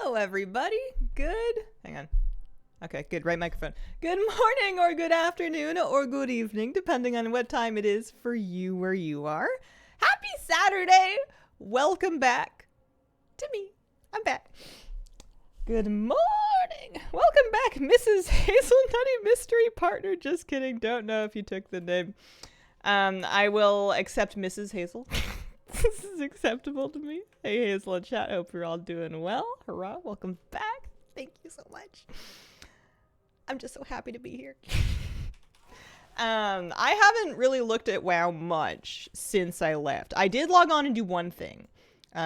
Hello, everybody. Good. Hang on. Okay, good. Right microphone. Good morning, or good afternoon, or good evening, depending on what time it is for you where you are. Happy Saturday. Welcome back to me. I'm back. Good morning. Welcome back, Mrs. Hazelnutty Mystery Partner. Just kidding. Don't know if you took the name. I will accept Mrs. Hazel. This is acceptable to me. Hey, Hazel and chat. Hope you're all doing well. Hurrah. Welcome back. Thank you so much. I'm just so happy to be here. I haven't really looked at WoW much since I left. I did log on and do one thing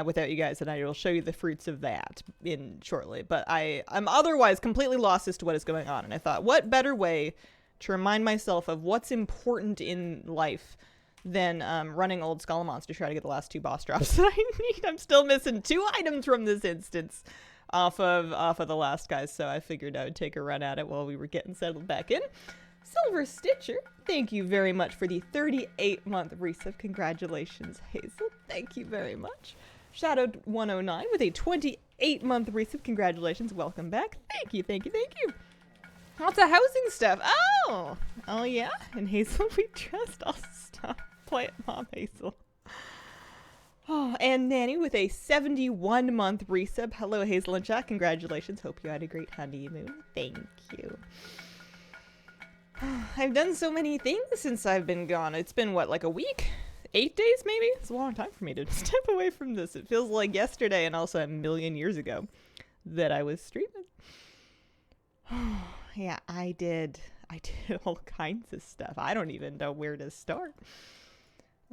without you guys, and I will show you the fruits of that in shortly. But I'm otherwise completely lost as to what is going on. And I thought, what better way to remind myself of what's important in life than running Old Skullmonster to try to get the last 2 boss drops that I need. I'm still missing 2 items from this instance off of the last guys, so I figured I would take a run at it while we were getting settled back in. Silver Stitcher, thank you very much for the 38-month resub. Congratulations, Hazel. Thank you very much. Shadowed 109 with a 28-month resub. Congratulations. Welcome back. Thank you, thank you, thank you. Lots of housing stuff. Oh yeah. And Hazel, we trust. I'll stop. Play it, Mom Hazel. Oh, and Nanny with a 71-month resub. Hello, Hazel and chat. Congratulations. Hope you had a great honeymoon. Thank you. I've done so many things since I've been gone. It's been, what, like a week? 8 days, maybe? It's a long time for me to step away from this. It feels like yesterday and also a million years ago that I was streaming. Yeah, I did all kinds of stuff. I don't even know where to start.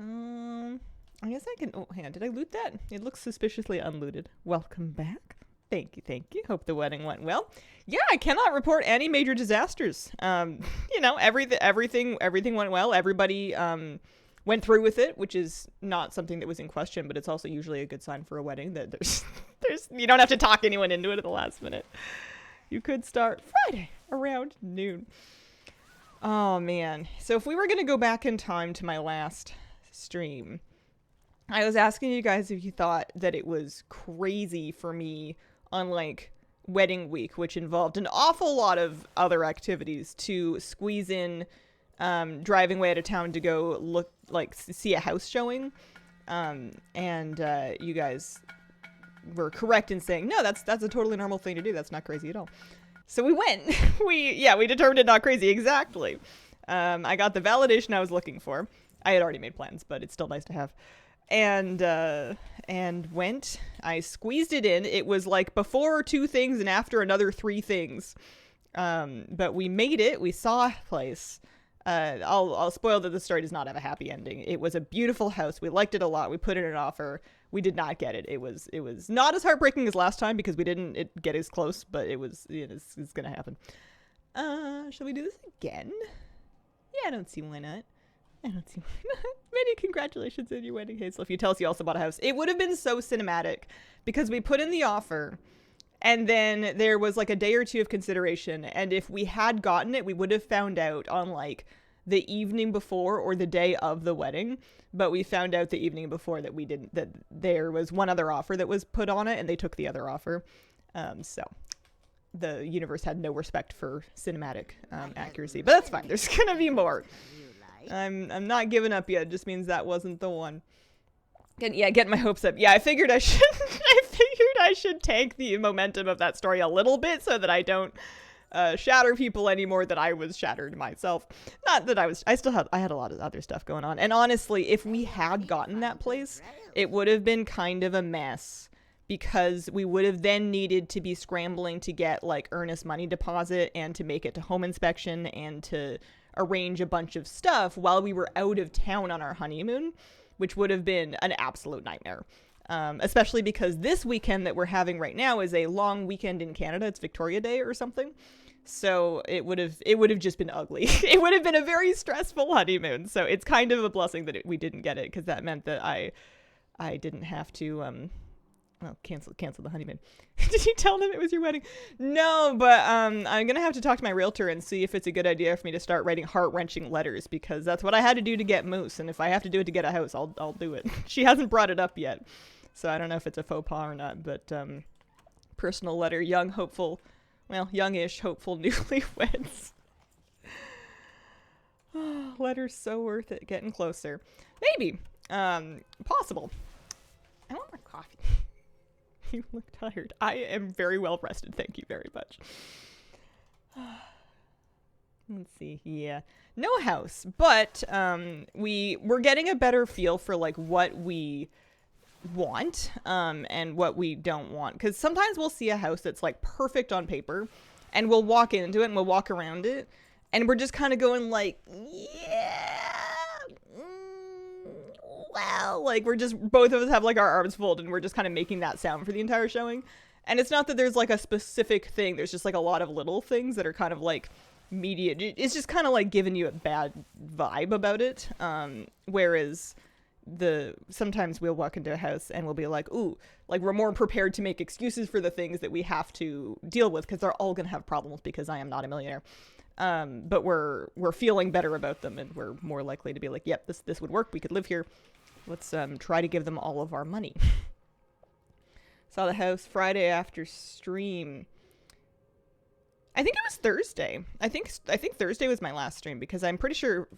I guess I can... Oh, hang on. Did I loot that? It looks suspiciously unlooted. Welcome back. Thank you, thank you. Hope the wedding went well. Yeah, I cannot report any major disasters. You know, everything went well. Everybody went through with it, which is not something that was in question, but it's also usually a good sign for a wedding that there's you don't have to talk anyone into it at the last minute. You could start Friday around noon. Oh, man. So if we were going to go back in time to my last stream, I was asking you guys if you thought that it was crazy for me on, like, wedding week, which involved an awful lot of other activities, to squeeze in driving way out of town to go look, like, see a house showing. You guys were correct in saying, no, that's a totally normal thing to do. That's not crazy at all. So we went. We determined it not crazy. Exactly. I got the validation I was looking for. I had already made plans, but it's still nice to have. And went. I squeezed it in. It was like before 2 things and after another 3 things. But we made it. We saw a place. I'll spoil that the story does not have a happy ending. It was a beautiful house. We liked it a lot. We put in an offer. We did not get it. It was not as heartbreaking as last time because we didn't get as close, but it's gonna happen. Shall we do this again? Yeah, I don't see why not. Many congratulations on your wedding, Hazel. If you tell us you also bought a house, it would have been so cinematic because we put in the offer and then there was like a day or 2 of consideration. And if we had gotten it, we would have found out on like the evening before or the day of the wedding. But we found out the evening before that that there was one other offer that was put on it and they took the other offer. So the universe had no respect for cinematic accuracy, but that's fine. There's gonna be more. I'm not giving up yet. It just means that wasn't the one. Getting my hopes up. Yeah, I figured I should take the momentum of that story a little bit so that I don't shatter people anymore than I was shattered myself. Not that I had a lot of other stuff going on. And honestly, if we had gotten that place, it would have been kind of a mess because we would have then needed to be scrambling to get like earnest money deposit and to make it to home inspection and to arrange a bunch of stuff while we were out of town on our honeymoon, which would have been an absolute nightmare. Especially because this weekend that we're having right now is a long weekend in Canada. It's Victoria Day or something. So it would have just been ugly. It would have been a very stressful honeymoon. So it's kind of a blessing that we didn't get it because that meant that I didn't have to cancel the honeymoon. Did you tell them it was your wedding? No, but I'm gonna have to talk to my realtor and see if it's a good idea for me to start writing heart-wrenching letters because that's what I had to do to get Moose, and if I have to do it to get a house, I'll do it. She hasn't brought it up yet, so I don't know if it's a faux pas or not, but personal letter, youngish hopeful newlyweds. Letter's so worth it. Getting closer. Maybe. Possible. I want more coffee. You look tired. I am very well rested. Thank you very much. Let's see. Yeah. No house. But we're getting a better feel for like what we want and what we don't want. Because sometimes we'll see a house that's like perfect on paper and we'll walk into it and we'll walk around it. And we're just kind of going like, yeah, well, like we're just, both of us have like our arms folded and we're just kind of making that sound for the entire showing. And it's not that there's like a specific thing. There's just like a lot of little things that are kind of like media. It's just kind of like giving you a bad vibe about it. Whereas sometimes we'll walk into a house and we'll be like, ooh, like we're more prepared to make excuses for the things that we have to deal with because they're all going to have problems because I am not a millionaire. But we're feeling better about them and we're more likely to be like, yep, this would work. We could live here. Let's try to give them all of our money. Saw the house Friday after stream. I think it was Thursday. I think Thursday was my last stream because I'm pretty sure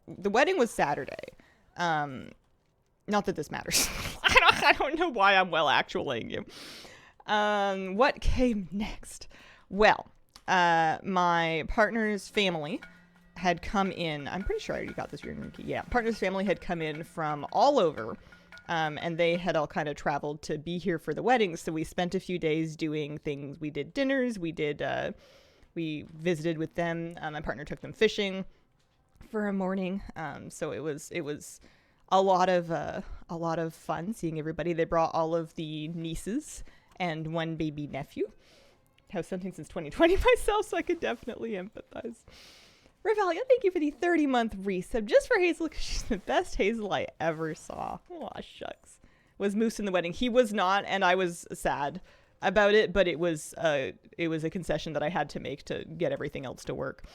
the wedding was Saturday. Not that this matters. I don't know why I'm well actualing you. What came next? Well, my partner's family had come in. I'm pretty sure I already got this reunion key. Yeah, partner's family had come in from all over, and they had all kind of traveled to be here for the wedding. So we spent a few days doing things. We did dinners. We visited with them. My partner took them fishing for a morning. So it was a lot of fun seeing everybody. They brought all of the nieces and one baby nephew. I have something since 2020 myself, so I could definitely empathize. Revalia, thank you for the 30-month resub just for Hazel, because she's the best Hazel I ever saw. Aw, shucks. Was Moose in the wedding? He was not, and I was sad about it, but it was a concession that I had to make to get everything else to work.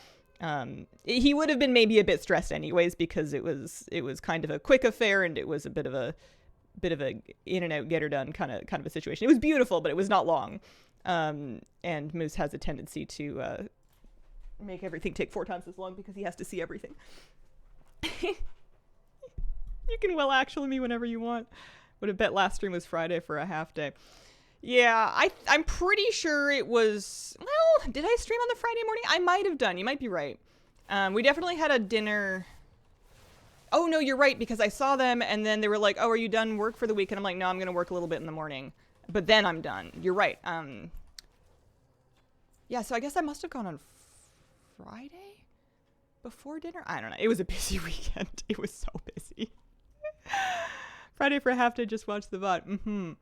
He would have been maybe a bit stressed anyways because it was kind of a quick affair and it was a bit of a in and out, get her done kind of a situation. It was beautiful, but it was not long. And Moose has a tendency to make everything take 4 times as long because he has to see everything. You can well actually me whenever you want. Would have bet last stream was Friday for a half day. Yeah, I'm pretty sure it was, well, did I stream on the Friday morning? I might have done. You might be right. We definitely had a dinner. Oh, no, you're right, because I saw them, and then they were like, oh, are you done work for the week? And I'm like, no, I'm going to work a little bit in the morning. But then I'm done. You're right. Yeah, so I guess I must have gone on Friday before dinner? I don't know. It was a busy weekend. It was so busy. Friday for a half day, just watch the VOD.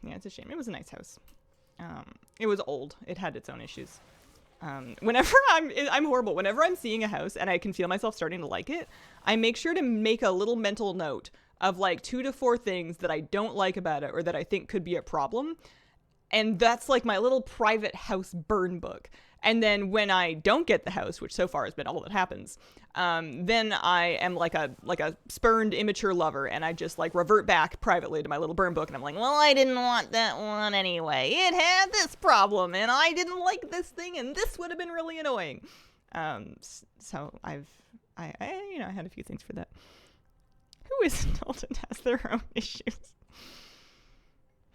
Yeah, it's a shame. It was a nice house. It was old. It had its own issues. Whenever I'm horrible. Whenever I'm seeing a house and I can feel myself starting to like it, I make sure to make a little mental note of like 2 to 4 things that I don't like about it or that I think could be a problem. And that's like my little private house burn book. And then when I don't get the house, which so far has been all that happens, then I am like a spurned immature lover, and I just like revert back privately to my little burn book, and I'm like, well, I didn't want that one anyway. It had this problem, and I didn't like this thing, and this would have been really annoying. So I had a few things for that. Who isn't Dalton has their own issues.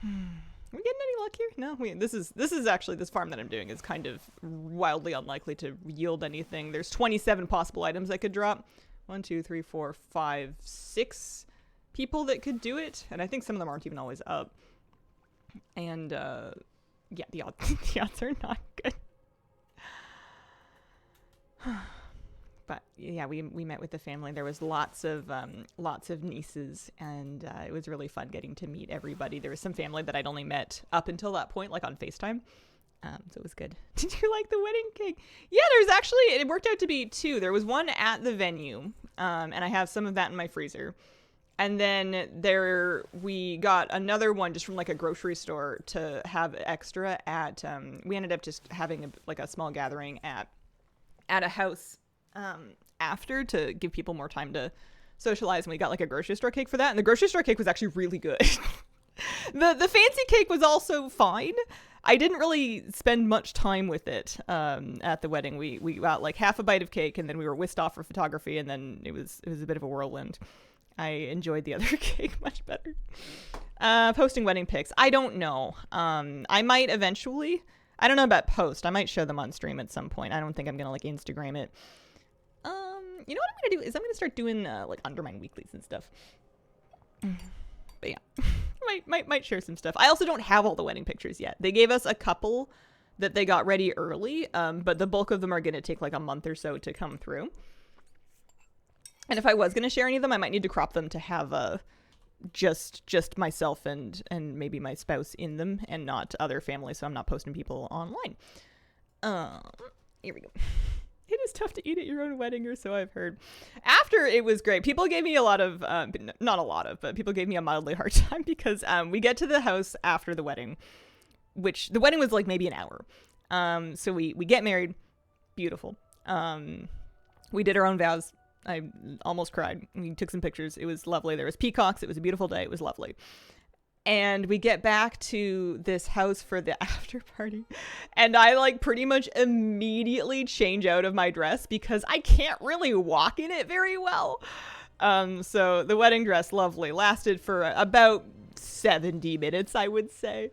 Are we getting any luck here? No, this is actually, this farm that I'm doing is kind of wildly unlikely to yield anything. There's 27 possible items I could drop. 1, 2, 3, 4, 5, 6 people that could do it, and I think some of them aren't even always up. And yeah, the odds are not good. But yeah, we met with the family. There was lots of nieces, and it was really fun getting to meet everybody. There was some family that I'd only met up until that point, like on FaceTime. So it was good. Did you like the wedding cake? Yeah, it worked out to be 2. There was one at the venue, and I have some of that in my freezer. And then we got another one just from like a grocery store to have extra at, we ended up just having a small gathering at a house after to give people more time to socialize, and we got like a grocery store cake for that, and the grocery store cake was actually really good. The fancy cake was also fine. I didn't really spend much time with it at the wedding. We got like half a bite of cake, and then we were whisked off for photography, and then it was a bit of a whirlwind. I enjoyed the other cake much better. Posting wedding pics. I don't know. I might eventually. I don't know about post. I might show them on stream at some point. I don't think I'm gonna like Instagram it. You know what I'm gonna do is I'm gonna start doing like Undermine weeklies and stuff. But yeah, might share some stuff. I also don't have all the wedding pictures yet. They gave us a couple that they got ready early, but the bulk of them are gonna take like a month or so to come through. And if I was gonna share any of them, I might need to crop them to have just myself and maybe my spouse in them, and not other family, so I'm not posting people online. Here we go. It is tough to eat at your own wedding, or so I've heard. After, it was great. People gave me a lot of, not a lot of, but people gave me a mildly hard time because we get to the house after the wedding, which the wedding was like maybe an hour. So we get married. Beautiful. We did our own vows. I almost cried. We took some pictures. It was lovely. There was peacocks. It was a beautiful day. It was lovely. And we get back to this house for the after party. And I like pretty much immediately change out of my dress because I can't really walk in it very well. So the wedding dress, lovely, lasted for about 70 minutes, I would say.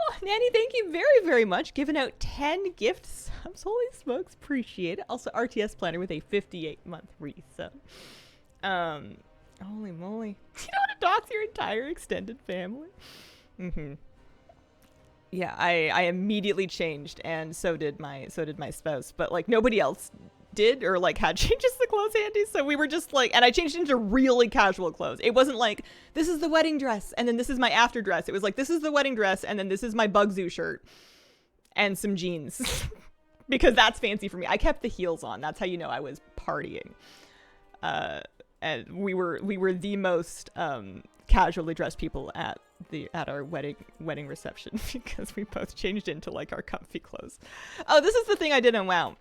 Oh, Nanny, thank you very, very much. Giving out 10 gift subs. Holy smokes, appreciate it. Also, RTS Planner with a 58-month resub. Holy moly. You know how to dox your entire extended family? Yeah, I immediately changed, and so did my spouse. But like nobody else did, or like had changes to clothes handy, so we were just like, and I changed into really casual clothes. It wasn't like, this is the wedding dress, and then this is my after dress. It was like, this is the wedding dress, and then this is my Bug Zoo shirt, and some jeans. Because that's fancy for me. I kept the heels on. That's how you know I was partying. And we were the most casually dressed people at our wedding reception because we both changed into like our comfy clothes. Oh, this is the thing I did on WoW.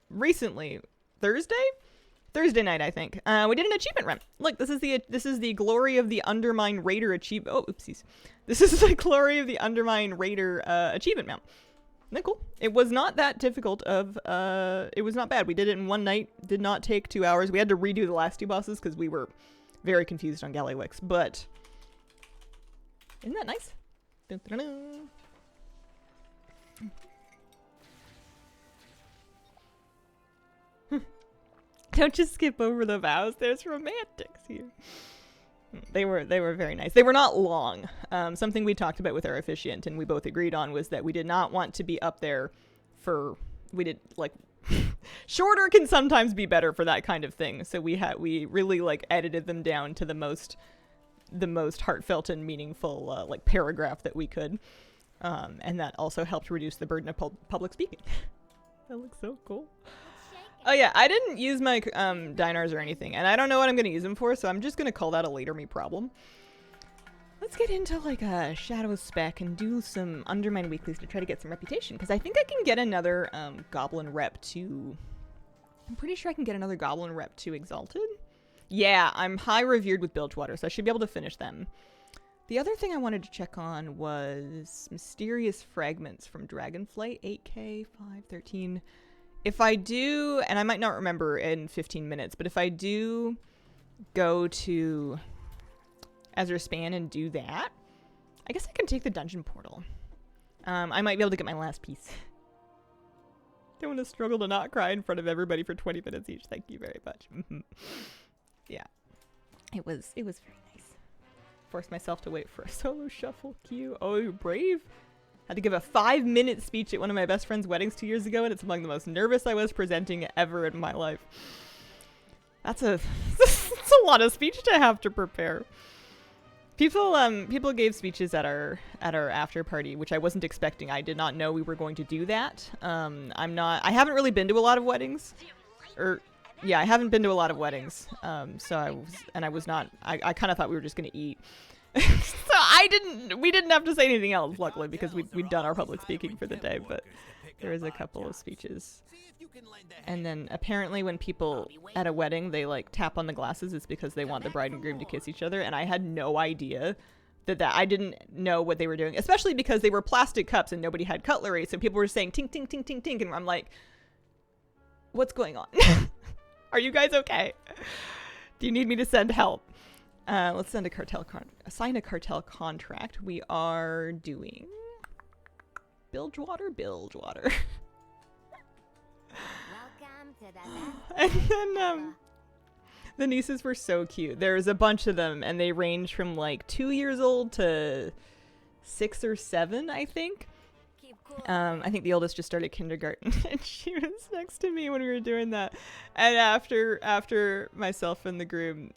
Recently, Thursday night, I think. We did an achievement run. Look, this is the Glory of the Undermine Raider achievement. Oh, oopsies. This is the Glory of the Undermine Raider achievement mount. Isn't that cool? It was not that difficult it was not bad. We did it in one night. Did not take 2 hours. We had to redo the last 2 bosses because we were very confused on Gallywix, but isn't that nice? Dun, dun, dun, dun. Don't just skip over the vows. There's romantics here. They were very nice. They were not long. Something we talked about with our officiant and we both agreed on was that we did not want to be up there shorter can sometimes be better for that kind of thing. So we really like edited them down to the most heartfelt and meaningful like paragraph that we could. And that also helped reduce the burden of public speaking. That looks so cool. Oh yeah, I didn't use my dinars or anything, and I don't know what I'm going to use them for, so I'm just going to call that a later me problem. Let's get into like a shadow spec and do some Undermine weeklies to try to get some reputation, because I think I can get another goblin rep to... I'm pretty sure I can get another goblin rep to Exalted. Yeah, I'm high revered with Bilgewater, so I should be able to finish them. The other thing I wanted to check on was Mysterious Fragments from Dragonflight, 8K, 513... If I do, and I might not remember in 15 minutes, but if I do go to Ezra Span and do that, I guess I can take the dungeon portal. I might be able to get my last piece. Don't want to struggle to not cry in front of everybody for 20 minutes each. Thank you very much. Yeah, it was very nice. Forced myself to wait for a solo shuffle queue. Oh, you're brave. Had to give a 5-minute speech at one of my best friend's weddings 2 years ago, and it's among the most nervous I was presenting ever in my life. That's a lot of speech to have to prepare. People gave speeches at our after party, which I wasn't expecting. I did not know we were going to do that. I haven't really been to a lot of weddings, I haven't been to a lot of weddings. So I kind of thought we were just gonna eat. So we didn't have to say anything else, luckily, because we'd done our public speaking for the day, but there was a couple of speeches. And then apparently when people at a wedding, they like tap on the glasses, it's because they want the bride and groom to kiss each other, and I had no idea that I didn't know what they were doing, especially because they were plastic cups and nobody had cutlery. So people were saying tink, tink, tink, tink, tink. And I'm like, what's going on? Are you guys okay? Do you need me to send help? Let's send assign a cartel contract. We are doing Bilgewater. Welcome to the And then the nieces were so cute. There's a bunch of them, and they range from like 2 years old to 6 or 7, I think. keep cool. I think the oldest just started kindergarten, and she was next to me when we were doing that. And after myself and the groom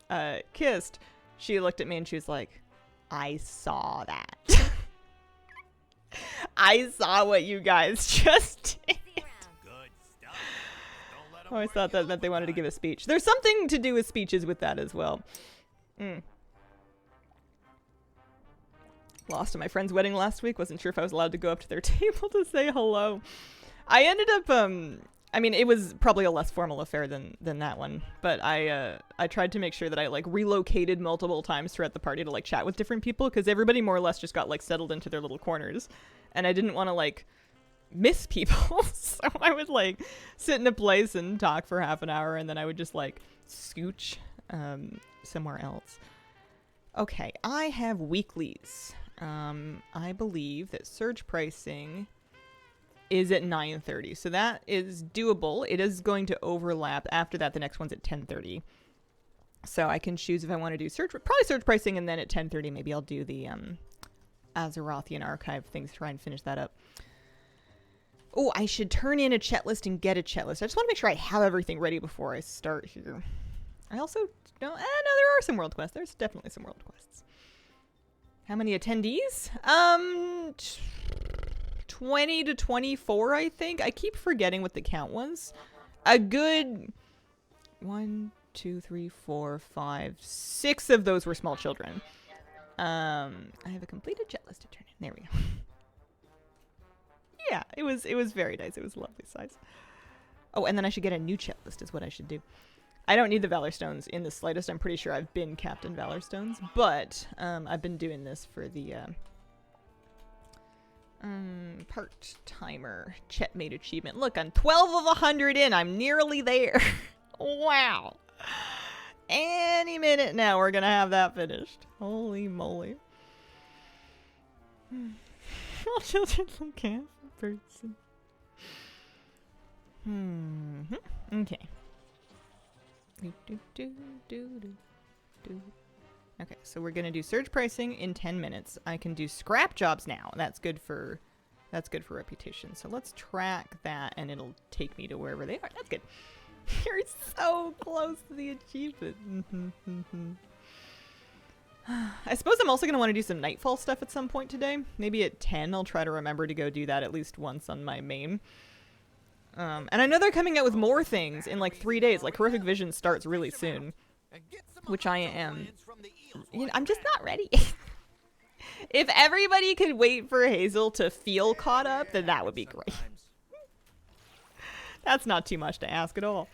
kissed, she looked at me and she was like, "I saw that. I saw what you guys just did." See you around. Good stuff. Don't let 'em I always work thought you that meant they wanted to give overtime. a speech. There's something to do with speeches with that as well. Lost at my friend's wedding last week. Wasn't sure if I was allowed to go up to their table to say hello. I ended up, I mean, it was probably a less formal affair than that one, but I tried to make sure that I like relocated multiple times throughout the party to like chat with different people, because everybody more or less just got like settled into their little corners, and I didn't want to like miss people. So I would like sit in a place and talk for half an hour, and then I would just like scooch somewhere else. Okay, I have weeklies. I believe that surge pricing is at 9:30, so that is doable. It is going to overlap. After that, the next one's at 10:30. So I can choose if I want to do probably surge pricing, and then at 10:30 maybe I'll do the Azerothian archive things, try and finish that up. Oh, I should turn in a chat list and get a chat list. I just want to make sure I have everything ready before I start here. I also no, there are some world quests. There's definitely some world quests. How many attendees? 20 to 24, I think. I keep forgetting what the count was. A good 1, 2, 3, 4, 5, 6 of those were small children. I have a completed chat list to turn in. There we go. Yeah, it was very nice. It was a lovely size. Oh, and then I should get a new chat list is what I should do. I don't need the Valor Stones in the slightest. I'm pretty sure I've been Captain Valor Stones, but I've been doing this for the part-timer Chetmate achievement. Look, I'm 12 of 100 in. I'm nearly there. Wow. Any minute now we're going to have that finished. Holy moly. All children look half a person. Okay. Okay, so we're gonna do surge pricing in 10 minutes. I can do scrap jobs now. That's good for reputation. So let's track that, and it'll take me to wherever they are. That's good. You're so close to the achievement. I suppose I'm also gonna want to do some Nightfall stuff at some point today. Maybe at 10 I'll try to remember to go do that at least once on my main. And I know they're coming out with more things in like 3 days. Like Horrific Vision starts really soon, which I am. You know, I'm just not ready. If everybody could wait for Hazel to feel caught up, then that would be great. That's not too much to ask at all.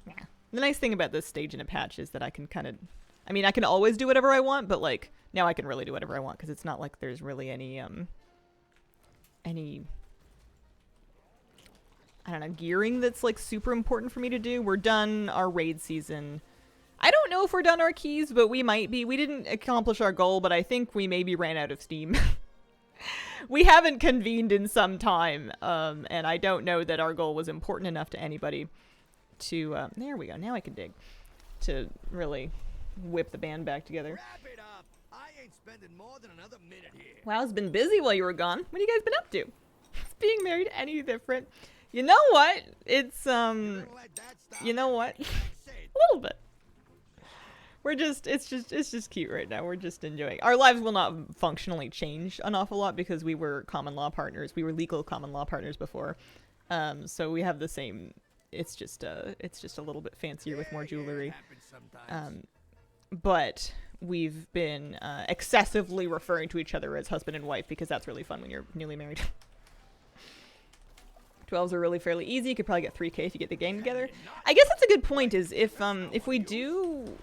Yeah. The nice thing about this stage in a patch is that I can kind of, I mean, I can always do whatever I want, but like now I can really do whatever I want because it's not like there's really any I don't know, gearing that's like super important for me to do. We're done our raid season. I don't know if we're done our keys, but we might be. We didn't accomplish our goal, but I think we maybe ran out of steam. We haven't convened in some time, and I don't know that our goal was important enough to anybody to, there we go, now I can dig, to really whip the band back together. Wrap it up. I ain't spending more than another minute here. Wow, it's been busy while you were gone. What have you guys been up to? Is being married any different? You know what? It's, Gonna let that stop? you know what? That's it. A little bit. We're just, it's just cute right now. We're just enjoying. Our lives will not functionally change an awful lot because we were common law partners. We were legal common law partners before. So we have the same, it's just a little bit fancier with more jewelry. It happens sometimes. But we've been excessively referring to each other as husband and wife because that's really fun when you're newly married. 12s are really fairly easy. You could probably get 3K if you get the game together. I guess that's a good point is if we do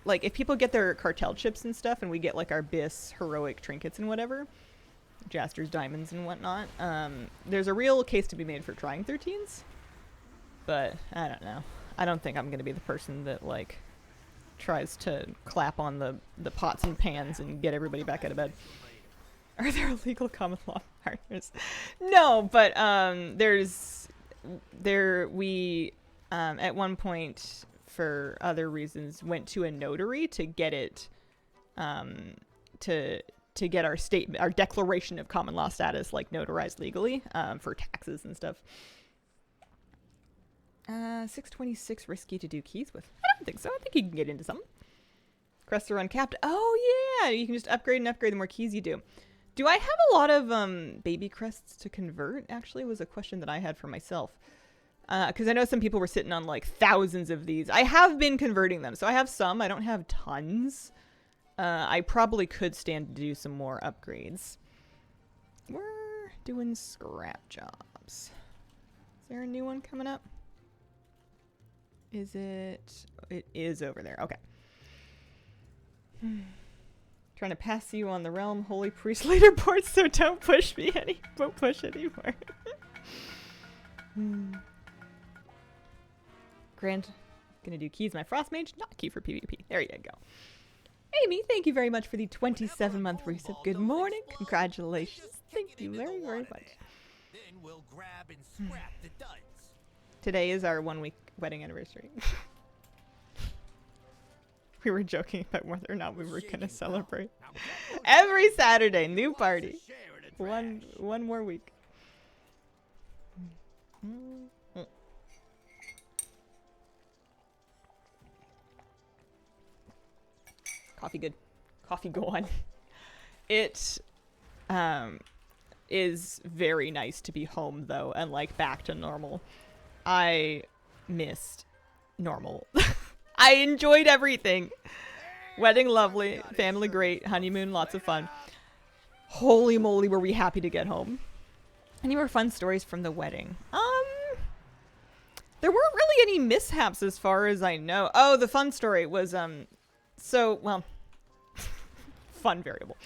like if people get their cartel chips and stuff, and we get like our BIS heroic trinkets and whatever, Jaster's diamonds and whatnot, there's a real case to be made for trying 13s. But I don't know. I don't think I'm gonna be the person that like tries to clap on the pots and pans and get everybody back out of bed. Are there illegal common law partners? No, but we at one point, for other reasons, went to a notary to get it to get our statement, our declaration of common law status, like notarized legally, for taxes and stuff. 626 risky to do keys with. I don't think so. I think you can get into something. Crests are uncapped. Oh yeah, you can just upgrade and upgrade the more keys you do. Do I have a lot of baby crests to convert? Actually, was a question that I had for myself. Because I know some people were sitting on like thousands of these. I have been converting them, so I have some. I don't have tons. I probably could stand to do some more upgrades. We're doing scrap jobs. Is there a new one coming up? Is it? It is over there. Okay. Trying to pass you on the Realm Holy Priest leaderboard, so don't push me don't push anymore. Grant, gonna do keys my frost mage, not key for PvP. There you go. Amy, thank you very much for the 27-month resub. Good morning. Congratulations. Thank you very, very much. Then we'll grab and scrap the duds. Today is our 1-week wedding anniversary. We were joking about whether or not we were going to celebrate. Every Saturday, new party. One more week. Coffee good. Coffee go on. It is very nice to be home though, and like back to normal. I missed normal. I enjoyed everything. Wedding lovely, family great, honeymoon lots of fun. Holy moly, were we happy to get home. Any more fun stories from the wedding? There weren't really any mishaps as far as I know. Oh, the fun story was well, fun variable.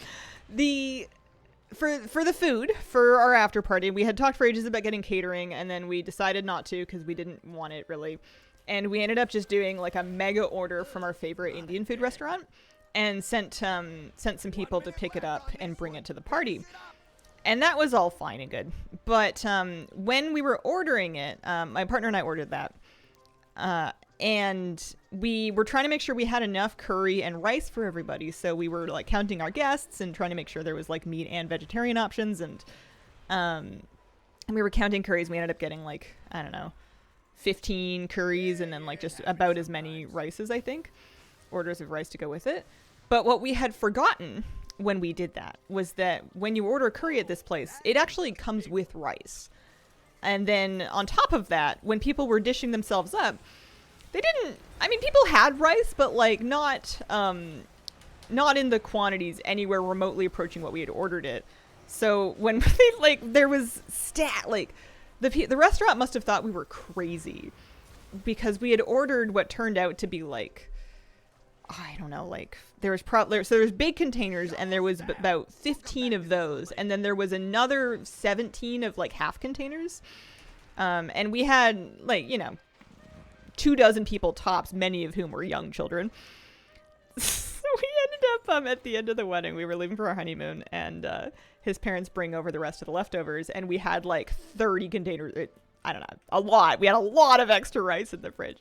For the food for our after party, we had talked for ages about getting catering, and then we decided not to because we didn't want it really. And we ended up just doing like a mega order from our favorite Indian food restaurant, and sent some people to pick it up and bring it to the party. And that was all fine and good. But when we were ordering it, my partner and I ordered that. And we were trying to make sure we had enough curry and rice for everybody. So we were like counting our guests and trying to make sure there was like meat and vegetarian options. And we were counting curries. We ended up getting like, I don't know, 15 curries and then like just about as many rices, I think. Orders of rice to go with it. But what we had forgotten when we did that was that when you order curry at this place, it actually comes with rice. And then on top of that, when people were dishing themselves up, they didn't, I mean, people had rice, but like not in the quantities anywhere remotely approaching what we had ordered it. So when they, like, there was the restaurant must have thought we were crazy because we had ordered what turned out to be like, I don't know, like there was big containers and there was about 15 of those, and then there was another 17 of like half containers, and we had like 24 people tops, many of whom were young children. So we ended up at the end of the wedding, we were leaving for our honeymoon, and his parents bring over the rest of the leftovers, and we had like 30 containers. I don't know, a lot. We had a lot of extra rice in the fridge.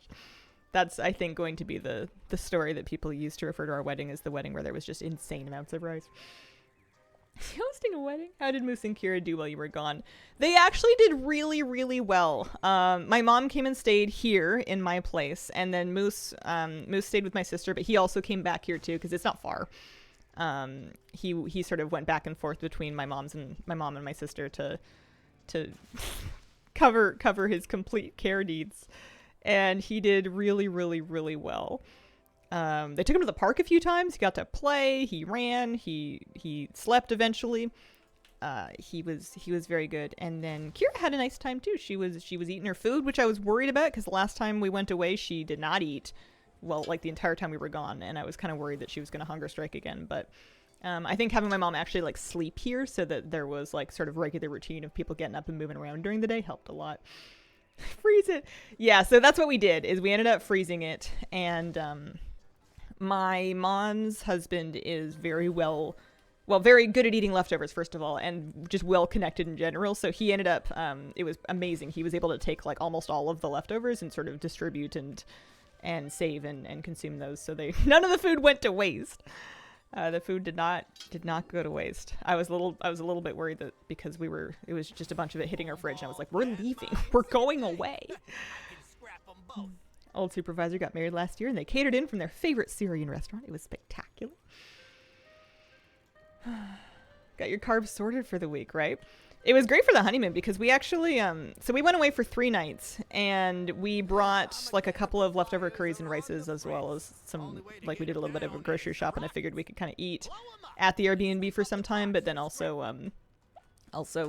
That's, I think, going to be the story that people use to refer to our wedding as the wedding where there was just insane amounts of rice. Hosting a wedding? How did Moose and Kira do while you were gone? They actually did really, really well. My mom came and stayed here in my place, and then Moose stayed with my sister, but he also came back here too because it's not far. He sort of went back and forth between my mom and my sister to cover his complete care needs. And he did really, really, really well. They took him to the park a few times. He got to play. He ran. He slept eventually. He was very good. And then Kira had a nice time too. She was eating her food, which I was worried about because the last time we went away, she did not eat. well, like the entire time we were gone, and I was kind of worried that she was going to hunger strike again. But I think having my mom actually like sleep here so that there was like sort of regular routine of people getting up and moving around during the day helped a lot. Freeze it. Yeah, so that's what we did, is we ended up freezing it, and my mom's husband is very very good at eating leftovers, first of all, and just well connected in general. So he ended up, it was amazing. He was able to take like almost all of the leftovers and sort of distribute and save and consume those. So none of the food went to waste. The food did not go to waste. I was a little bit worried that because it was just a bunch of it hitting our fridge, and I was like, we're leaving. We're going away. Old supervisor got married last year, and they catered in from their favorite Syrian restaurant. It was spectacular. Got your carbs sorted for the week, right? It was great for the honeymoon because we actually, so we went away for 3 nights, and we brought like a couple of leftover curries and rices, as well as some, like we did a little bit of a grocery shop, and I figured we could kind of eat at the Airbnb for some time, but then also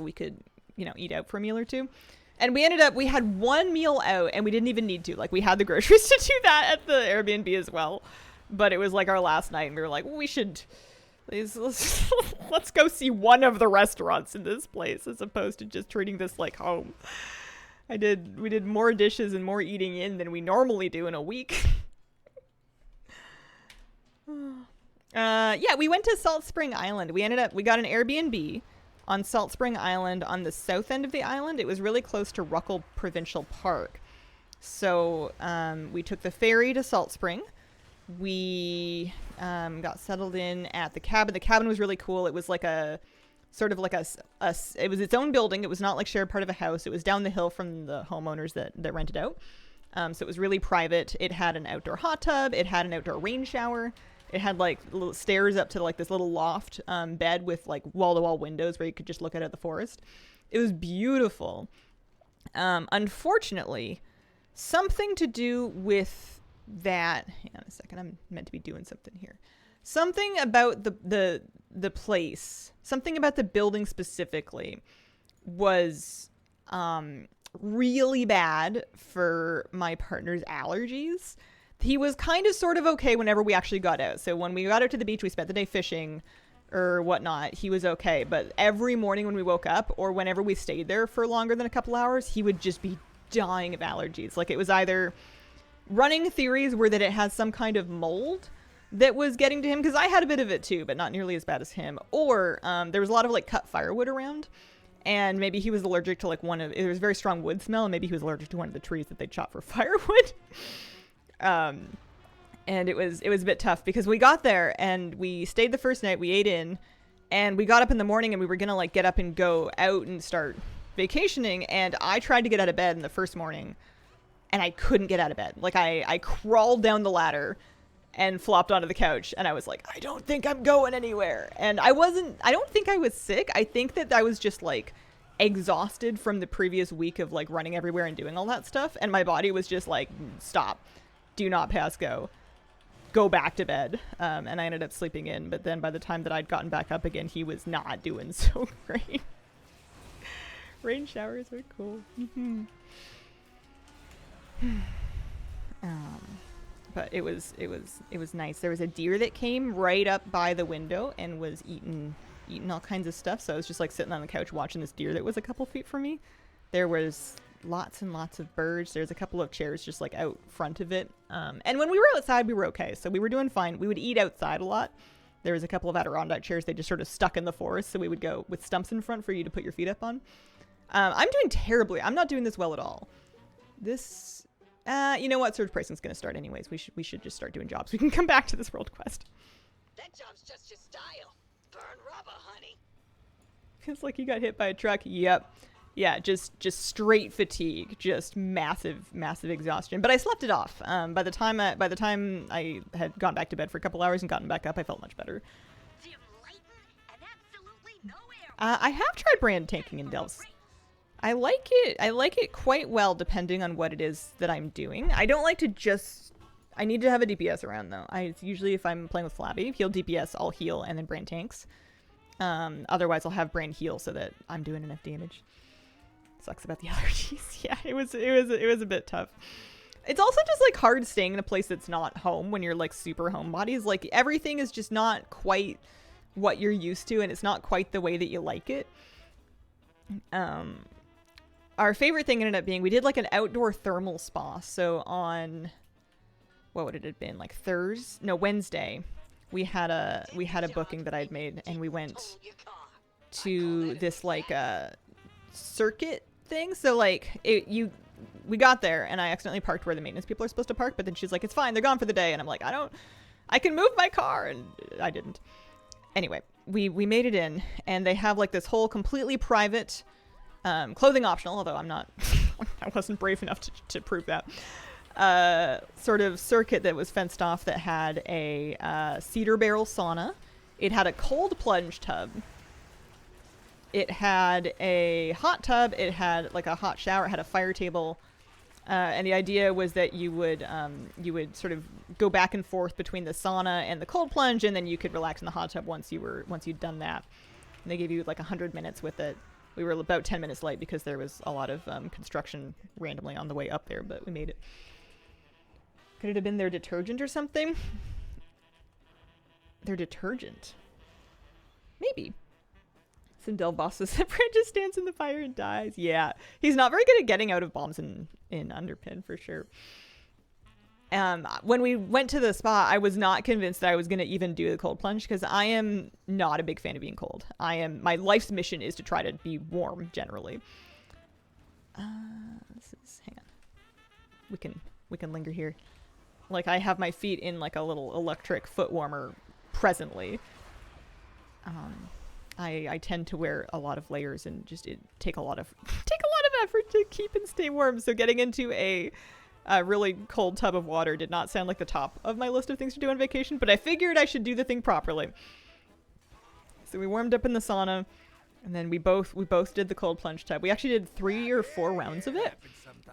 we could, eat out for a meal or two. And we had 1 meal out, and we didn't even need to. Like, we had the groceries to do that at the Airbnb as well. But it was like our last night, and we were like, well, let's go see one of the restaurants in this place as opposed to just treating this like home. We did more dishes and more eating in than we normally do in a week. Yeah, we went to Salt Spring Island. We got an Airbnb on Salt Spring Island on the south end of the island. It was really close to Ruckle Provincial Park. So we took the ferry to Salt Spring. We got settled in at the cabin. The cabin was really cool. It was like it was its own building. It was not like shared part of a house. It was down the hill from the homeowners that rented out. So it was really private. It had an outdoor hot tub. It had an outdoor rain shower. It had like little stairs up to like this little loft bed with like wall-to-wall windows where you could just look out at the forest. It was beautiful. Unfortunately, something to do with that, hang on a second, I'm meant to be doing something here. Something about the place, something about the building specifically was really bad for my partner's allergies. He was kind of sort of okay whenever we actually got out. So when we got out to the beach, we spent the day fishing or whatnot. He was okay. But every morning when we woke up or whenever we stayed there for longer than a couple hours, he would just be dying of allergies. Like, it was either running theories were that it has some kind of mold that was getting to him, because I had a bit of it too, but not nearly as bad as him. Or there was a lot of like cut firewood around, and maybe he was allergic to like there was very strong wood smell, and maybe he was allergic to one of the trees that they chopped for firewood. And it was a bit tough because we got there and we stayed the first night, we ate in, and we got up in the morning and we were gonna like get up and go out and start vacationing, and I tried to get out of bed in the first morning and I couldn't get out of bed. Like I crawled down the ladder and flopped onto the couch, and I was like, I don't think I'm going anywhere. And I don't think I was sick. I think that I was just like exhausted from the previous week of like running everywhere and doing all that stuff, and my body was just like, stop, do not pass go back to bed. And I ended up sleeping in, but then by the time that I'd gotten back up again, he was not doing so great. Rain showers are cool. But it was nice. There was a deer that came right up by the window and was eating all kinds of stuff. So I was just like sitting on the couch watching this deer that was a couple feet from me. There was lots and lots of birds. There's a couple of chairs just like out front of it. And when we were outside, we were okay. So we were doing fine. We would eat outside a lot. There was a couple of Adirondack chairs. They just sort of stuck in the forest. So we would go with stumps in front for you to put your feet up on. I'm doing terribly. I'm not doing this well at all. This, you know what? Surge pricing's going to start anyways. We should just start doing jobs. We can come back to this world quest. That job's just your style. Burn rubber, honey. It's like you got hit by a truck. Yep. Yeah, just straight fatigue, just massive exhaustion. But I slept it off. By the time I had gone back to bed for a couple hours and gotten back up, I felt much better. Dim lighting and absolutely no air. I have tried brand tanking in Delves. I like it. I like it quite well, depending on what it is that I'm doing. I don't like to just. I need to have a DPS around though. Usually if I'm playing with Flabby, if he'll DPS, I'll heal and then brand tanks. Otherwise, I'll have brand heal so that I'm doing enough damage. Sucks about the allergies. Yeah, it was a bit tough. It's also just like hard staying in a place that's not home when you're like super homebodies. Like everything is just not quite what you're used to, and it's not quite the way that you like it. Our favorite thing ended up being we did like an outdoor thermal spa. So on what would it have been, like Wednesday, we had a booking that I'd made, and we went to this like circuit thing. So like we got there, and I accidentally parked where the maintenance people are supposed to park, but then she's like, it's fine, they're gone for the day. And I'm like, I can move my car, and I didn't. Anyway, we made it in, and they have like this whole completely private, clothing optional, although I'm not, I wasn't brave enough to prove that, sort of circuit that was fenced off that had a cedar barrel sauna. It had a cold plunge tub. It had a hot tub. It had like a hot shower. It had a fire table. And the idea was that you would sort of go back and forth between the sauna and the cold plunge, and then you could relax in the hot tub once you'd done that. And they gave you like 100 minutes with it. We were about 10 minutes late because there was a lot of construction randomly on the way up there, but we made it. Could it have been their detergent or something? Their detergent. Maybe. Sindel bosses the Brent just stands in the fire and dies. Yeah, he's not very good at getting out of bombs in Underpin for sure. When we went to the spa, I was not convinced that I was going to even do the cold plunge because I am not a big fan of being cold. My life's mission is to try to be warm generally. Hang on. We can linger here. Like I have my feet in like a little electric foot warmer presently. I tend to wear a lot of layers and just take a lot of effort to keep and stay warm. So getting into a really cold tub of water did not sound like the top of my list of things to do on vacation, but I figured I should do the thing properly. So we warmed up in the sauna, and then we both did the cold plunge tub. We actually did 3 or 4 rounds of it.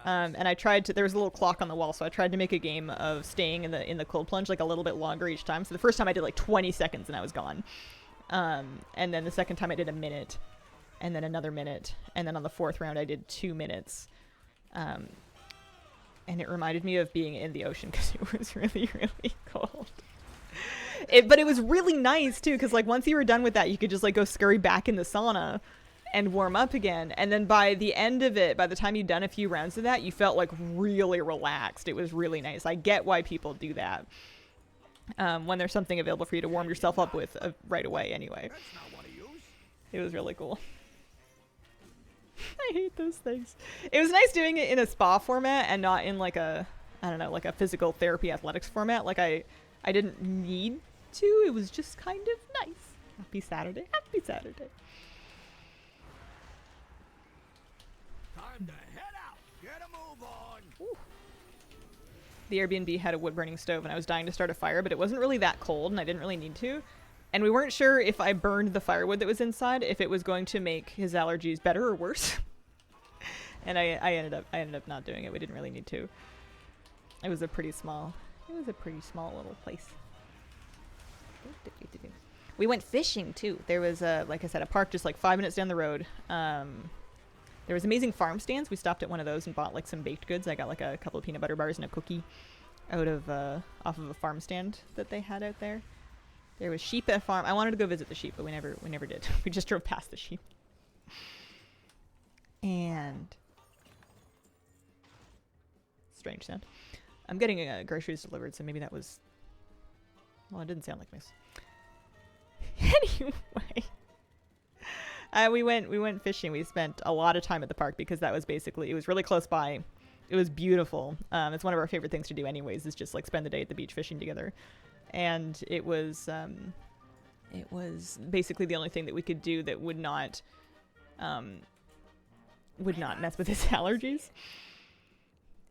And I tried to, there was a little clock on the wall, so I tried to make a game of staying in the cold plunge like a little bit longer each time. So the first time I did like 20 seconds and I was gone. And then the second time I did a minute, and then another minute, and then on the 4th round I did 2 minutes. And it reminded me of being in the ocean because it was really, really cold. But it was really nice too, because like once you were done with that, you could just like go scurry back in the sauna and warm up again. And then by the end of it, by the time you'd done a few rounds of that, you felt like really relaxed. It was really nice. I get why people do that. When there's something available for you to warm yourself up with right away anyway. It was really cool. I hate those things. It was nice doing it in a spa format and not in like a, I don't know, like a physical therapy athletics format. Like I didn't need to. It was just kind of nice. Happy Saturday. Happy Saturday. Time to head out. Get a move on. Ooh. The Airbnb had a wood-burning stove, and I was dying to start a fire, but it wasn't really that cold, and I didn't really need to. And we weren't sure if I burned the firewood that was inside, if it was going to make his allergies better or worse. And I ended up not doing it. We didn't really need to. It was a pretty small little place. We went fishing too. There was like I said, a park just like 5 minutes down the road. There was amazing farm stands. We stopped at one of those and bought like some baked goods. I got like a couple of peanut butter bars and a cookie out of off of a farm stand that they had out there. There was sheep at a farm. I wanted to go visit the sheep, but we never did. We just drove past the sheep. And strange sound. I'm getting groceries delivered, so maybe that was, well, it didn't sound like this. Anyway, we went fishing. We spent a lot of time at the park because that was basically, it was really close by. It was beautiful. It's one of our favorite things to do anyways, is just like spend the day at the beach fishing together. And it was basically the only thing that we could do that would not mess with his allergies.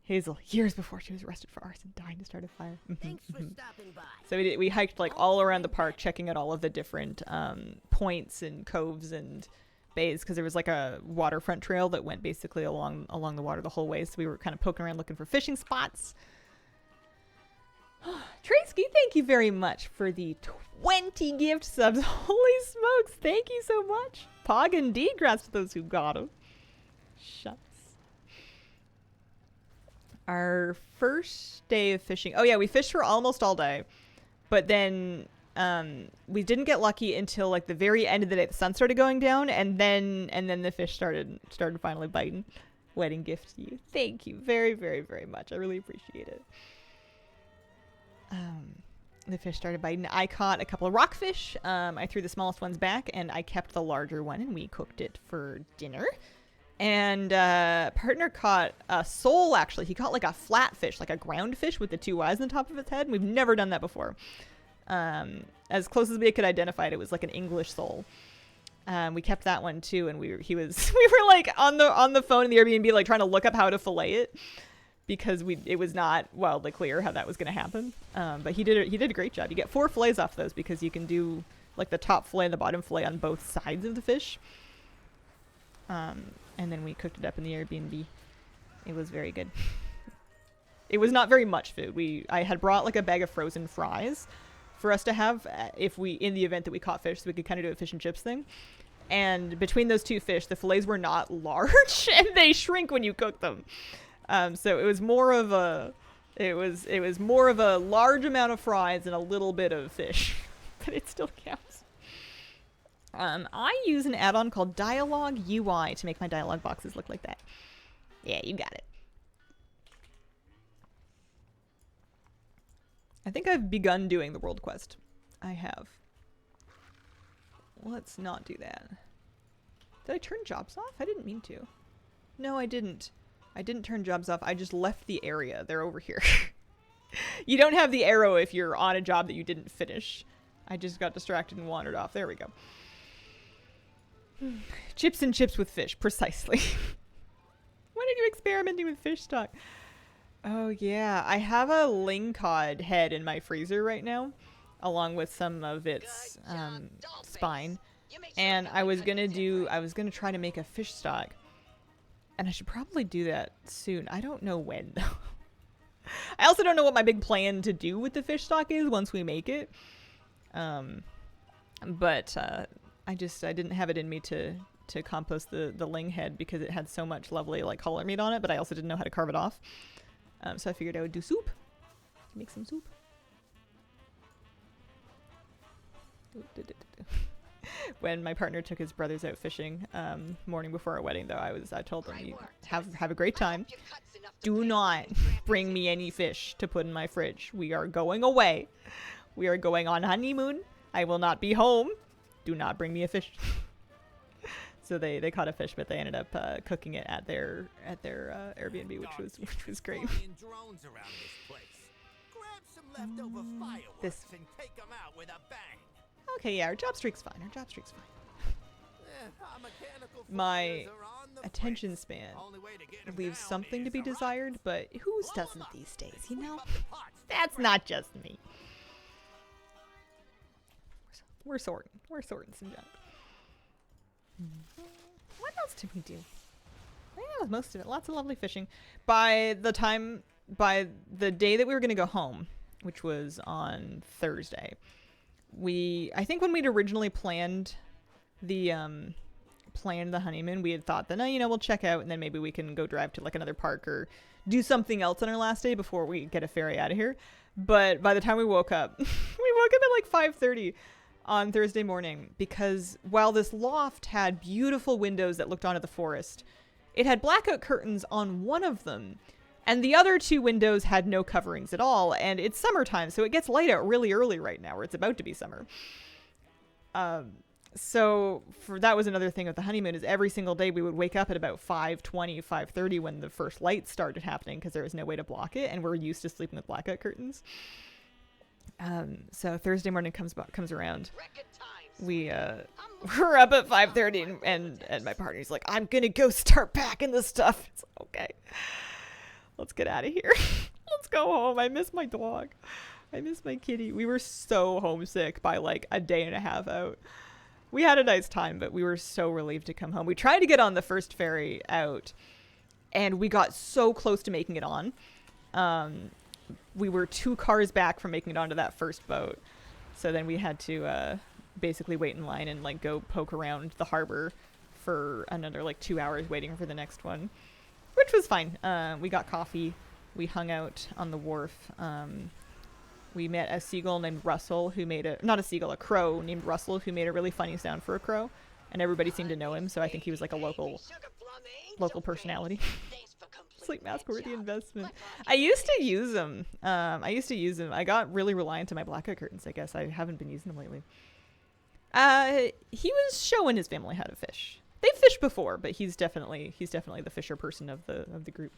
Hazel, years before she was arrested for arson, dying to start a fire. Thanks for stopping by. So we hiked like all around the park, checking out all of the different points and coves and bays, because there was like a waterfront trail that went basically along the water the whole way. So we were kind of poking around looking for fishing spots. Tracy, thank you very much for the 20 gift subs. Holy smokes, thank you so much. Pog indeed, congrats to those who got them. Shucks. Our first day of fishing. Oh yeah, we fished for almost all day, but then we didn't get lucky until like the very end of the day. The sun started going down, and then the fish started finally biting. Wedding gift to you. Thank you very, very, very much. I really appreciate it. The fish started biting. I caught a couple of rockfish. I threw the smallest ones back, and I kept the larger one, and we cooked it for dinner. And partner caught a sole, actually. He caught like a flat fish, like a ground fish with the two eyes on the top of its head. And we've never done that before. As close as we could identify it, it was like an English sole. We kept that one too, and we were like on the phone in the Airbnb, like trying to look up how to fillet it, because it was not wildly clear how that was going to happen. But he did a great job. You get 4 fillets off those because you can do like the top fillet and the bottom fillet on both sides of the fish. And then we cooked it up in the Airbnb. It was very good. It was not very much food. I had brought like a bag of frozen fries for us to have in the event that we caught fish, so we could kind of do a fish and chips thing. And between those 2 fish, the fillets were not large, and they shrink when you cook them. So it was more of a large amount of fries and a little bit of fish, but it still counts. I use an add-on called Dialogue UI to make my dialogue boxes look like that. Yeah, you got it. I think I've begun doing the world quest. I have. Let's not do that. Did I turn jobs off? I didn't mean to. No, I didn't. I didn't turn jobs off. I just left the area. They're over here. You don't have the arrow if you're on a job that you didn't finish. I just got distracted and wandered off. There we go. Chips and chips with fish. Precisely. When are you experimenting with fish stock? Oh yeah, I have a lingcod head in my freezer right now, along with some of its spine, and I was gonna try to make a fish stock, and I should probably do that soon. I don't know when though. I also don't know what my big plan to do with the fish stock is once we make it, but I didn't have it in me to compost the ling head because it had so much lovely like collar meat on it, but I also didn't know how to carve it off. So I figured I would do soup. Make some soup. When my partner took his brothers out fishing, morning before our wedding, though, I told them, "You have a great time. Do not bring me any fish to put in my fridge. We are going away. We are going on honeymoon. I will not be home. Do not bring me a fish." So they caught a fish, but they ended up cooking it at their Airbnb, which was great. Drones around this place. Grab some leftover fireworks and take them out with a bang. Okay, yeah, our job streak's fine. My attention span leaves something to be desired, but whose doesn't these days, you know? That's not just me. We're sorting some junk. What else did we do? I think that was most of it. Lots of lovely fishing. By the day that we were going to go home, which was on Thursday, I think when we'd originally planned the honeymoon, we had thought that, we'll check out and then maybe we can go drive to like another park or do something else on our last day before we get a ferry out of here. But by the time we woke up, we woke up at like 5:30 on Thursday morning, because while this loft had beautiful windows that looked onto the forest, it had blackout curtains on one of them, and the other 2 windows had no coverings at all, and it's summertime, so it gets light out really early right now, or it's about to be summer. So that was another thing with the honeymoon, is every single day we would wake up at about 5:20, 5:30 when the first lights started happening, because there was no way to block it, and we're used to sleeping with blackout curtains. So Thursday morning comes around. We're up at 5:30 and my partner's like, "I'm gonna go start packing this stuff." It's like, okay, let's get out of here. Let's go home. I miss my dog. I miss my kitty. We were so homesick by like a day and a half out. We had a nice time, but we were so relieved to come home. We tried to get on the first ferry out, and we got so close to making it on. We were 2 cars back from making it onto that first boat. So then we had to basically wait in line and like go poke around the harbor for another like 2 hours waiting for the next one, which was fine. We got coffee we hung out on the wharf. We met a seagull named Russell who made a crow named Russell who made a really funny sound for a crow, and everybody seemed to know him, so I think he was like a local personality. Sleep mask worthy investment. I used to use them. I got really reliant on my blackout curtains, I guess. I haven't been using them lately. He was showing his family how to fish. They've fished before, but he's definitely the fisher person of the group.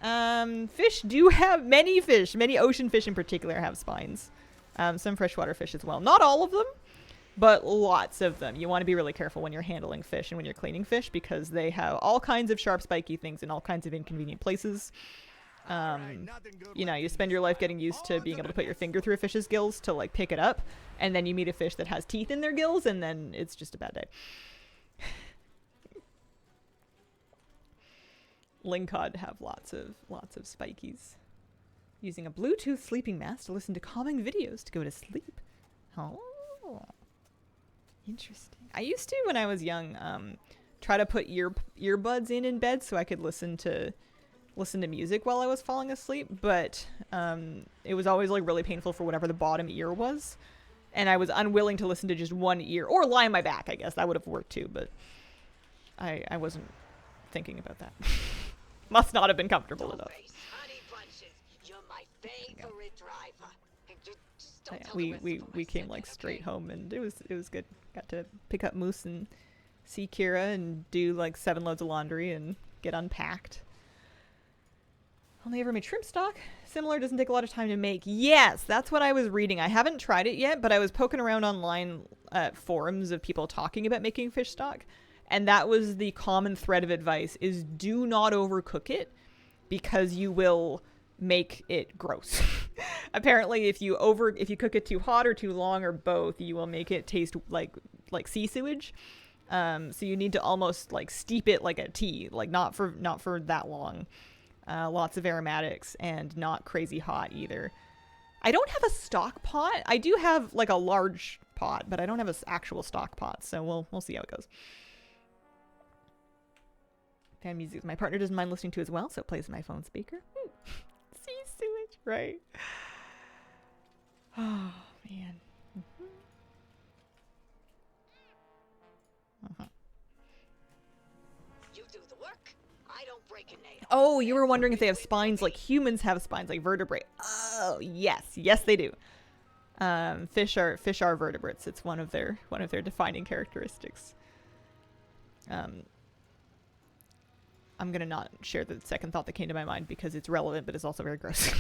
Many ocean fish in particular have spines. Some freshwater fish as well. Not all of them, but lots of them. You want to be really careful when you're handling fish and when you're cleaning fish because they have all kinds of sharp, spiky things in all kinds of inconvenient places. You spend your life getting used to being able to put your finger through a fish's gills to like pick it up, and then you meet a fish that has teeth in their gills, and then it's just a bad day. Lingcod have lots of spikies. Using a Bluetooth sleeping mask to listen to calming videos to go to sleep. Oh, interesting. I used to, when I was young, try to put earbuds in bed so I could listen to music while I was falling asleep, but it was always like really painful for whatever the bottom ear was, and I was unwilling to listen to just one ear or lie on my back. I guess that would have worked too, but I wasn't thinking about that. Must not have been comfortable enough. We came like straight home, and it was good. Got to pick up Moose and see Kira and do like 7 loads of laundry and get unpacked. Only ever made shrimp stock. Similar, doesn't take a lot of time to make. Yes, that's what I was reading. I haven't tried it yet, but I was poking around online forums of people talking about making fish stock. And that was the common thread of advice, is do not overcook it because you will make it gross. Apparently, if you cook it too hot or too long or both, you will make it taste like sea sewage. So you need to almost like steep it like a tea, like not for that long. Lots of aromatics and not crazy hot either. I don't have a stock pot. I do have like a large pot, but I don't have an actual stock pot. So we'll see how it goes. Fan music my partner doesn't mind listening to as well, so it plays my phone speaker. Sea sewage, right? Oh man. You do the work. I don't break a nail. Oh, you were wondering if they have spines like humans have spines, like vertebrae. Oh, yes, they do. Fish are vertebrates. It's one of their defining characteristics. I'm gonna not share the second thought that came to my mind because it's relevant, but it's also very gross.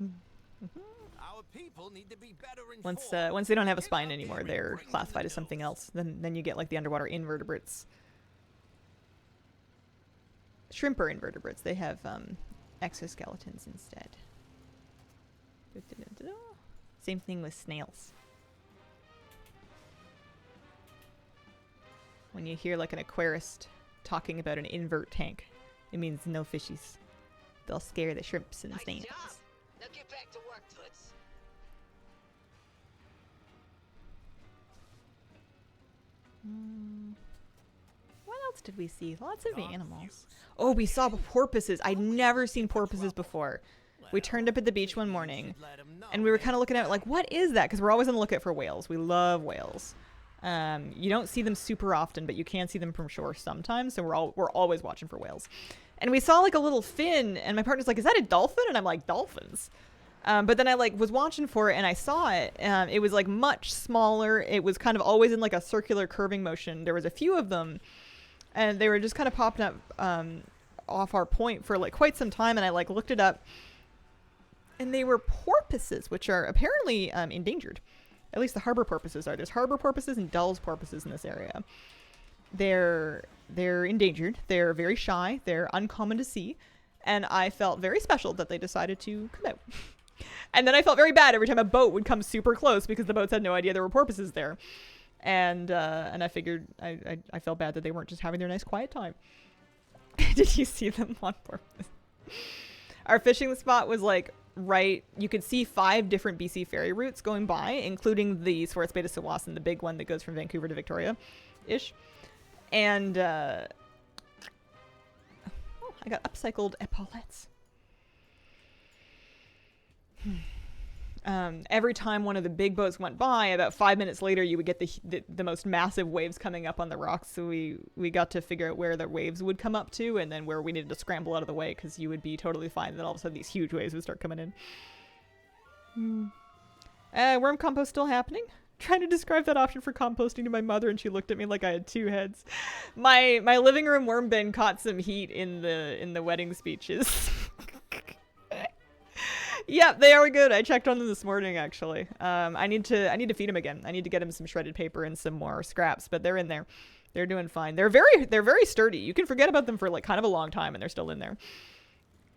Our people need to be better Once they don't have a spine anymore, they're classified as something else. Then you get like the underwater invertebrates. Shrimp are invertebrates. They have exoskeletons instead. Same thing with snails. When you hear like an aquarist talking about an invert tank, it means no fishies. They'll scare the shrimps and Nice snails. job. Now get back to work, Toots. What else did we see? Lots of animals. Oh, we saw porpoises. I'd never seen porpoises before. We turned up at the beach one morning, and we were kind of looking at it like, what is that? Because we're always on the lookout for whales. We love whales. You don't see them super often, but you can see them from shore sometimes. So we're always watching for whales. And we saw like a little fin, and my partner's like, "Is that a dolphin?" And I'm like, "Dolphins." But then I like was watching for it, and I saw it. It was like much smaller. It was kind of always in like a circular curving motion. There was a few of them, and they were just kind of popping up off our point for like quite some time. And I like looked it up, and they were porpoises, which are apparently endangered. At least the harbor porpoises are. There's harbor porpoises and Dulles porpoises in this area. They're endangered. They're very shy. They're uncommon to see. And I felt very special that they decided to come out. And then I felt very bad every time a boat would come super close because the boats had no idea there were porpoises there. And I figured I felt bad that they weren't just having their nice quiet time. Did you see them on porpoise? Our fishing spot was like right, you could see 5 different BC ferry routes going by, including the Swartz Bay to Tsawwassen, the big one that goes from Vancouver to Victoria-ish. And I got upcycled epaulettes. Every time one of the big boats went by, about 5 minutes later, you would get the most massive waves coming up on the rocks. So we got to figure out where the waves would come up to, and then where we needed to scramble out of the way, because you would be totally fine. Then all of a sudden, these huge waves would start coming in. Worm compost still happening? Trying to describe that option for composting to my mother, and she looked at me like I had two heads. My living room worm bin caught some heat in the wedding speeches. Yeah, they are good. I checked on them this morning, actually. I need to feed them again. I need to get them some shredded paper and some more scraps, but they're in there. They're doing fine. They're very sturdy. You can forget about them for like kind of a long time, and they're still in there.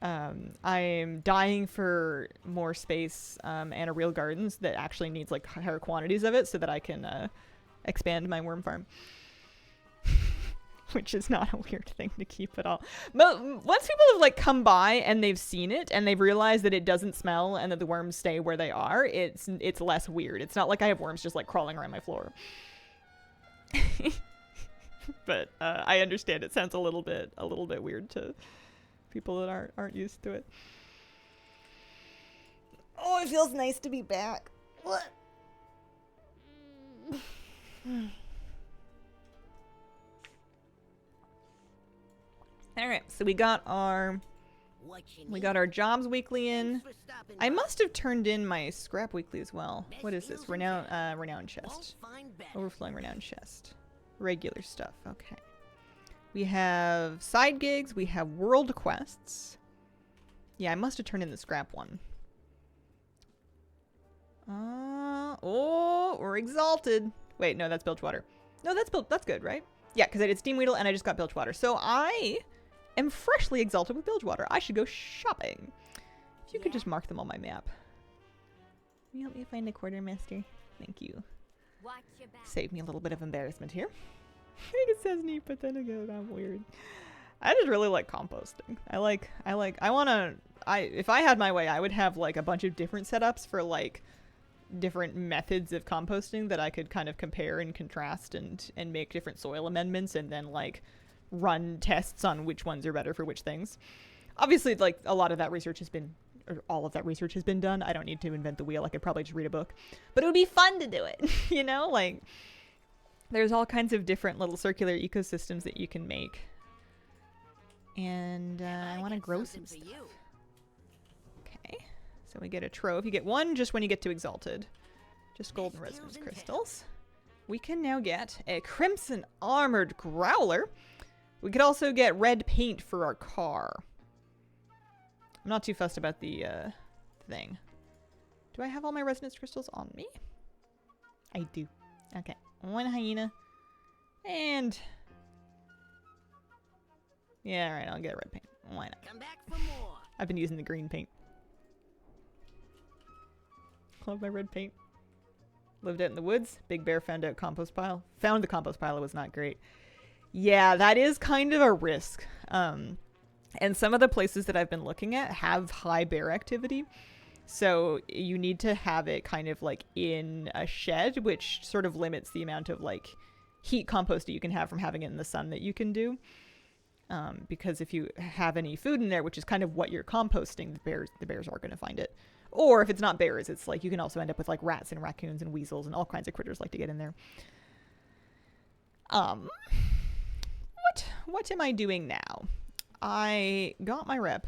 I'm dying for more space and a real gardens that actually needs like higher quantities of it, so that I can expand my worm farm. Which is not a weird thing to keep at all. But once people have like come by and they've seen it and they've realized that it doesn't smell and that the worms stay where they are, it's less weird. It's not like I have worms just like crawling around my floor. But I understand it sounds a little bit weird to people that aren't used to it. Oh, it feels nice to be back. What? All right, so we got our jobs weekly in. I must have turned in my scrap weekly as well. What is this? Renown chest. Overflowing renown chest. Regular stuff. Okay. We have side gigs. We have world quests. Yeah, I must have turned in the scrap one. Oh, we're exalted. Wait, no, that's Bilgewater. No, that's good, right? Yeah, because I did Steamweedle and I just got Bilgewater. So I am freshly exalted with Bilgewater. I should go shopping. If you could just mark them on my map. Can you help me find a quartermaster? Thank you. Save me a little bit of embarrassment here. I think it says neat, but then again, I'm weird. I just really like composting. If I had my way, I would have like a bunch of different setups for like different methods of composting that I could kind of compare and contrast and make different soil amendments and then like run tests on which ones are better for which things. Obviously, like a lot of that research has been, or all of that research has been done. I don't need to invent the wheel. I could probably just read a book, but it would be fun to do it. You know, like there's all kinds of different little circular ecosystems that you can make. And I want to grow some stuff. Okay, so we get a trove. You get one just when you get to Exalted. Just golden resonance crystals. We can now get a crimson armored growler. We could also get red paint for our car. I'm not too fussed about the thing. Do I have all my resonance crystals on me? I do. Okay, one hyena. And yeah, alright, I'll get red paint. Why not? Come back for more. I've been using the green paint. Love my red paint. Lived out in the woods. Big Bear found out compost pile. Found the compost pile. It was not great. Yeah, that is kind of a risk. And some of the places that I've been looking at have high bear activity. So you need to have it kind of like in a shed, which sort of limits the amount of like heat compost that you can have from having it in the sun that you can do. Because if you have any food in there, which is kind of what you're composting, the bears are going to find it. Or if it's not bears, it's like you can also end up with like rats and raccoons and weasels and all kinds of critters like to get in there. What am I doing now? I got my rep.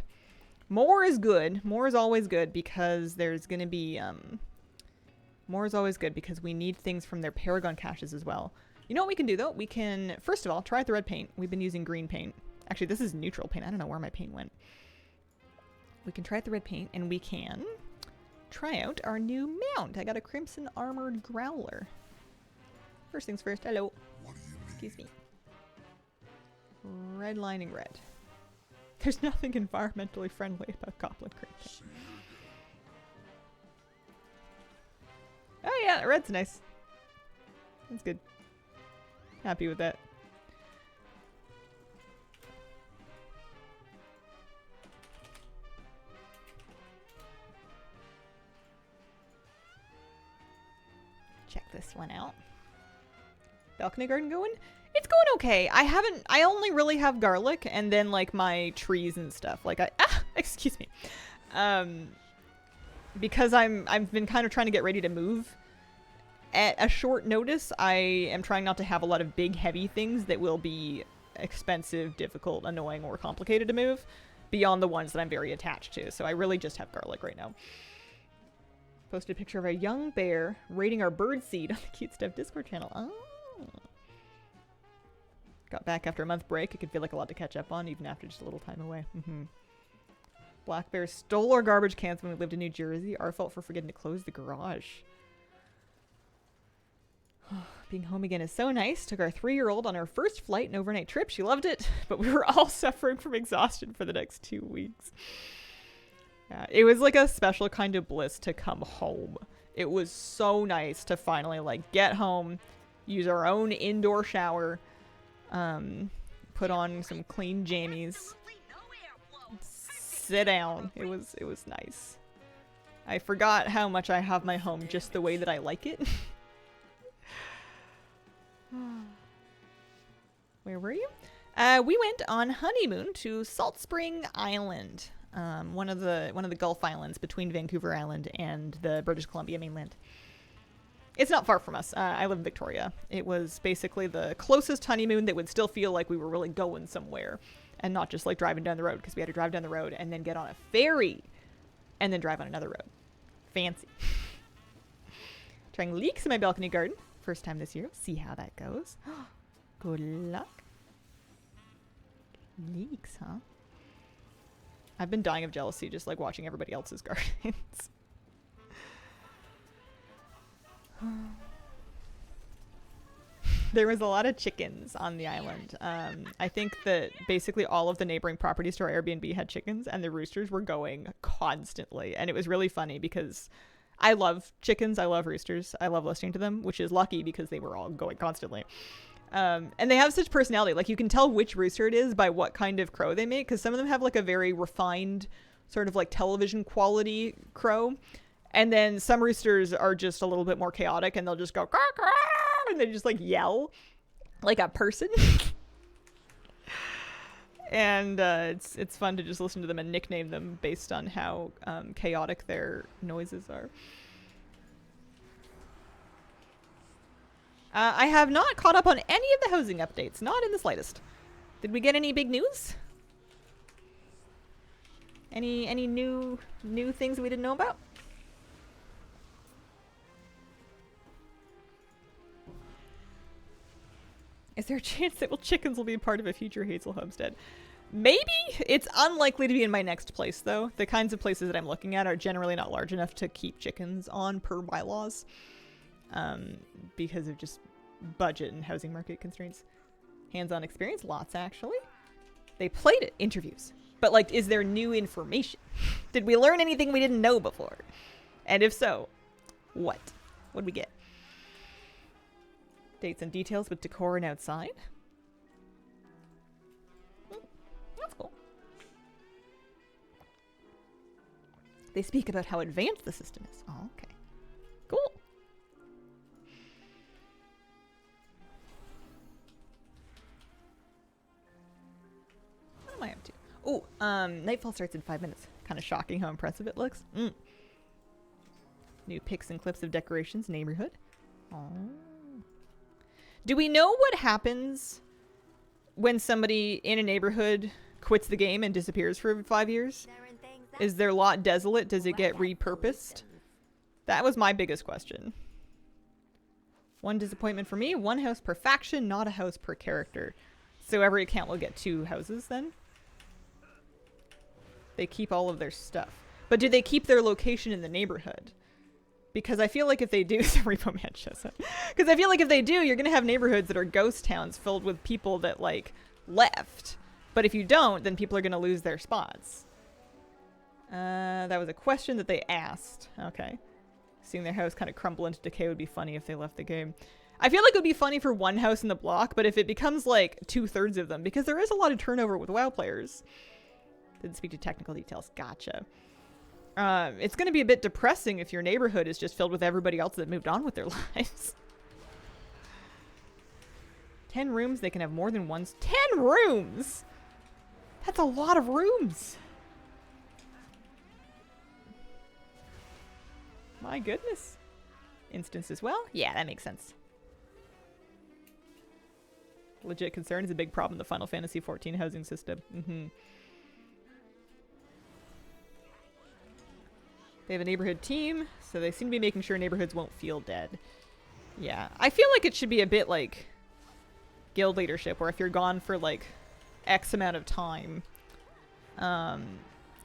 More is good. More is always good because there's going to be more is always good because we need things from their Paragon caches as well. You know what we can do though? We can first of all try out the red paint. We've been using green paint. Actually, this is neutral paint. I don't know where my paint went. We can try out the red paint and we can try out our new mount. I got a crimson armored growler. First things first. Hello. Excuse me. Red lining red. There's nothing environmentally friendly about goblin cream. Oh yeah, red's nice. That's good. Happy with that. Check this one out. balcony garden going? It's going okay. I only really have garlic and then like my trees and stuff. Like excuse me. Because I've been kind of trying to get ready to move at a short notice. I am trying not to have a lot of big heavy things that will be expensive, difficult, annoying, or complicated to move beyond the ones that I'm very attached to. So I really just have garlic right now. Posted a picture of a young bear raiding our bird seed on the Cute Stuff Discord channel. Oh. Got back after a month break. It could feel like a lot to catch up on, even after just a little time away. Black bear stole our garbage cans when we lived in New Jersey. Our fault for forgetting to close the garage. Being home again is so nice. Took our 3-year-old on our first flight and overnight trip. She loved it, but we were all suffering from exhaustion for the next 2 weeks. Yeah, it was like a special kind of bliss to come home. It was so nice to finally like get home, use our own indoor shower, put on some clean jammies, sit down. It was nice. I forgot how much I have my home just the way that I like it. Where were you? We went on honeymoon to Salt Spring Island, one of the Gulf Islands between Vancouver Island and the British Columbia mainland. It's not far from us. I live in Victoria. It was basically the closest honeymoon that would still feel like we were really going somewhere and not just like driving down the road, because we had to drive down the road and then get on a ferry and then drive on another road. Fancy. Trying leeks in my balcony garden. First time this year. See how that goes. Good luck. Leeks, huh? I've been dying of jealousy just like watching everybody else's gardens. There was a lot of chickens on the island. I think that basically all of the neighboring properties to our Airbnb had chickens, and the roosters were going constantly. And it was really funny because I love chickens. I love roosters. I love listening to them, which is lucky because they were all going constantly. And they have such personality. Like, you can tell which rooster it is by what kind of crow they make, because some of them have like a very refined sort of like television quality crow. And then some roosters are just a little bit more chaotic, and they'll just go, caw, caw, and they just like yell like a person. And it's fun to just listen to them and nickname them based on how chaotic their noises are. I have not caught up on any of the housing updates, not in the slightest. Did we get any big news? Any new things we didn't know about? Is there a chance that chickens will be part of a future Hazel homestead? Maybe. It's unlikely to be in my next place, though. The kinds of places that I'm looking at are generally not large enough to keep chickens on per bylaws, because of just budget and housing market constraints. Hands-on experience? Lots, actually. They played it. Interviews. But, like, is there new information? Did we learn anything we didn't know before? And if so, what? What'd we get? Dates and details with decor and outside. That's cool. They speak about how advanced the system is. Oh, okay. Cool. What am I up to? Oh, Nightfall starts in 5 minutes. Kind of shocking how impressive it looks. New pics and clips of decorations, neighborhood. Oh. Do we know what happens when somebody in a neighborhood quits the game and disappears for 5 years? Is their lot desolate? Does it get repurposed? That was my biggest question. One disappointment for me, one house per faction, not a house per character. So every account will get 2 houses then? They keep all of their stuff. But do they keep their location in the neighborhood? Because I feel like if they do, the Repo Man shows up. Because I feel like if they do, you're going to have neighborhoods that are ghost towns filled with people that, like, left. But if you don't, then people are going to lose their spots. That was a question that they asked. Okay. Seeing their house kind of crumble into decay would be funny if they left the game. I feel like it would be funny for one house in the block, but if it becomes, like, 2/3 of them, because there is a lot of turnover with WoW players. Didn't speak to technical details. Gotcha. It's going to be a bit depressing if your neighborhood is just filled with everybody else that moved on with their lives. 10 rooms, they can have more than one. 10 rooms! That's a lot of rooms! My goodness. Instance as well? Yeah, that makes sense. Legit concern is a big problem in the Final Fantasy XIV housing system. They have a neighborhood team, so they seem to be making sure neighborhoods won't feel dead. Yeah, I feel like it should be a bit like guild leadership, where if you're gone for like X amount of time,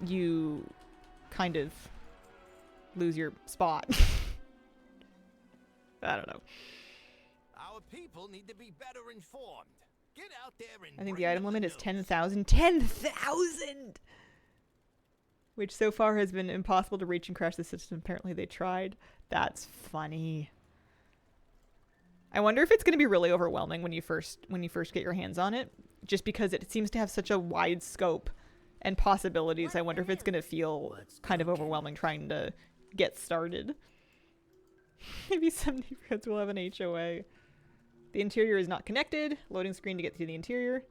you kind of lose your spot. I don't know. Our people need to be better informed. Get out there and I think bring the item the limit is news. 10,000. 10,000! Which so far has been impossible to reach and crash the system. Apparently they tried. That's funny. I wonder if it's going to be really overwhelming when you first get your hands on it, just because it seems to have such a wide scope and possibilities. I wonder if it's going to feel kind of overwhelming trying to get started. Maybe some neighborhoods will have an HOA. The interior is not connected. Loading screen to get to the interior.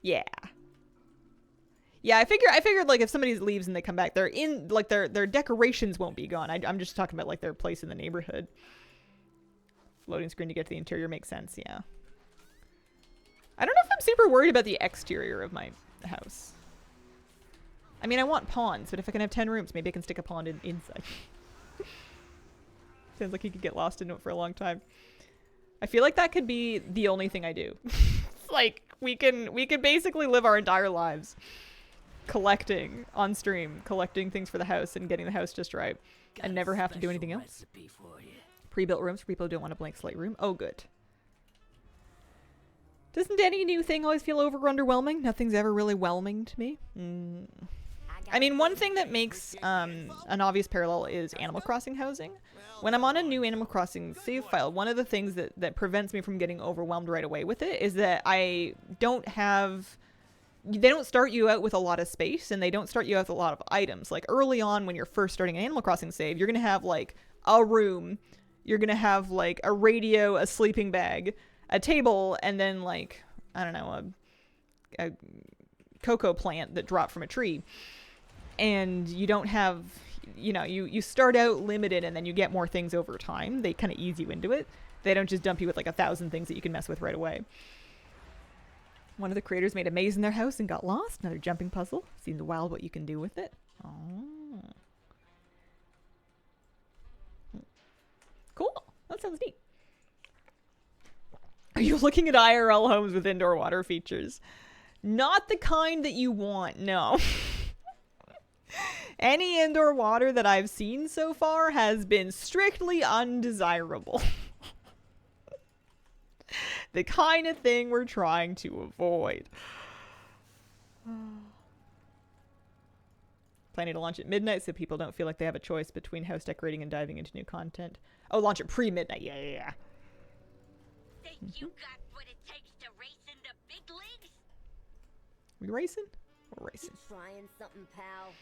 Yeah. Yeah, I figured like if somebody leaves and they come back, they're in like their decorations won't be gone. I'm just talking about like their place in the neighborhood. Loading screen to get to the interior makes sense, yeah. I don't know if I'm super worried about the exterior of my house. I mean, I want ponds, but if I can have 10 rooms, maybe I can stick a pond inside. Sounds like you could get lost in it for a long time. I feel like that could be the only thing I do. Like, we can basically live our entire lives collecting on stream, collecting things for the house and getting the house just right, and never have to do anything else. Pre-built rooms for people who don't want a blank slate room. Oh, good. Doesn't any new thing always feel underwhelming? Nothing's ever really whelming to me. I mean, one thing that makes an obvious parallel is Animal Crossing housing. When I'm on a new Animal Crossing save file, one of the things that prevents me from getting overwhelmed right away with it is that I don't have... They don't start you out with a lot of space, and they don't start you out with a lot of items. Like, early on when you're first starting an Animal Crossing save, you're going to have, like, a room. You're going to have, like, a radio, a sleeping bag, a table, and then, like, I don't know, a cocoa plant that dropped from a tree. And you don't have, you know, you start out limited and then you get more things over time. They kind of ease you into it. They don't just dump you with like 1,000 things that you can mess with right away. One of the creators made a maze in their house and got lost. Another jumping puzzle. Seems wild what you can do with it. Oh. Cool. That sounds neat. Are you looking at IRL homes with indoor water features? Not the kind that you want, no. Any indoor water that I've seen so far has been strictly undesirable. The kind of thing we're trying to avoid. Planning to launch at midnight so people don't feel like they have a choice between house decorating and diving into new content. Oh, launch at pre-midnight. Yeah. Think you got what it takes to race in the big leagues? We racing? We're racing. Trying something, pal.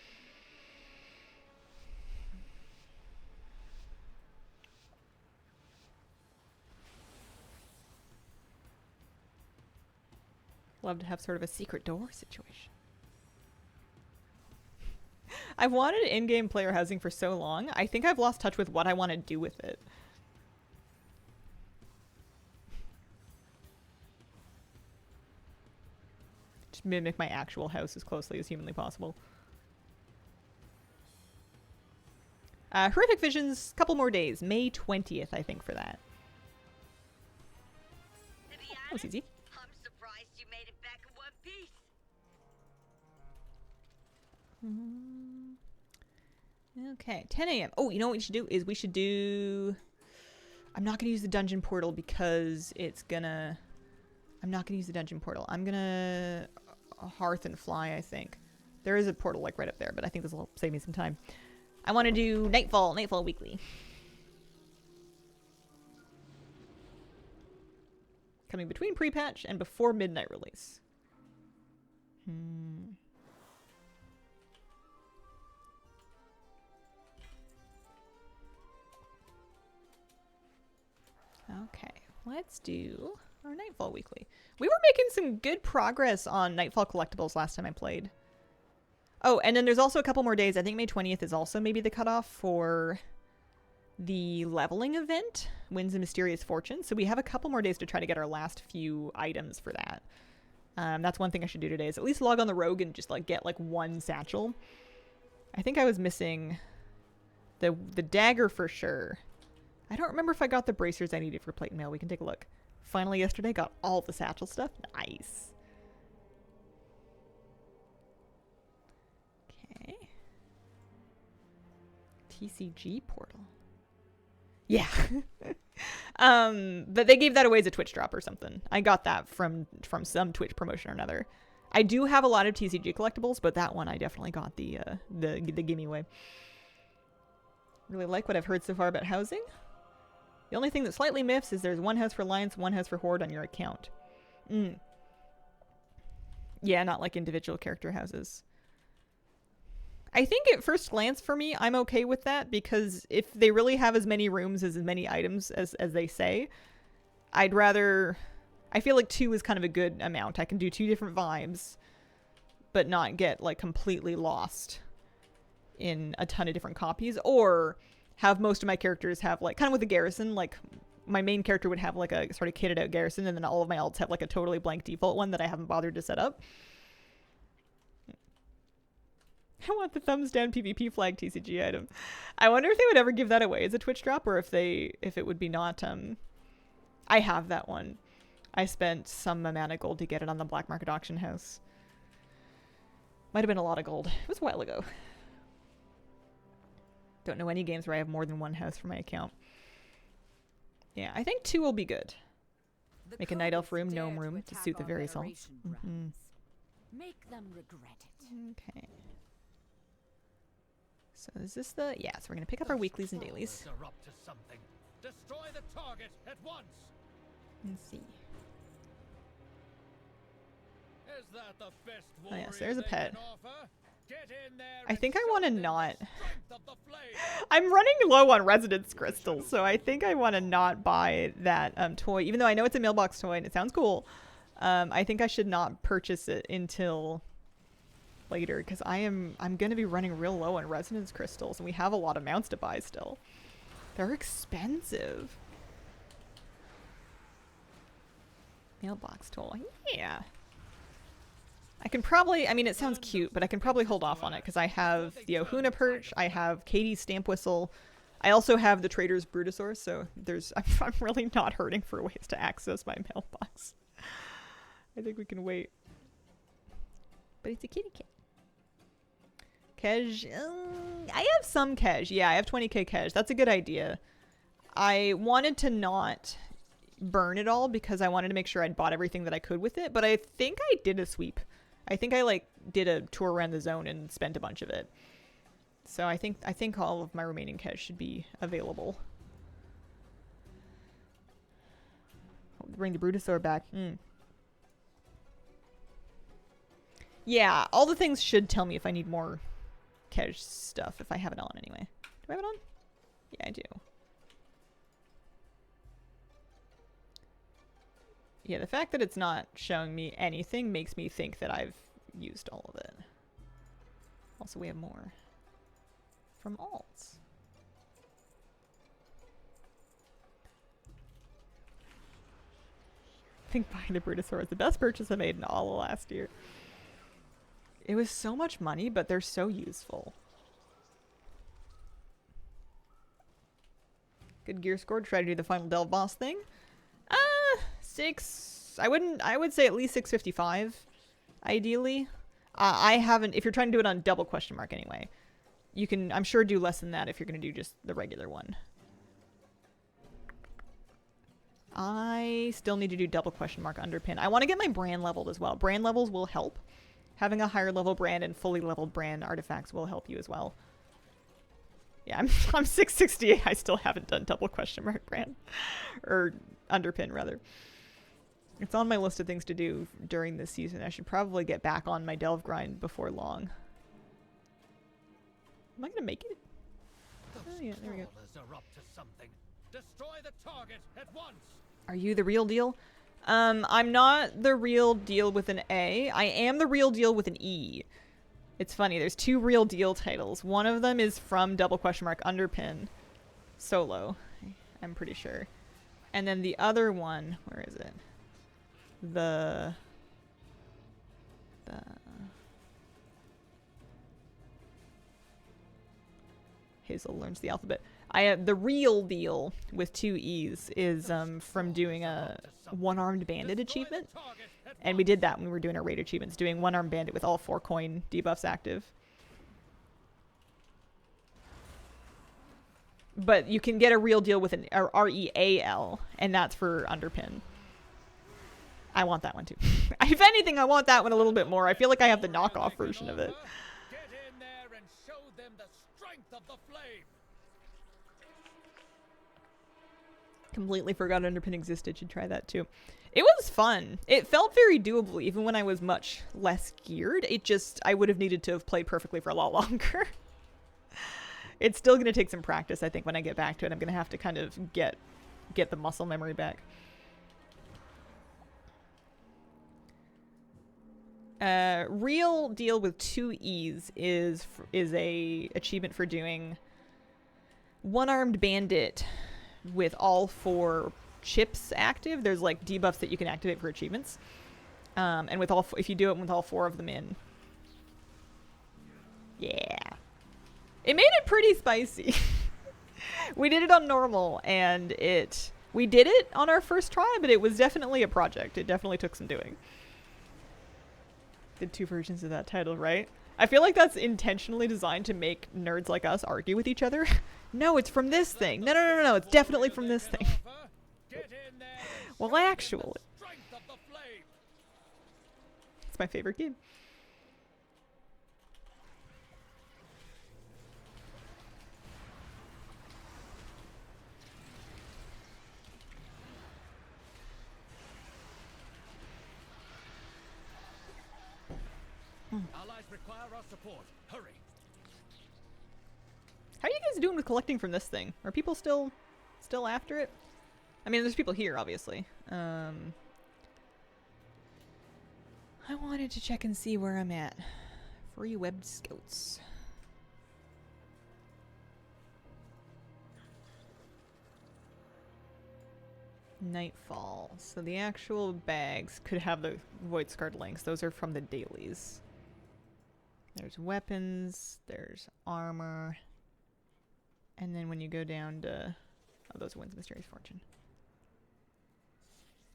Love to have sort of a secret door situation. I've wanted in-game player housing for so long. I think I've lost touch with what I want to do with it. Just mimic my actual house as closely as humanly possible. Horrific Visions, couple more days. May 20th, I think, for that. To be That was honest, easy. I'm surprised you made it back in one piece. Okay, 10 a.m. Oh, you know what we should do is we should do... I'm not going to use the dungeon portal because it's gonna... I'm not going to use the dungeon portal. I'm going to hearth and fly, I think. There is a portal like right up there, but I think this will save me some time. I want to do Nightfall Weekly. Coming between pre-patch and before midnight release. Okay, let's do our Nightfall weekly. We were making some good progress on Nightfall collectibles last time I played. Oh, and then there's also a couple more days. I think May 20th is also maybe the cutoff for the leveling event, Winds of Mysterious Fortune. So we have a couple more days to try to get our last few items for that. That's one thing I should do today is at least log on the rogue and just like get like one satchel. I think I was missing the dagger for sure. I don't remember if I got the bracers I needed for plate mail. We can take a look. Finally yesterday got all the satchel stuff. Nice. Okay. TCG portal. Yeah. But they gave that away as a Twitch drop or something. I got that from some Twitch promotion or another. I do have a lot of TCG collectibles, but that one I definitely got the gimme away. Really like what I've heard so far about housing. The only thing that slightly miffs is there's one house for Alliance, one house for Horde on your account. Yeah, not like individual character houses. I think at first glance for me, I'm okay with that because if they really have as many rooms as many items as they say, I'd rather... I feel like 2 is kind of a good amount. I can do 2 different vibes, but not get like completely lost in a ton of different copies, or have most of my characters have like, kind of with the garrison, like my main character would have like a sort of kitted out garrison, and then all of my alts have like a totally blank default one that I haven't bothered to set up. I want the thumbs down PvP flag TCG item. I wonder if they would ever give that away as a Twitch drop, or if it would be not. I have that one. I spent some amount of gold to get it on the black market auction house. Might have been a lot of gold. It was a while ago. Don't know any games where I have more than one house for my account. Yeah, I think 2 will be good. Make a night elf room, gnome room to suit the various alts. Make them regret it. Okay. So is this the... Yeah, so we're going to pick up our weeklies and dailies. Are up to something. Destroy the target at once. Let's see. Is that the best Oh yes, there's a pet. Get in there. I think I want to not... Of the flame. I'm running low on resonance crystals, so I think I want to not buy that toy, even though I know it's a mailbox toy and it sounds cool. I think I should not purchase it until later, because I'm going to be running real low on resonance crystals, and we have a lot of mounts to buy still. They're expensive. Mailbox toy. Yeah. I can probably, I mean, it sounds cute, but I can probably hold off on it because I have the Ohuna perch, I have Katie's stamp whistle, I also have the Trader's Brutosaur, so I'm really not hurting for ways to access my mailbox. I think we can wait. But it's a kitty cat. Kej, I have some Kej. Yeah, I have 20k Kej. That's a good idea. I wanted to not burn it all because I wanted to make sure I'd bought everything that I could with it, but I think I did a sweep. I think I like did a tour around the zone and spent a bunch of it. So I think all of my remaining Kej should be available. Bring the Brutosaur back. Yeah, all the things should tell me if I need more Kej stuff, if I have it on anyway. Do I have it on? Yeah, I do. Yeah, the fact that it's not showing me anything makes me think that I've used all of it. Also, we have more from alts. I think buying the Brutosaur is the best purchase I made in all of last year. It was so much money, but they're so useful. Good gear score to try to do the final delve boss thing. 6. I would say at least 655, ideally. I haven't, if you're trying to do it on double question mark anyway. You can, I'm sure, do less than that if you're going to do just the regular one. I still need to do double question mark underpin. I want to get my brand leveled as well. Brand levels will help. Having a higher level brand and fully leveled brand artifacts will help you as well. Yeah, I'm 668. I still haven't done double question mark brand. Or underpin, rather. It's on my list of things to do during this season. I should probably get back on my delve grind before long. Am I going to make it? Oh, yeah, there we go. Are up to something. Destroy the target at once. Are you the real deal? I'm not the real deal with an A. I am the real deal with an E. It's funny, there's 2 real deal titles. One of them is from Underpin solo, I'm pretty sure. And then the other one, where is it? The Hazel learns the alphabet. The real deal with 2 E's is from doing a one-armed bandit achievement. And we did that when we were doing our raid achievements, doing one-armed bandit with all 4 coin debuffs active. But you can get a real deal with an REAL, and that's for Underpin. I want that one too. If anything, I want that one a little bit more. I feel like I have the knockoff version of it. Get in there and show them the strength of the flame. Completely forgot Underpin existed. Should try that too. It was fun. It felt very doable even when I was much less geared. I would have needed to have played perfectly for a lot longer. It's still going to take some practice, I think, when I get back to it. I'm going to have to kind of get the muscle memory back. Real deal with 2 E's is a achievement for doing one-armed bandit with all 4 chips active. There's like debuffs that you can activate for achievements, and with if you do it with all 4 of them in, yeah, it made it pretty spicy. We did it on normal, and we did it on our first try, but it was definitely a project. It definitely took some doing. Did 2 versions of that title, right? I feel like that's intentionally designed to make nerds like us argue with each other. No, it's from this thing. No, it's definitely from this thing. Well, actually, it's my favorite game. Allies require our support. Hurry. How are you guys doing with collecting from this thing? Are people still after it? I mean, there's people here, obviously. I wanted to check and see where I'm at. Free web scouts. Nightfall. So the actual bags could have the Void Scarred links. Those are from the dailies. There's weapons, there's armor, and then when you go down to... Oh, those are Winds of Mysterious Fortune.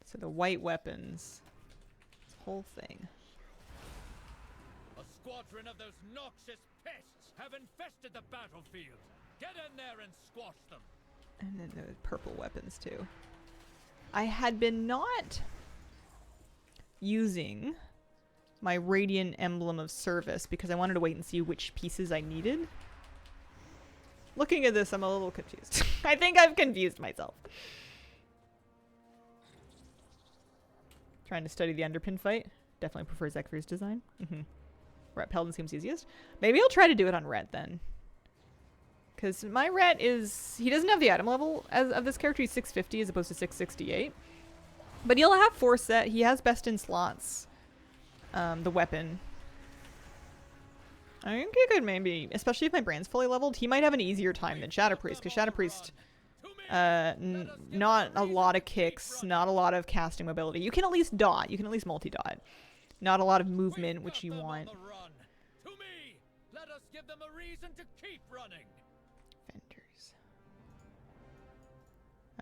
So the white weapons, this whole thing. A squadron of those noxious pests have infested the battlefield. Get in there and squash them. And then the purple weapons too. I had been not using my Radiant Emblem of Service because I wanted to wait and see which pieces I needed. Looking at this, I'm a little confused. I think I've confused myself. Trying to study the Underpin fight. Definitely prefer Zekvir's design. Ret Paladin seems easiest. Maybe I'll try to do it on Ret then. Because my Ret is... He doesn't have the item level of this character. He's 650 as opposed to 668. But he'll have 4 set. He has best in slots. The weapon. I think he could maybe... Especially if my brand's fully leveled. He might have an easier time than Shadow Priest. Because Shadow Priest... not a lot of kicks. Not a lot of casting mobility. You can at least dot. You can at least multi-dot. Not a lot of movement, which you want. To me! Let us give them a reason to keep running. Vendors.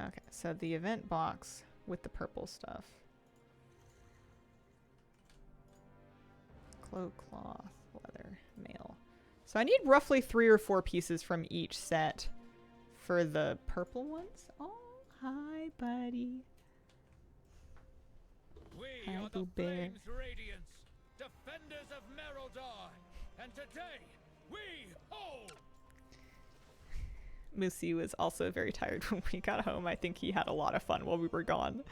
Okay, so the event box with the purple stuff. Cloak, cloth, leather, mail. So I need roughly 3 or 4 pieces from each set for the purple ones. Oh, hi, buddy. We Hi, are the Boo Bear. Flames Radiance, defenders of Merodar, and today we hold. Musi was also very tired when we got home. I think he had a lot of fun while we were gone.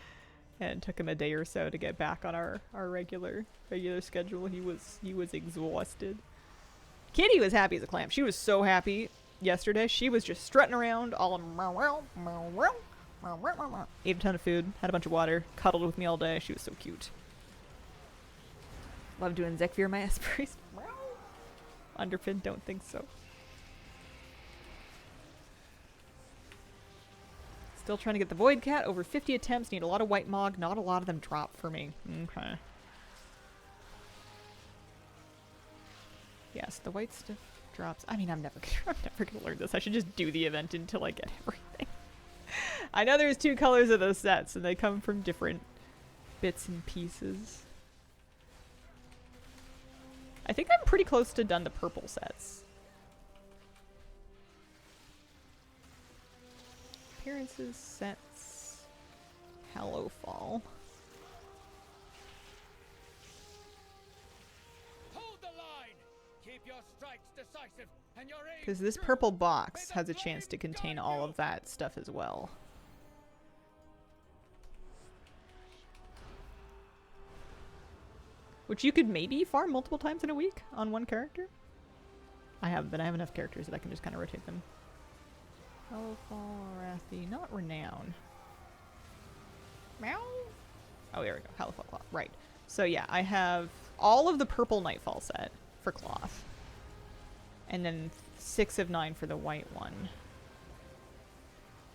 And it took him a day or so to get back on our regular schedule. He was exhausted. Kitty was happy as a clam. She was so happy yesterday. She was just strutting around all Ate a ton of food, had a bunch of water, cuddled with me all day. She was so cute. Love doing Zekfir, my Priest. Underpin, don't think so. Still trying to get the Void Cat. Over 50 attempts. Need a lot of White Mog. Not a lot of them drop for me. Okay. Yes, the white stuff drops. I mean, I'm never gonna learn this. I should just do the event until I get everything. I know there's 2 colors of those sets, and they come from different bits and pieces. I think I'm pretty close to done the purple sets. Appearances, sets, Hallowfall. Hold the line. Keep your strikes decisive and your aim Because this true. purple box May has the a chance to flame contain guide all you. of that stuff as well. Which you could maybe farm multiple times in a week on one character. I haven't, but I have enough characters that I can just kind of rotate them. Hellfall, Wrathy, not Renown. Meow. Oh, there we go. Hellfall Cloth. Right. So yeah, I have all of the purple Nightfall set for Cloth. And then 6 of 9 for the white one.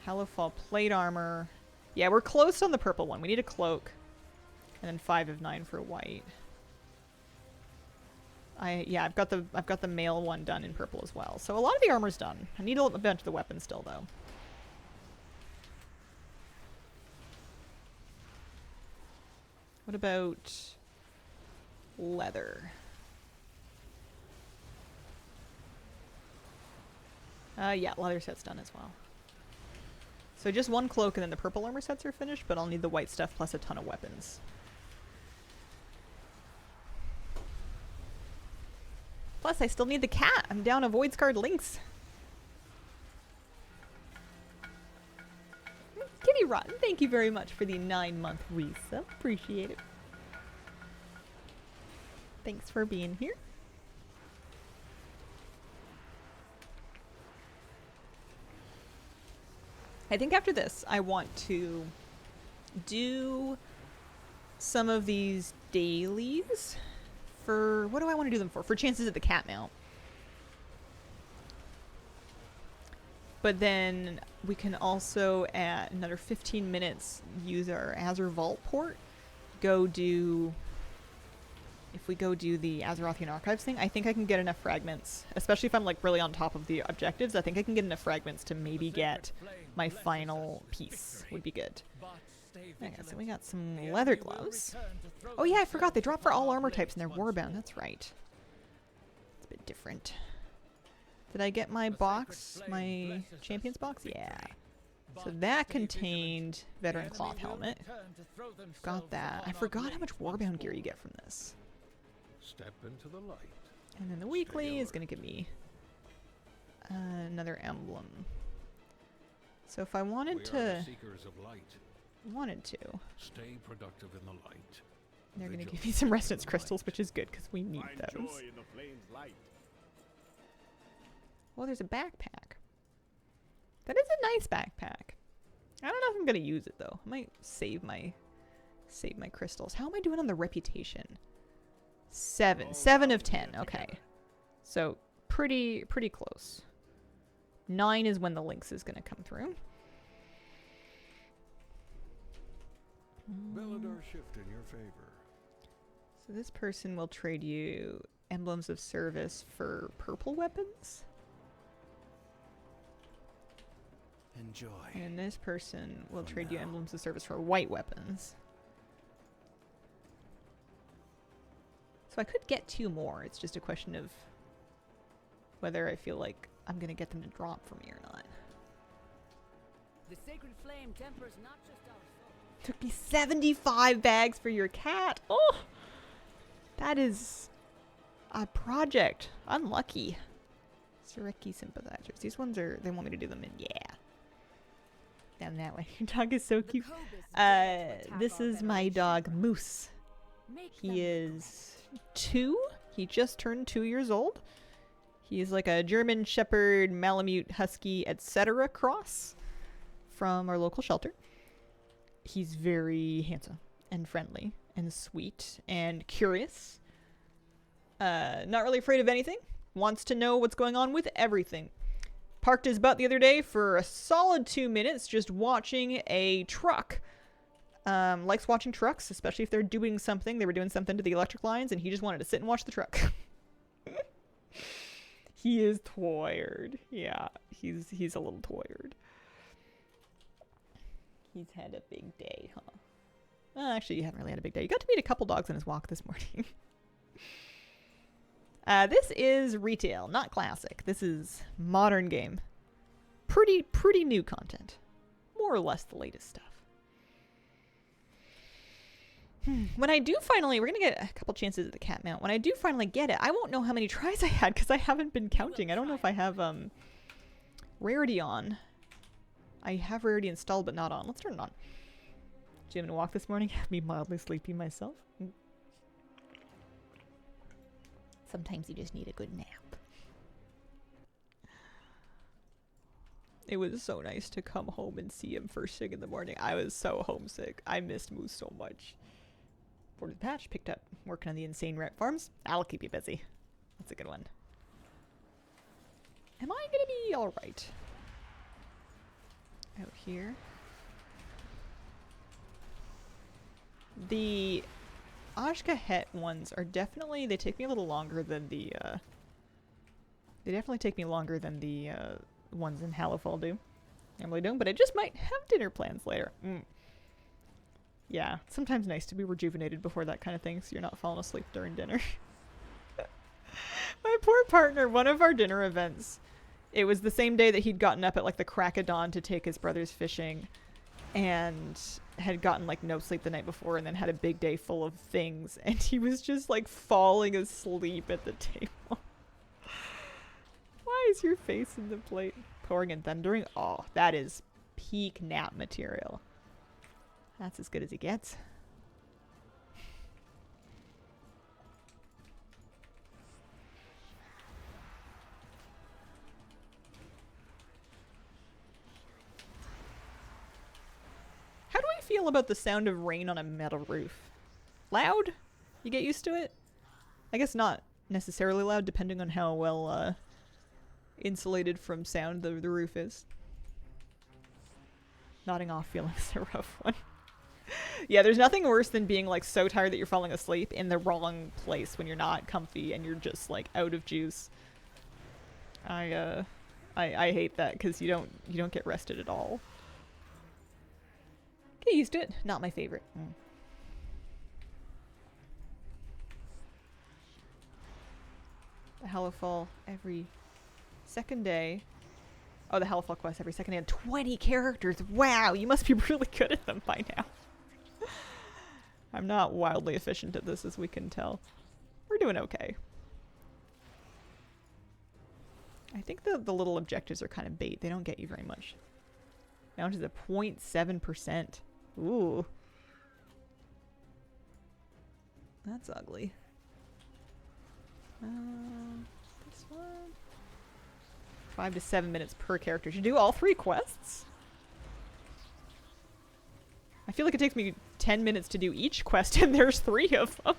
Hellfall Plate Armor. Yeah, we're close on the purple one. We need a cloak. And then 5 of 9 for white. I've got the male one done in purple as well. So a lot of the armor's done. I need a bunch of the weapons still though. What about leather? Yeah, leather set's done as well. So just 1 cloak and then the purple armor sets are finished, but I'll need the white stuff plus a ton of weapons. Plus, I still need the cat. I'm down a Void Scarred Lynx. Kitty Rotten, thank you very much for the 9-month resub. Appreciate it. Thanks for being here. I think after this, I want to do some of these dailies. For what do I want to do them for? For chances at the cat mount. But then we can also, at another 15 minutes, use our Azure Vault port. Go do... If we go do the Azerothian Archives thing, I think I can get enough fragments. Especially if I'm like really on top of the objectives, I think I can get enough fragments to maybe get my final piece. Would be good. Okay, so we got some leather gloves. Oh yeah, I forgot. They drop for all armor types and they're warbound. That's right. It's a bit different. Did I get my box? My champion's box? Yeah. So that contained veteran cloth helmet. Got that. I forgot how much warbound gear you get from this. Step into the light. And then the weekly is going to give me another emblem. So if I wanted We are to... the seekers of light. Wanted to. Stay productive in the light. They're going to give me some resonance crystals, which is good because we need those. Well, there's a backpack. That is a nice backpack. I don't know if I'm going to use it though. I might save my crystals. How am I doing on the reputation? 7 of 10. Okay. So pretty close. 9 is when the lynx is going to come through. Belladar shift in your favor. So this person will trade you emblems of service for purple weapons. Enjoy. And this person will trade you emblems of service for white weapons. So I could get 2 more. It's just a question of whether I feel like I'm going to get them to drop for me or not. The sacred flame tempers not just our soul. Took me 75 bags for your cat. Oh, that is a project. Unlucky. Sareki sympathizers. These ones are, they want me to do them in, yeah. Down that way. Your dog is so The cute. Cobus dares to attack This our is my veneration. dog, Moose. Make them He is 2. He just turned 2 years old. He's like a German Shepherd, Malamute, Husky, etc. cross from our local shelter. He's very handsome and friendly and sweet and curious. Not really afraid of anything. Wants to know what's going on with everything. Parked his butt the other day for a solid 2 minutes just watching a truck. Likes watching trucks, especially if they're doing something. They were doing something to the electric lines and he just wanted to sit and watch the truck. He is tired. Yeah, he's a little tired. He's had a big day, huh? Well, actually, you haven't really had a big day. You got to meet a couple dogs on his walk this morning. This is retail, not classic. This is modern game. Pretty new content. More or less the latest stuff. When I do finally, we're going to get a couple chances at the cat mount. When I do finally get it, I won't know how many tries I had because I haven't been counting. I don't know if I have rarity on. I have rarity installed but not on. Let's turn it on. Did you have a walk this morning? Me mildly sleepy myself. Sometimes you just need a good nap. It was so nice to come home and see him first thing in the morning. I was so homesick. I missed Moose so much. Boarded the patch, picked up working on the insane rat farms. That'll keep you busy. That's a good one. Am I gonna be alright? Out here. The Ajka Het ones are definitely, they take me a little longer than the, they definitely take me longer than the, ones in Hallowfall do. Normally don't, but I just might have dinner plans later. Yeah, sometimes nice to be rejuvenated before that kind of thing so you're not falling asleep during dinner. My poor partner, one of our dinner events, it was the same day that he'd gotten up at like the crack of dawn to take his brothers fishing and had gotten like no sleep the night before and then had a big day full of things and he was just like falling asleep at the table. Why is your face in the plate? Pouring and thundering? Oh, that is peak nap material. That's as good as it gets. How do I feel about the sound of rain on a metal roof? Loud? You get used to it? I guess not necessarily loud, depending on how well insulated from sound the roof is. Nodding off feeling's a rough one. Yeah, there's nothing worse than being like so tired that you're falling asleep in the wrong place when you're not comfy and you're just like out of juice. I hate that because you don't get rested at all. Get used to it. Not my favorite. The Hallowfall every second day. Oh, the Hallowfall quest every second day and 20 characters. Wow, you must be really good at them by now. I'm not wildly efficient at this, as we can tell. We're doing okay. I think the little objectives are kind of bait. They don't get you very much. Down to the 0.7%. Ooh. That's ugly. This one. 5 to 7 minutes per character. Should do all 3 quests? I feel like it takes me 10 minutes to do each quest and there's 3 of them.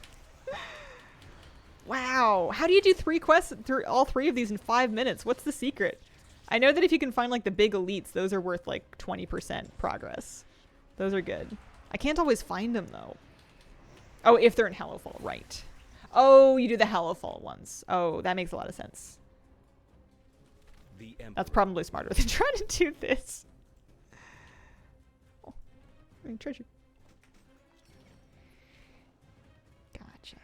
Wow. How do you do 3 quests through all 3 of these in 5 minutes? What's the secret? I know that if you can find like the big elites, those are worth like 20% progress. Those are good. I can't always find them though. Oh, if they're in Hallowfall, right. Oh, you do the Hallowfall ones. Oh, that makes a lot of sense. That's probably smarter than trying to do this. Oh, treasure. Gotcha.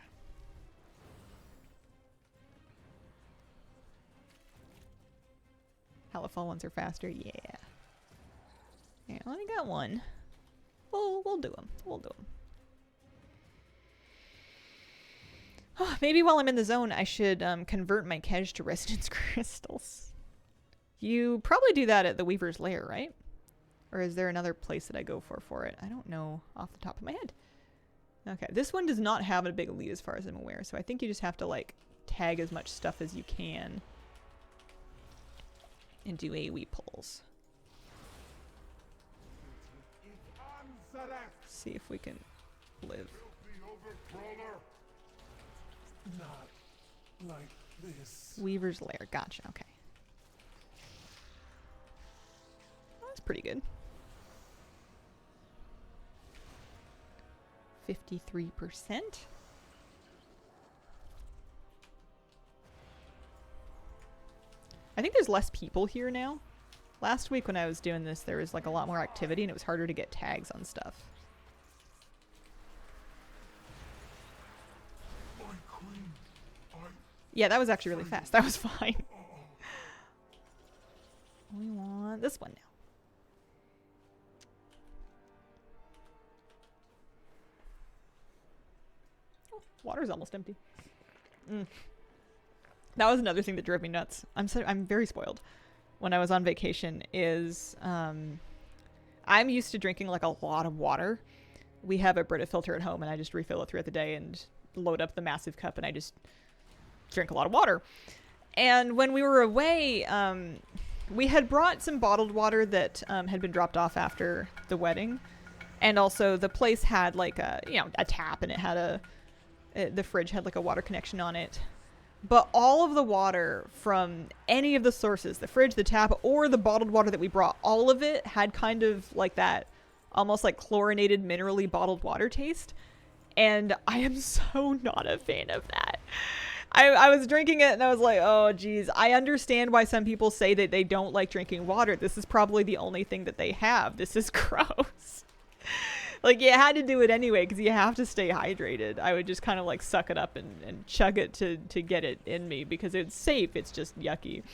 Hallowfall ones are faster. Yeah. Yeah, I only got one. We'll do them. We'll do them. Oh, maybe while I'm in the zone, I should convert my Kej to resonance crystals. You probably do that at the Weaver's Lair, right? Or is there another place that I go for it? I don't know off the top of my head. Okay, this one does not have a big elite as far as I'm aware, so I think you just have to like tag as much stuff as you can and do AoE pulls. See if we can live. Not like this. Weaver's Lair. Gotcha. Okay. That's pretty good. 53%. I think there's less people here now. Last week when I was doing this, there was like a lot more activity and it was harder to get tags on stuff. My queen, Yeah, that was actually really fast. That was fine. We want this one now. Oh, water's almost empty. That was another thing that drove me nuts. I'm very spoiled. When I was on vacation, is I'm used to drinking like a lot of water. We have a Brita filter at home, and I just refill it throughout the day and load up the massive cup, and I just drink a lot of water. And when we were away, we had brought some bottled water that had been dropped off after the wedding, and also the place had like a tap, and it had the fridge had like a water connection on it. But all of the water from any of the sources, the fridge, the tap, or the bottled water that we brought, all of it had kind of like that almost like chlorinated, minerally bottled water taste. And I am so not a fan of that. I was drinking it and I was like, oh, geez. I understand why some people say that they don't like drinking water. This is probably the only thing that they have. This is gross. Like, you had to do it anyway because you have to stay hydrated. I would just kind of like suck it up and chug it to get it in me because it's safe. It's just yucky.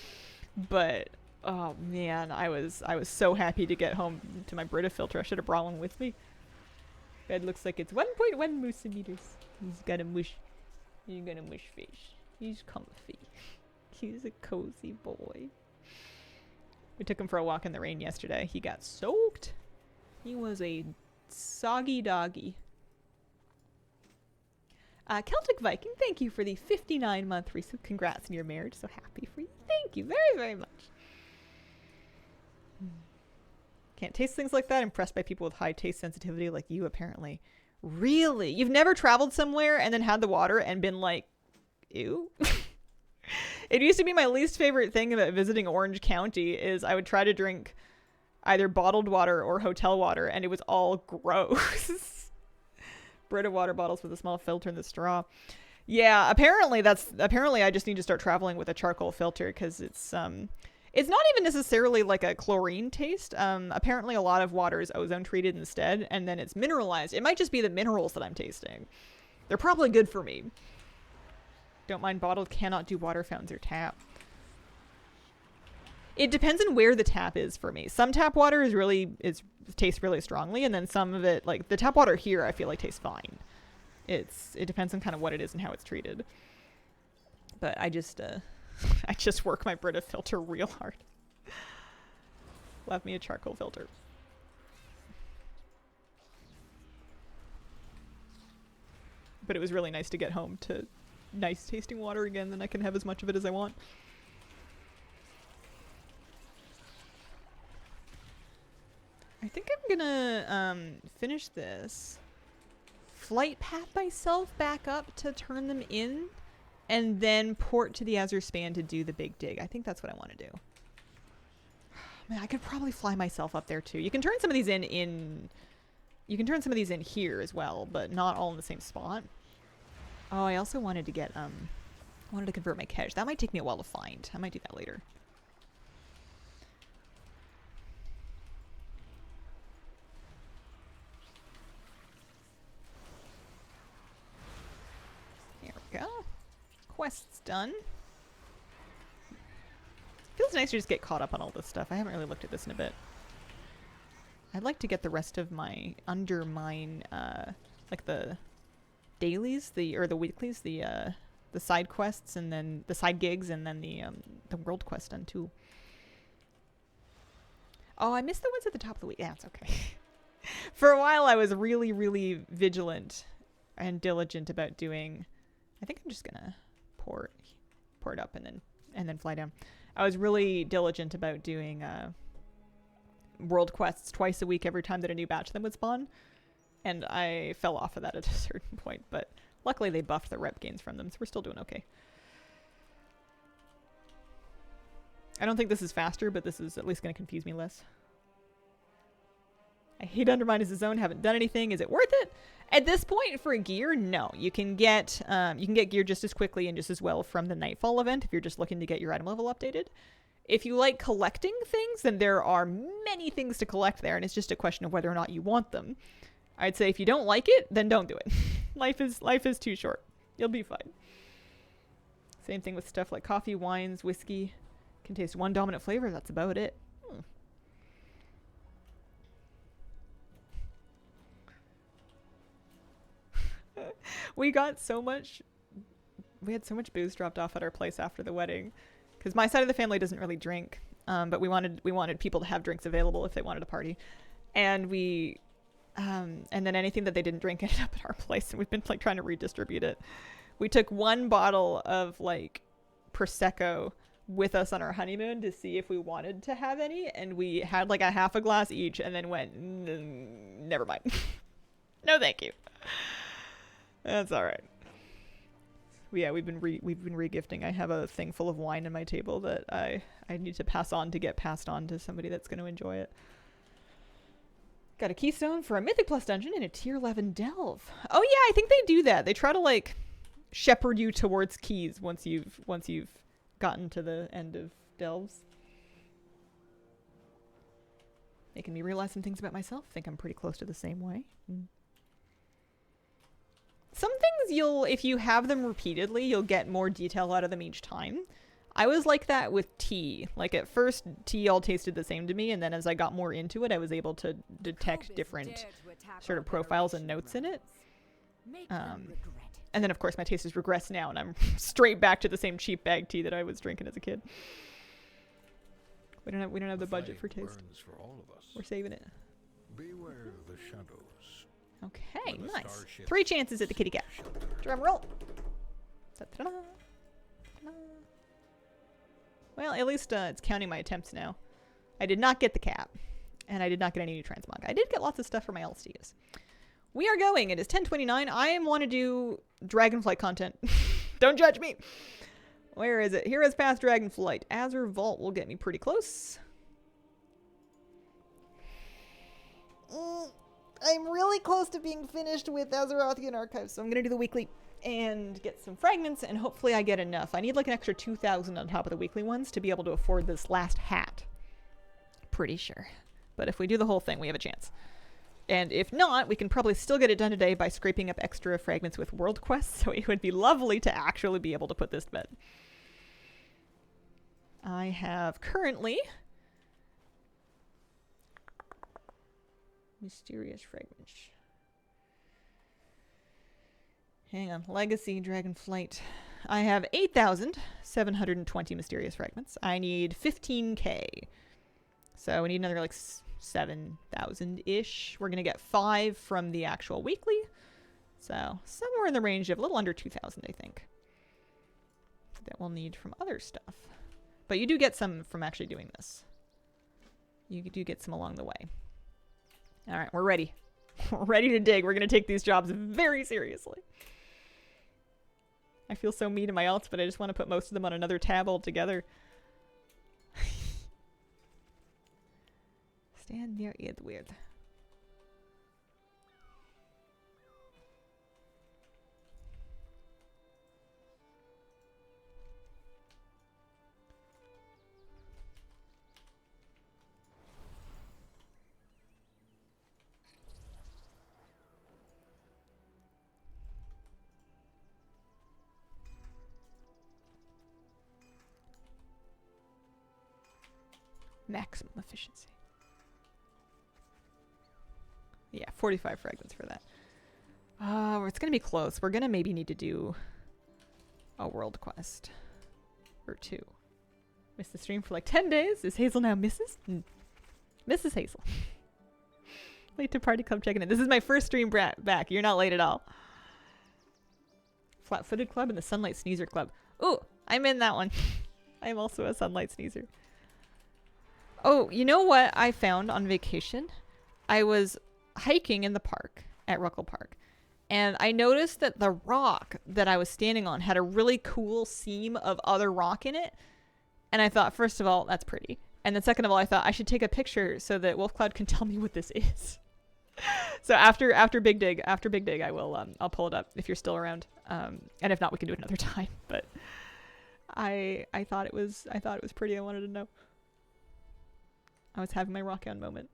But oh man, I was so happy to get home to my Brita filter. I should have brought one with me. It looks like it's 1.1 centimeters. He's got a mush. He's got a mush fish. He's comfy. He's a cozy boy. We took him for a walk in the rain yesterday. He got soaked. He was a soggy doggy. Celtic Viking, thank you for the 59-month resub. Congrats on your marriage. So happy for you. Thank you very, very much. Can't taste things like that. Impressed by people with high taste sensitivity like you, apparently. Really? You've never traveled somewhere and then had the water and been like, ew? It used to be my least favorite thing about visiting Orange County is I would try to drink either bottled water or hotel water, and it was all gross. Brita water bottles with a small filter and the straw. Yeah, apparently I just need to start traveling with a charcoal filter because it's not even necessarily like a chlorine taste. Apparently a lot of water is ozone treated instead, and then it's mineralized. It might just be the minerals that I'm tasting. They're probably good for me. Don't mind bottled, cannot do water fountains or tap. It depends on where the tap is for me. Some tap water tastes really strongly, and then some of it, like the tap water here, I feel like tastes fine. It depends on kind of what it is and how it's treated. But I just work my Brita filter real hard. Love me a charcoal filter. But it was really nice to get home to nice tasting water again, then I can have as much of it as I want. I think I'm gonna finish this, flight path myself back up to turn them in, and then port to the Azure Span to do the big dig. I think that's what I want to do. Man, I could probably fly myself up there too. You can turn some of these in you can turn some of these in here as well, but not all in the same spot. Oh, I also wanted to get wanted to convert my cache. That might take me a while to find. I might do that later. There we go. Quest's done. Feels nice to just get caught up on all this stuff. I haven't really looked at this in a bit. I'd like to get the rest of my undermine, like the dailies, or the weeklies, the side quests, and then the side gigs, and then the world quest done too. Oh, I missed the ones at the top of the week. Yeah, it's okay. For a while, I was really, really vigilant and diligent about doing. I think I'm just gonna pour it up and then fly down. I was really diligent about doing world quests twice a week every time that a new batch of them would spawn. And I fell off of that at a certain point, but luckily they buffed the rep gains from them, so we're still doing okay. I don't think this is faster, but this is at least going to confuse me less. I hate Undermine as a zone, haven't done anything. Is it worth it? At this point for gear, no. You can get gear just as quickly and just as well from the Nightfall event if you're just looking to get your item level updated. If you like collecting things, then there are many things to collect there, and it's just a question of whether or not you want them. I'd say if you don't like it, then don't do it. Life is too short. You'll be fine. Same thing with stuff like coffee, wines, whiskey. Can taste one dominant flavor, that's about it. We had so much booze dropped off at our place after the wedding, because my side of the family doesn't really drink, but we wanted people to have drinks available if they wanted a party, and and then anything that they didn't drink ended up at our place, and we've been like trying to redistribute it. We took one bottle of like Prosecco with us on our honeymoon to see if we wanted to have any, and we had like a half a glass each, and then went, never mind. No, thank you. That's all right. Yeah, we've been regifting. I have a thing full of wine on my table that I need to pass on to get passed on to somebody that's going to enjoy it. Got a keystone for a Mythic Plus dungeon and a tier 11 delve. Oh yeah, I think they do that. They try to like shepherd you towards keys once you've gotten to the end of delves. Making me realize some things about myself. Think I'm pretty close to the same way. Some things if you have them repeatedly, you'll get more detail out of them each time. I was like that with tea. Like at first, tea all tasted the same to me, and then as I got more into it, I was able to detect different sort of profiles and notes in it. And then of course my taste has regressed now, and I'm straight back to the same cheap bag tea that I was drinking as a kid. We don't have the budget for taste. For all of us. We're saving it. Beware the shadows. Okay, When the nice. starship 3 chances at the kitty cat. shelter. Drum roll. Ta-da-da. Ta-da. Well, at least it's counting my attempts now. I did not get the cat, and I did not get any new transmog. I did get lots of stuff for my LSTs. We are going. It is 10:29. I want to do Dragonflight content. Don't judge me. Where is it? Heroes Pass Dragonflight. Azure Vault will get me pretty close. I'm really close to being finished with Azerothian Archives, so I'm going to do the weekly and get some fragments, and hopefully I get enough. I need like an extra 2,000 on top of the weekly ones to be able to afford this last hat. Pretty sure. But if we do the whole thing, we have a chance. And if not, we can probably still get it done today by scraping up extra fragments with world quests, so it would be lovely to actually be able to put this to bed. I have currently mysterious fragments. Hang on. Legacy Dragonflight. I have 8,720 mysterious fragments. I need 15k. So we need another like 7,000-ish. We're going to get 5 from the actual weekly. So somewhere in the range of a little under 2,000, I think. That we'll need from other stuff. But you do get some from actually doing this. You do get some along the way. All right, we're ready. We're ready to dig. We're going to take these jobs very seriously. I feel so mean to my alts, but I just want to put most of them on another tab altogether. Stand near Edward. Maximum efficiency. Yeah, 45 fragments for that. It's going to be close. We're going to maybe need to do a world quest. Or 2. Missed the stream for like 10 days. Is Hazel now Mrs.? Mrs. Hazel. Late to party club checking in. This is my first stream back. You're not late at all. Flat-footed club and the Sunlight Sneezer club. Ooh, I'm in that one. I'm also a Sunlight Sneezer. Oh, you know what I found on vacation? I was hiking in the park at Ruckle Park, and I noticed that the rock that I was standing on had a really cool seam of other rock in it. And I thought, first of all, that's pretty. And then second of all, I thought I should take a picture so that Wolfcloud can tell me what this is. So after Big Dig, I will I'll pull it up if you're still around. And if not, we can do it another time. But I thought it was pretty. I wanted to know. I was having my rock on moment.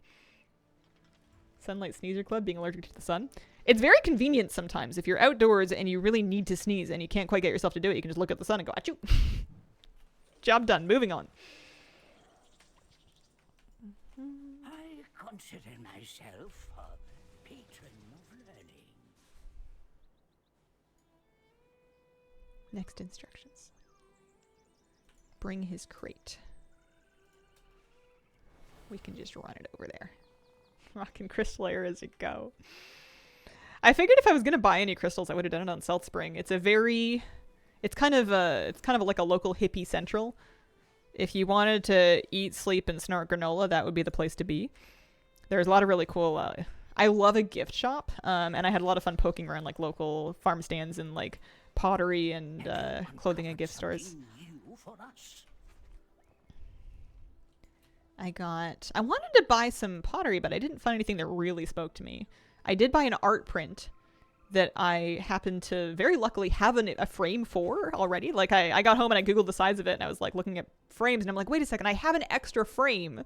Sunlight Sneezer Club, being allergic to the sun. It's very convenient sometimes. If you're outdoors and you really need to sneeze and you can't quite get yourself to do it, you can just look at the sun and go, achoo. Job done. Moving on. I consider myself a patron of learning. Next instructions. Bring his crate. We can just run it over there. Rockin' crystal layer as you go. I figured if I was gonna buy any crystals, I would have done it on South Spring. It's kind of like a local hippie central. If you wanted to eat, sleep, and snort granola, that would be the place to be. There's a lot of really cool. I love a gift shop, and I had a lot of fun poking around like local farm stands and like pottery and clothing and gift stores. I wanted to buy some pottery, but I didn't find anything that really spoke to me. I did buy an art print that I happened to very luckily have a frame for already. Like I got home and I Googled the size of it and I was like looking at frames and I'm like, wait a second, I have an extra frame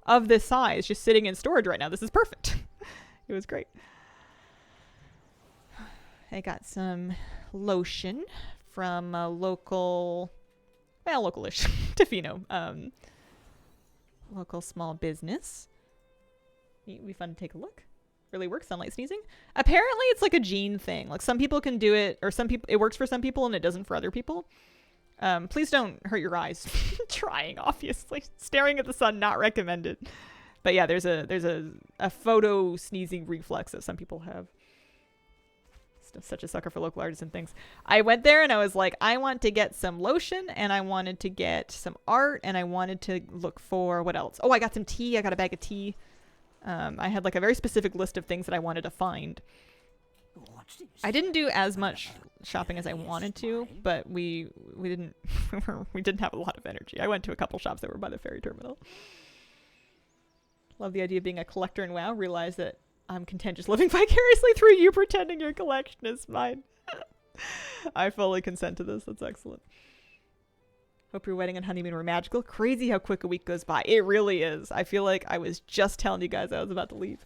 of this size just sitting in storage right now. This is perfect. It was great. I got some lotion from a localish Tofino. Local small business. It'd be fun to take a look. Really works. Sunlight sneezing. Apparently it's like a gene thing. Like some people can do it, or some people it works for some people and it doesn't for other people. Please don't hurt your eyes trying, obviously. Staring at the sun, not recommended. But yeah, there's a photo sneezing reflex that some people have. Such a sucker for local artisan things. I went there and I was like, I want to get some lotion and I wanted to get some art and I wanted to look for what else? Oh, I got some tea. I got a bag of tea. I had like a very specific list of things that I wanted to find. I didn't do as much shopping as I wanted to, but we didn't we didn't have a lot of energy. I went to a couple shops that were by the ferry terminal. Love the idea of being a collector in WoW. Realize that I'm content just living vicariously through you, pretending your collection is mine. I fully consent to this. That's excellent. Hope your wedding and honeymoon were magical. Crazy how quick a week goes by. It really is. I feel like I was just telling you guys I was about to leave.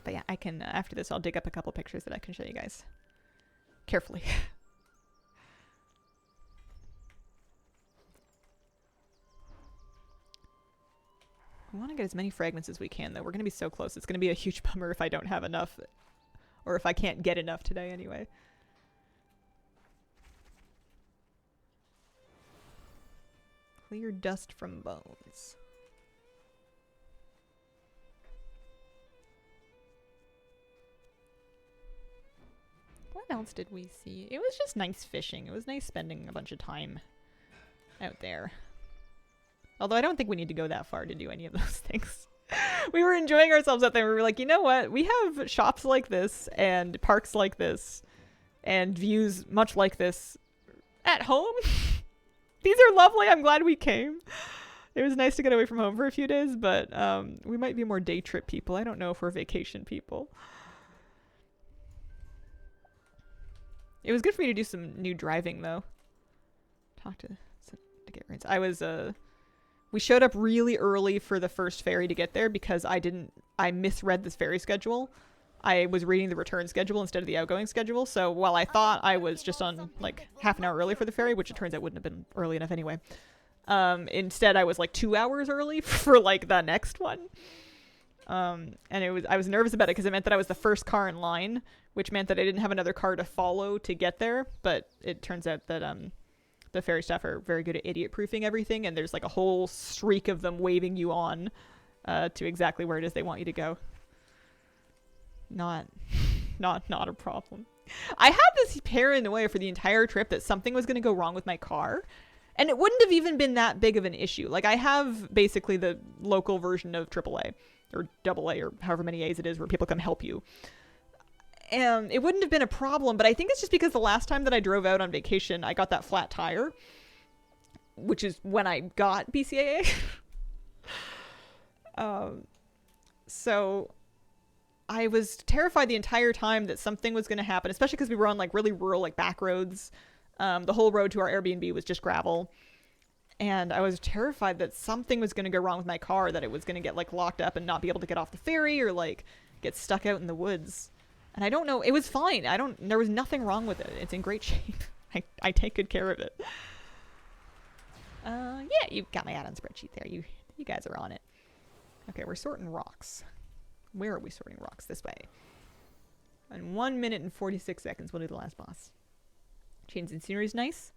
But yeah, I can, after this, I'll dig up a couple pictures that I can show you guys. Carefully. I want to get as many fragments as we can, though. We're going to be so close. It's going to be a huge bummer if I don't have enough. Or if I can't get enough today, anyway. Clear dust from bones. What else did we see? It was just nice fishing. It was nice spending a bunch of time out there. Although I don't think we need to go that far to do any of those things. We were enjoying ourselves out there. We were like, you know what? We have shops like this and parks like this and views much like this at home. These are lovely. I'm glad we came. It was nice to get away from home for a few days, but we might be more day trip people. I don't know if we're vacation people. It was good for me to do some new driving, though. Talk to get rinsed. We showed up really early for the first ferry to get there because I misread this ferry schedule. I was reading the return schedule instead of the outgoing schedule. So while I thought I was just on like half an hour early for the ferry, which it turns out wouldn't have been early enough anyway. Instead I was like 2 hours early for like the next one. And I was nervous about it because it meant that I was the first car in line, which meant that I didn't have another car to follow to get there. But it turns out that the ferry staff are very good at idiot-proofing everything, and there's like a whole streak of them waving you on to exactly where it is they want you to go. not a problem. I had this paranoia for the entire trip that something was going to go wrong with my car, and it wouldn't have even been that big of an issue. Like, I have basically the local version of AAA or AA or however many A's it is where people come help you. And it wouldn't have been a problem, but I think it's just because the last time that I drove out on vacation, I got that flat tire, which is when I got BCAA. So I was terrified the entire time that something was going to happen, especially because we were on like really rural, like back roads. The whole road to our Airbnb was just gravel. And I was terrified that something was going to go wrong with my car, that it was going to get like locked up and not be able to get off the ferry or like get stuck out in the woods. And I don't know, it was fine. There was nothing wrong with it. It's in great shape. I take good care of it. Yeah, you got my add-on spreadsheet there. You guys are on it. Okay, we're sorting rocks. Where are we sorting rocks? This way. In 1 minute and 46 seconds, we'll do the last boss. Change in scenery is nice.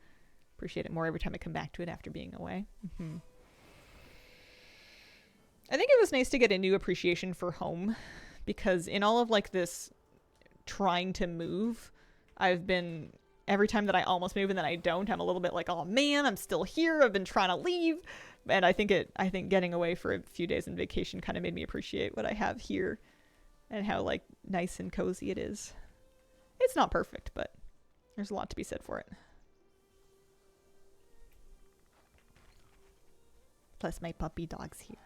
Appreciate it more every time I come back to it after being away. I think it was nice to get a new appreciation for home, because in all of like this trying to move, I've been, every time that I almost move and then I don't, I'm a little bit like, oh man, I'm still here. I've been trying to leave. And I think getting away for a few days on vacation kind of made me appreciate what I have here and how like nice and cozy it is. It's not perfect, but there's a lot to be said for it. Plus my puppy dog's here.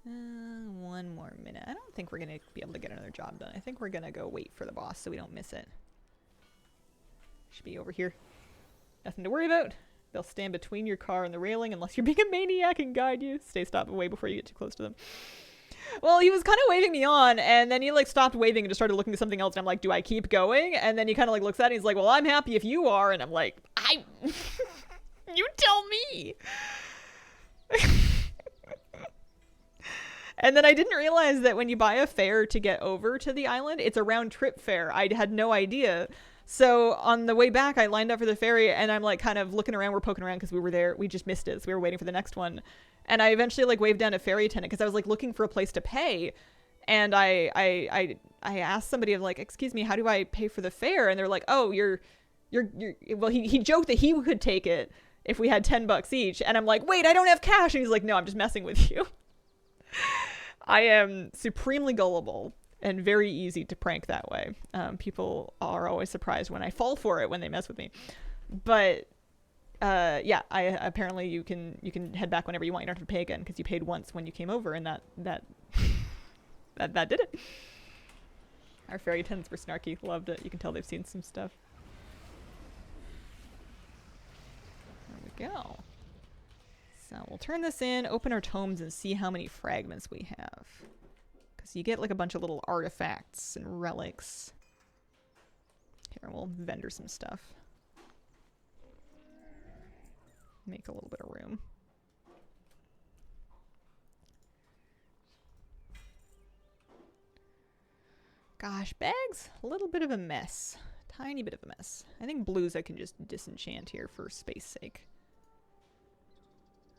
One more minute. I don't think we're going to be able to get another job done. I think we're going to go wait for the boss so we don't miss it. Should be over here. Nothing to worry about. They'll stand between your car and the railing unless you're being a maniac and guide you. Stay stopped away before you get too close to them. Well, he was kind of waving me on, and then he like stopped waving and just started looking at something else, and I'm like, do I keep going? And then he kind of like looks at it and he's like, well, I'm happy if you are. And I'm like, you tell me. And then I didn't realize that when you buy a fare to get over to the island, it's a round trip fare. I had no idea. So on the way back, I lined up for the ferry, and I'm like kind of looking around. We're poking around because we were there. We just missed it. So we were waiting for the next one. And I eventually like waved down a ferry attendant because I was like looking for a place to pay. And I asked somebody, I'm like, excuse me, how do I pay for the fare? And they're like, oh, you're well, he joked that he could take it if we had $10 each. And I'm like, wait, I don't have cash. And he's like, no, I'm just messing with you. I am supremely gullible and very easy to prank that way. People are always surprised when I fall for it when they mess with me. But yeah, apparently you can head back whenever you want. You don't have to pay again because you paid once when you came over, and that did it. Our ferry attendants were snarky. Loved it. You can tell they've seen some stuff. There we go. So we'll turn this in, open our tomes, and see how many fragments we have. Because you get like a bunch of little artifacts and relics. Here, we'll vendor some stuff. Make a little bit of room. Gosh, bags, a little bit of a mess. Tiny bit of a mess. I think blues I can just disenchant here for space sake.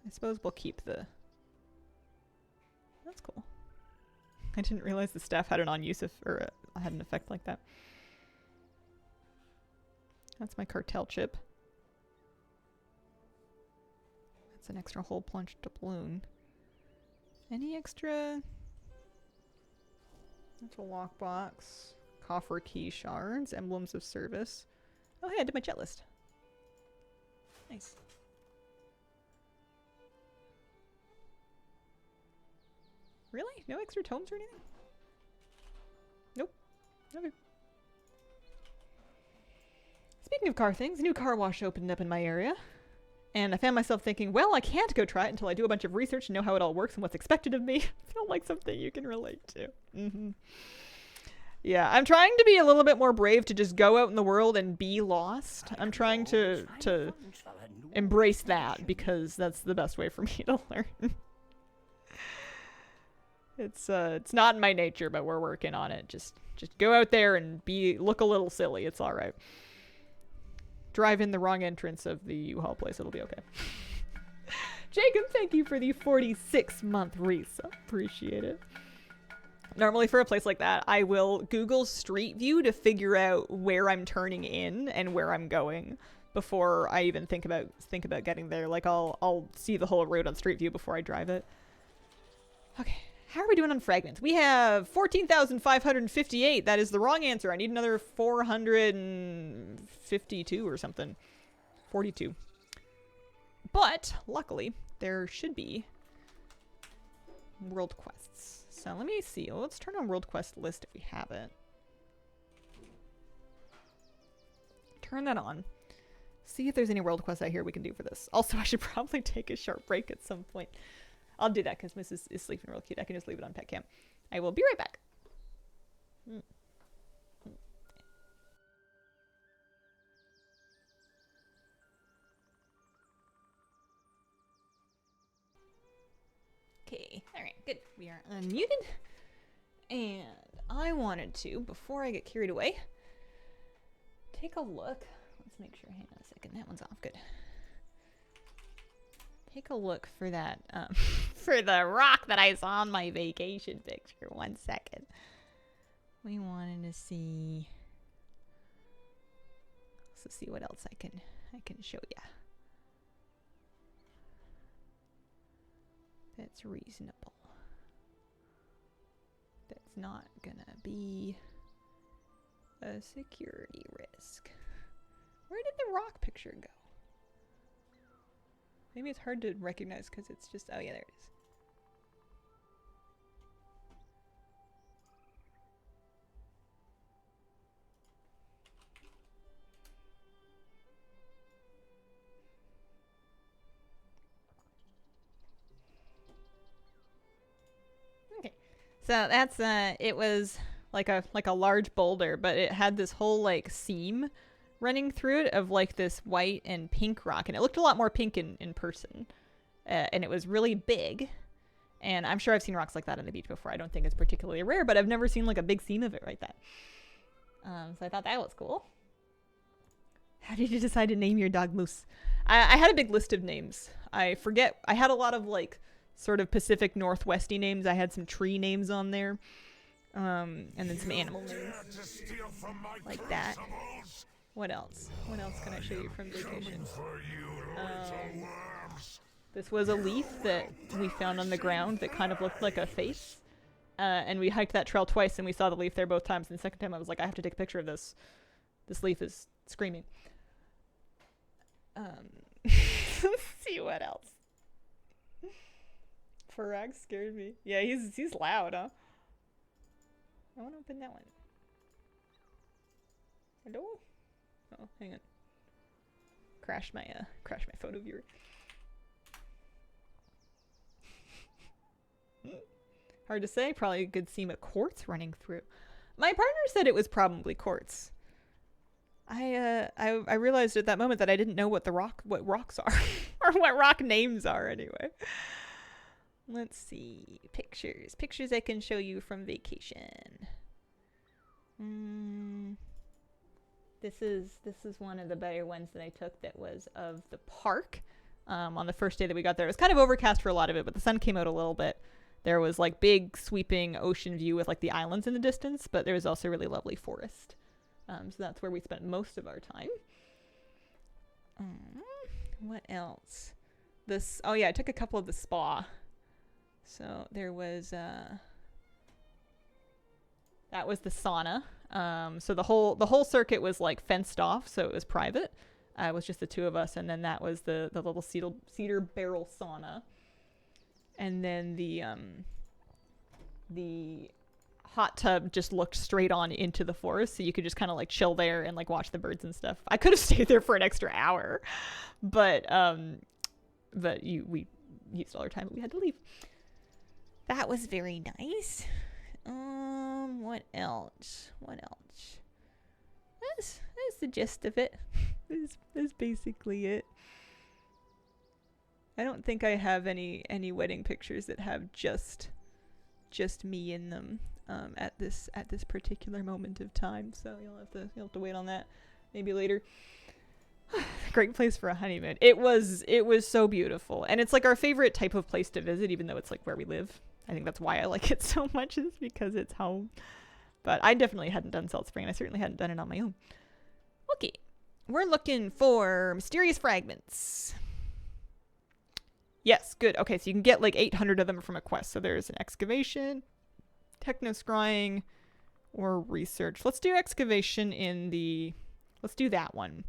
I suppose we'll keep the... That's cool. I didn't realize the staff had an on-use or had an effect like that. That's my cartel chip. That's an extra hole plunged doubloon. Any extra... That's a lockbox. Coffer key shards. Emblems of service. Oh hey, I did my checklist. Nice. Really? No extra tomes or anything? Nope. Okay. Speaking of car things, a new car wash opened up in my area. And I found myself thinking, well, I can't go try it until I do a bunch of research and know how it all works and what's expected of me. Felt like something you can relate to. Yeah, I'm trying to be a little bit more brave to just go out in the world and be lost. I'm trying to embrace that because that's the best way for me to learn. It's not in my nature, but we're working on it. Just go out there and look a little silly. It's all right. Drive in the wrong entrance of the U-Haul place. It'll be okay. Jacob, thank you for the 46-month resub. Appreciate it. Normally for a place like that, I will Google Street View to figure out where I'm turning in and where I'm going before I even think about getting there. Like I'll see the whole road on Street View before I drive it. Okay, how are we doing on fragments? We have 14,558. That is the wrong answer. I need another 452 or something. 42. But luckily, there should be world quests. So let me see. Let's turn on world quest list if we have it. Turn that on. See if there's any world quests out here we can do for this. Also, I should probably take a short break at some point. I'll do that because Mrs. is sleeping real cute. I can just leave it on pet cam. I will be right back. Okay, alright, good. We are unmuted. And I wanted to, before I get carried away, take a look. Let's make sure, hang on a second, that one's off, good. Take a look for that, for the rock that I saw on my vacation picture. 1 second. We wanted to see, let's see what else I can show ya. That's reasonable. That's not gonna be a security risk. Where did the rock picture go? Maybe it's hard to recognize because it's just, oh yeah, there it is. Okay, so that's it was like a large boulder, but it had this whole like seam running through it of like this white and pink rock, and it looked a lot more pink in person, and it was really big. And I'm sure I've seen rocks like that on the beach before. I don't think it's particularly rare, but I've never seen like a big seam of it like that. So I thought that was cool. How did you decide to name your dog Moose? I had a big list of names. I forget. I had a lot of like sort of Pacific Northwesty names. I had some tree names on there, and then some animal names like that. What else? What else can I show you from vacation? This was a leaf that we found on the ground that kind of looked like a face. And we hiked that trail twice and we saw the leaf there both times. And the second time I was like, I have to take a picture of this. This leaf is screaming. Let's see what else. Farag scared me. Yeah, he's loud, huh? I want to open that one. Hello? Oh, hang on. Crashed my photo viewer. Hard to say. Probably a good seam of quartz running through. My partner said it was probably quartz. I realized at that moment that I didn't know what rocks are or what rock names are anyway. Let's see. Pictures I can show you from vacation. This is one of the better ones that I took that was of the park on the first day that we got there. It was kind of overcast for a lot of it, but the sun came out a little bit. There was like big sweeping ocean view with like the islands in the distance, but there was also really lovely forest. So that's where we spent most of our time. What else? Oh yeah, I took a couple of the spa. So there was that was the sauna. So the whole circuit was like fenced off, so it was private. It was just the two of us, and then that was the little cedar barrel sauna. And then the hot tub just looked straight on into the forest, so you could just kind of like chill there and like watch the birds and stuff. I could have stayed there for an extra hour, but we used all our time, but we had to leave. That was very nice. What else? That's the gist of it. That's basically it. I don't think I have any wedding pictures that have just me in them at this particular moment of time. So you'll have to wait on that maybe later. Great place for a honeymoon. It was so beautiful. And it's like our favorite type of place to visit, even though it's like where we live. I think that's why I like it so much, is because it's home. But I definitely hadn't done Salt Spring, and I certainly hadn't done it on my own. Okay. We're looking for mysterious fragments. Yes, good. Okay, so you can get like 800 of them from a quest. So there's an excavation, techno-scrying, or research. Let's do excavation let's do that one.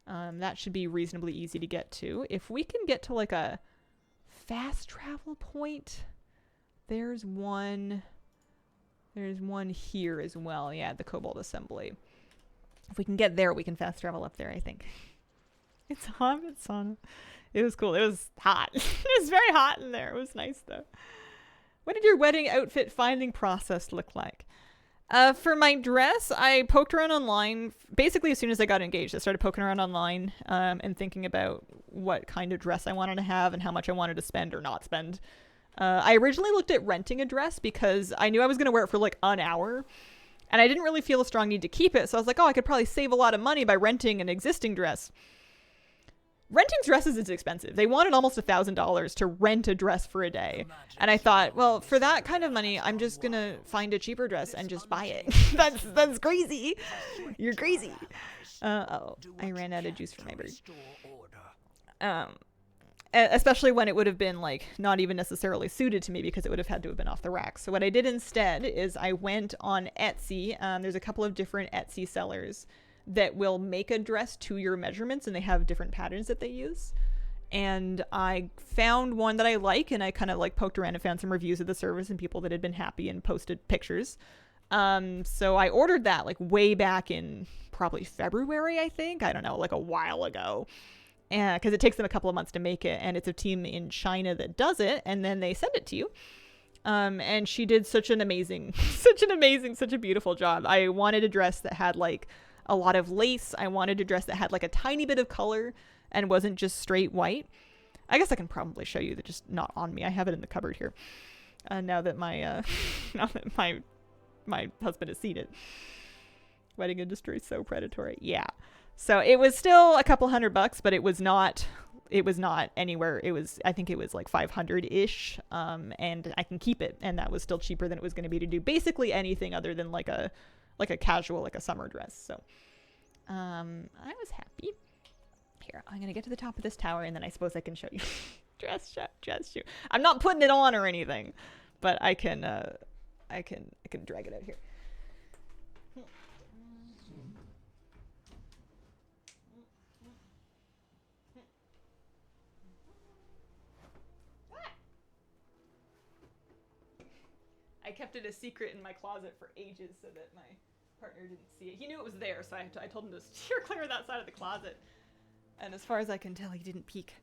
That should be reasonably easy to get to. If we can get to like a fast travel point, there's one here as well. Yeah, the Cobalt Assembly. If we can get there, we can fast travel up there, I think. It's hot. It's sauna. It was cool. It was hot. It was very hot in there. It was nice though. What did your wedding outfit finding process look like? For my dress, I poked around online. Basically, as soon as I got engaged, I started poking around online and thinking about what kind of dress I wanted to have and how much I wanted to spend or not spend. I originally looked at renting a dress because I knew I was going to wear it for like an hour. And I didn't really feel a strong need to keep it. So I was like, oh, I could probably save a lot of money by renting an existing dress. Renting dresses is expensive. They wanted almost $1,000 to rent a dress for a day. And I thought, well, for that kind of money, I'm just going to find a cheaper dress and just buy it. That's crazy. You're crazy. Oh, I ran out of juice for my bird. Especially when it would have been like not even necessarily suited to me because it would have had to have been off the rack. So what I did instead is I went on Etsy. There's a couple of different Etsy sellers that will make a dress to your measurements, and they have different patterns that they use. And I found one that I like, and I kind of like poked around and found some reviews of the service and people that had been happy and posted pictures. So I ordered that like way back in probably February, I think. I don't know, like a while ago. Because it takes them a couple of months to make it, and it's a team in China that does it, and then they send it to you. And she did such a beautiful job. I wanted a dress that had like a lot of lace. I wanted a dress that had like a tiny bit of color and wasn't just straight white. I guess I can probably show you, that just not on me. I have it in the cupboard here. Now that my my husband has seen it. Wedding industry is so predatory. Yeah. So it was still a couple $100, but it was not anywhere. I think it was like 500-ish. And I can keep it. And that was still cheaper than it was going to be to do basically anything other than like a casual, like a summer dress. So, I was happy. Here, I'm going to get to the top of this tower, and then I suppose I can show you dress shoe. I'm not putting it on or anything, but I can drag it out here. I kept it a secret in my closet for ages so that my partner didn't see it. He knew it was there, so I told him to steer clear of that side of the closet. And as far as I can tell, he didn't peek.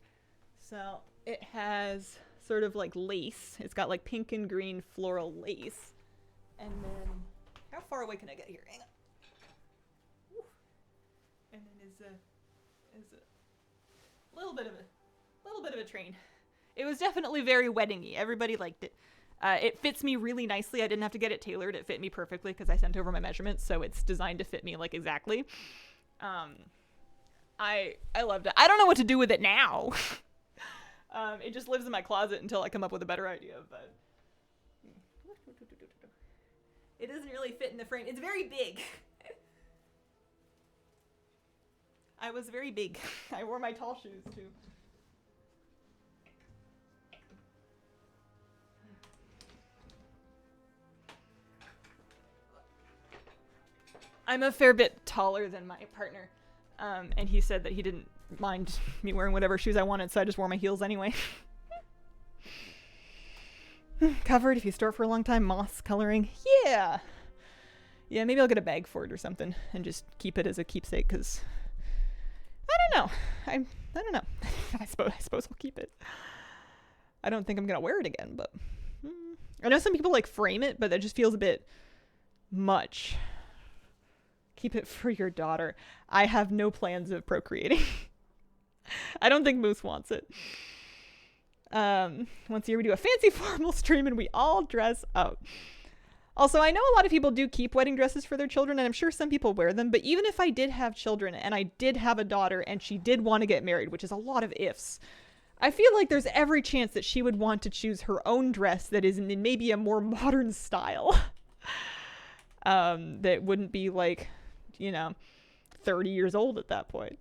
So it has sort of like lace. It's got like pink and green floral lace. And then, how far away can I get here? Hang on. Woo. And then is a little bit of a train. It was definitely very wedding-y. Everybody liked it. It fits me really nicely. I didn't have to get it tailored. It fit me perfectly because I sent over my measurements, so it's designed to fit me like exactly. I loved it. I don't know what to do with it now. It just lives in my closet until I come up with a better idea, but it doesn't really fit in the frame. It's very big. I was very big. I wore my tall shoes too. I'm a fair bit taller than my partner, and he said that he didn't mind me wearing whatever shoes I wanted, so I just wore my heels anyway. Covered, if you store it for a long time, moss coloring. Yeah, maybe I'll get a bag for it or something and just keep it as a keepsake, because I don't know. I don't know. I suppose I'll keep it. I don't think I'm gonna wear it again, but I know some people like frame it, but that just feels a bit much. Keep it for your daughter. I have no plans of procreating. I don't think Moose wants it. Once a year we do a fancy formal stream and we all dress up. Also, I know a lot of people do keep wedding dresses for their children, and I'm sure some people wear them, but even if I did have children and I did have a daughter and she did want to get married, which is a lot of ifs, I feel like there's every chance that she would want to choose her own dress that is in maybe a more modern style. That wouldn't be like, 30 years old at that point.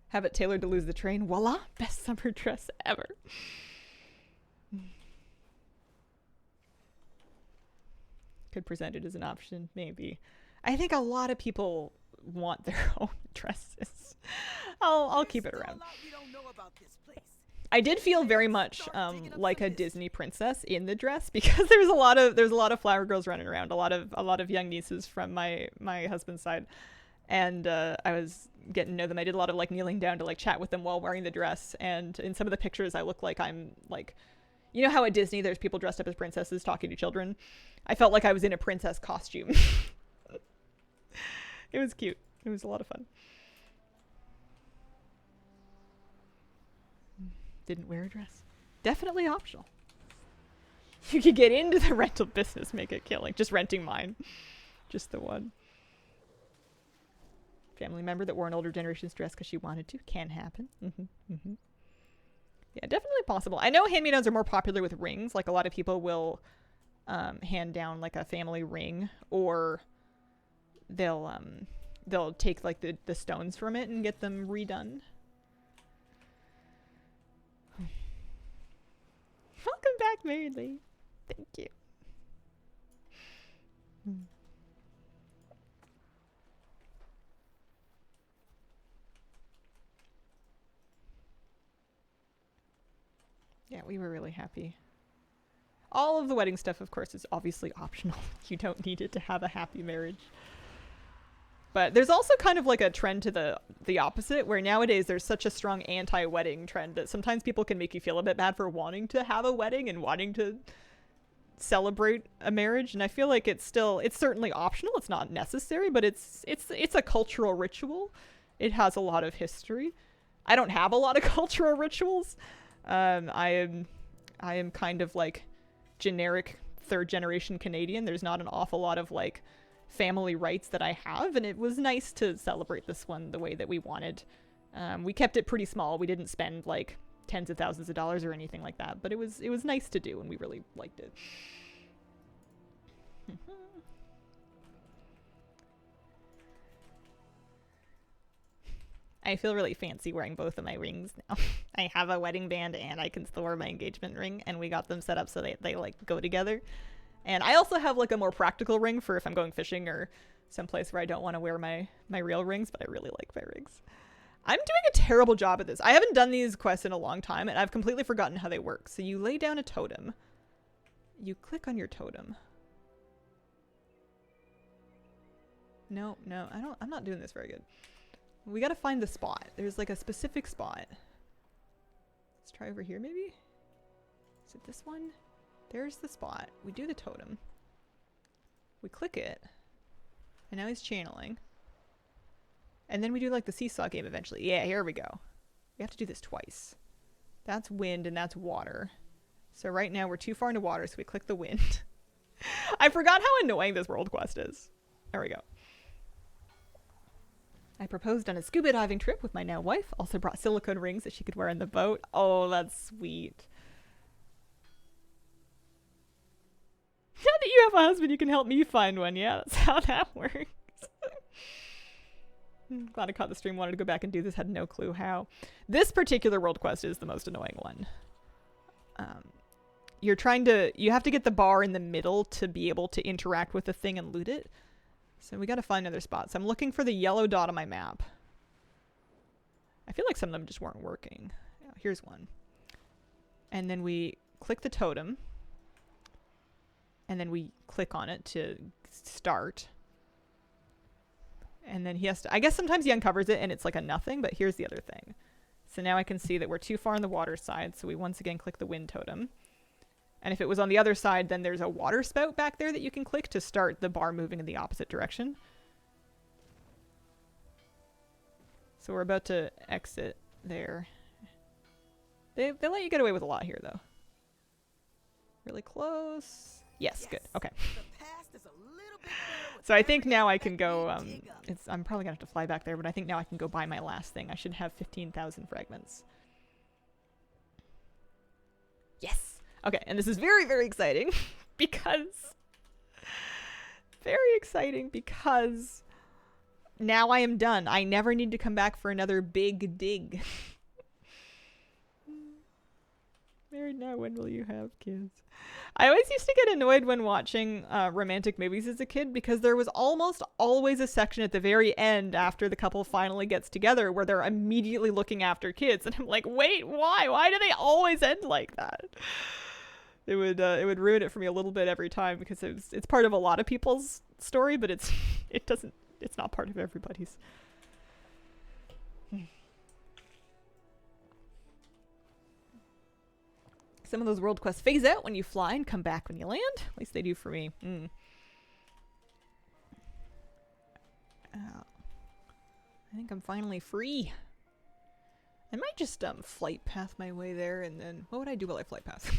Have it tailored to lose the train. Voila! Best summer dress ever. Could present it as an option, maybe. I think a lot of people want their own dresses. I'll keep it around. I did feel very much like a Disney princess in the dress, because there's a lot of flower girls running around, a lot of young nieces from my husband's side, and I was getting to know them. I did a lot of like kneeling down to like chat with them while wearing the dress, and in some of the pictures I look like I'm like, you know how at Disney there's people dressed up as princesses talking to children? I felt like I was in a princess costume. It was cute. It was a lot of fun. Didn't wear a dress. Definitely optional. You could get into the rental business, make a killing. Just renting mine. Just the one. Family member that wore an older generation's dress because she wanted to. Can happen. Yeah, definitely possible. I know hand-me-downs are more popular with rings. Like a lot of people will hand down like a family ring, or they'll take like the stones from it and get them redone. Welcome back, Mary Lee. Thank you. Yeah, we were really happy. All of the wedding stuff, of course, is obviously optional. You don't need it to have a happy marriage. But there's also kind of like a trend to the opposite, where nowadays there's such a strong anti-wedding trend that sometimes people can make you feel a bit bad for wanting to have a wedding and wanting to celebrate a marriage. And I feel like it's certainly optional. It's not necessary, but it's a cultural ritual. It has a lot of history. I don't have a lot of cultural rituals. I am kind of like generic third generation Canadian. There's not an awful lot of like family rights that I have, and it was nice to celebrate this one the way that we wanted. We kept it pretty small. We didn't spend like tens of thousands of dollars or anything like that, but it was nice to do, and we really liked it. I feel really fancy wearing both of my rings now. I have a wedding band and I can still wear my engagement ring, and we got them set up so they like go together. And I also have like a more practical ring for if I'm going fishing or someplace where I don't want to wear my real rings, but I really like my rings. I'm doing a terrible job at this. I haven't done these quests in a long time, and I've completely forgotten how they work. So you lay down a totem. You click on your totem. No, I'm not doing this very good. We gotta find the spot. There's like a specific spot. Let's try over here maybe? Is it this one? There's the spot. We do the totem. We click it. And now he's channeling. And then we do like the seesaw game eventually. Yeah, here we go. We have to do this twice. That's wind and that's water. So right now we're too far into water, so we click the wind. I forgot how annoying this world quest is. There we go. I proposed on a scuba diving trip with my now wife. Also brought silicone rings that she could wear on the boat. Oh, that's sweet. Now that you have a husband, you can help me find one. Yeah, that's how that works. Glad I caught the stream. Wanted to go back and do this. Had no clue how. This particular world quest is the most annoying one. You have to get the bar in the middle to be able to interact with the thing and loot it. So we gotta find another spot. So I'm looking for the yellow dot on my map. I feel like some of them just weren't working. Yeah, here's one. And then we click the totem. And then we click on it to start. And then he has to, I guess sometimes he uncovers it and it's like a nothing, but here's the other thing. So now I can see that we're too far on the water side. So we once again click the wind totem. And if it was on the other side, then there's a water spout back there that you can click to start the bar moving in the opposite direction. So we're about to exit there. They let you get away with a lot here, though. Really close. Yes, good. Okay. The past is a little bit better with So I think every now I that can we go, dig up. I'm probably gonna have to fly back there, but I think now I can go buy my last thing. I should have 15,000 fragments. Yes! Okay, and this is very, very exciting because... Very exciting because now I am done. I never need to come back for another big dig. Married now, when will you have kids? I always used to get annoyed when watching romantic movies as a kid because there was almost always a section at the very end after the couple finally gets together where they're immediately looking after kids. And I'm like, wait, why? Why do they always end like that? It would ruin it for me a little bit every time because it's part of a lot of people's story, but it's not part of everybody's. Some of those world quests phase out when you fly and come back when you land. At least they do for me. I think I'm finally free. I might just flight path my way there, and then what would I do while I flight path?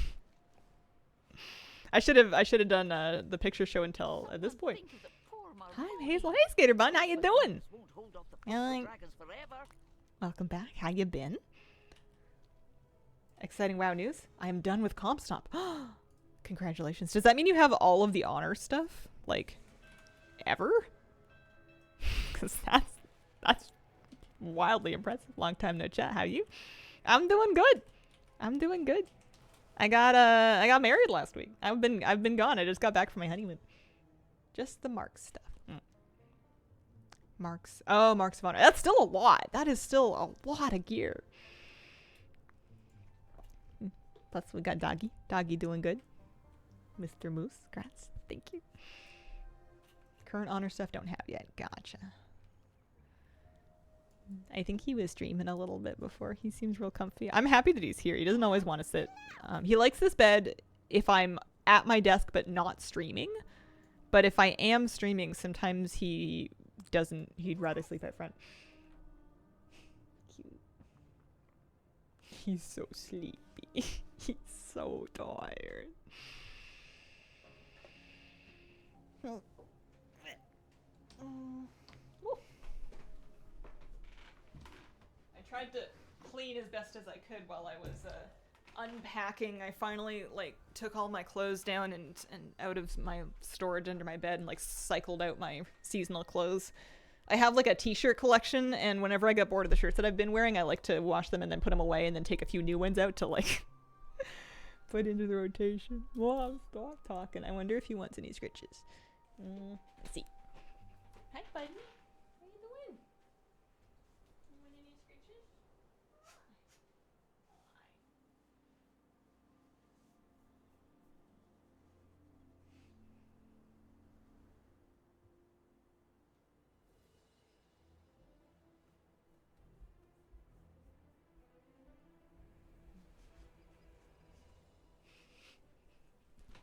I should have done the picture show and tell at this point. Think of the poor Hi, Maroni. I'm Hazel. Hey, Skater Bun. How you doing? Won't hold off the Hi. dragons forever. Welcome back. How you been? Exciting WoW news. I am done with Comstop. Congratulations. Does that mean you have all of the honor stuff? Like, ever? Because that's wildly impressive. Long time no chat. How you? I'm doing good. I'm doing good. I got married last week. I've been gone. I just got back from my honeymoon. Just the marks stuff. Marks. Oh, marks of honor. That's still a lot. That is still a lot of gear. Plus we got Doggy. Doggy doing good. Mr. Moose. Congrats. Thank you. Current honor stuff don't have yet. Gotcha. I think he was streaming a little bit before. He seems real comfy. I'm happy that he's here. He doesn't always want to sit. He likes this bed if I'm at my desk but not streaming. But if I am streaming, sometimes he doesn't. He'd rather sleep out front. Cute. He's so sleepy. He's so tired. I tried to clean as best as I could while I was unpacking. I finally took all my clothes down and out of my storage under my bed and cycled out my seasonal clothes. I have a t-shirt collection, and whenever I get bored of the shirts that I've been wearing, I like to wash them and then put them away and then take a few new ones out to put into the rotation. Mom, stop talking. I wonder if he wants any scritches. Let's see. Hi, buddy. How you doing? You want any scritches?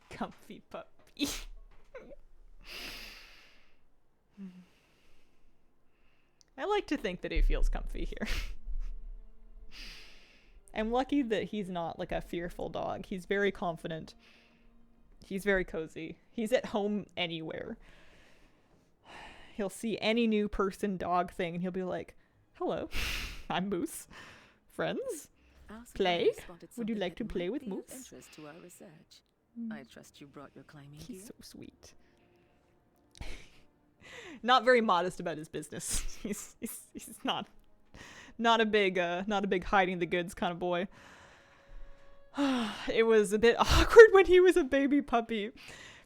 Comfy puppy. I like to think that he feels comfy here. I'm lucky that he's not a fearful dog. He's very confident. He's very cozy. He's at home anywhere. He'll see any new person, dog thing, and he'll be like, hello, I'm Moose. Friends? Play? Would you like to play with Moose? Interest to our research. I trust you brought your climbing gear. He's so sweet. Not very modest about his business. He's not a big hiding the goods kind of boy. It was a bit awkward when he was a baby puppy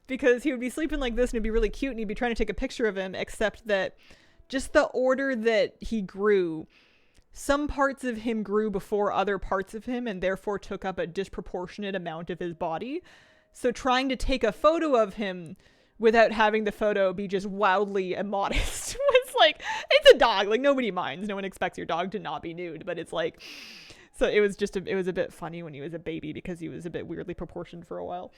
because he would be sleeping like this and it'd be really cute and he'd be trying to take a picture of him, except that just the order that he grew, some parts of him grew before other parts of him and therefore took up a disproportionate amount of his body. So trying to take a photo of him without having the photo be just wildly immodest was it's a dog. Nobody minds. No one expects your dog to not be nude, but it's so it was a bit funny when he was a baby because he was a bit weirdly proportioned for a while.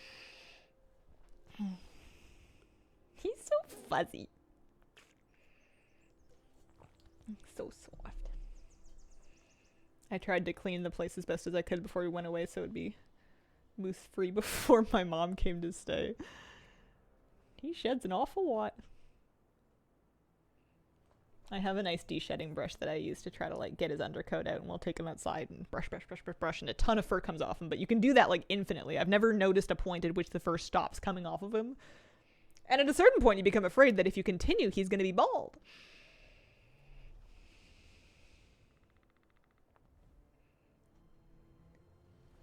He's so fuzzy. So soft. I tried to clean the place as best as I could before we went away so it'd be moose free before my mom came to stay. He sheds an awful lot. I have a nice de-shedding brush that I use to try to like get his undercoat out, and we'll take him outside and brush, and a ton of fur comes off him. But you can do that like infinitely. I've never noticed a point at which the fur stops coming off of him. And at a certain point, you become afraid that if you continue, he's going to be bald.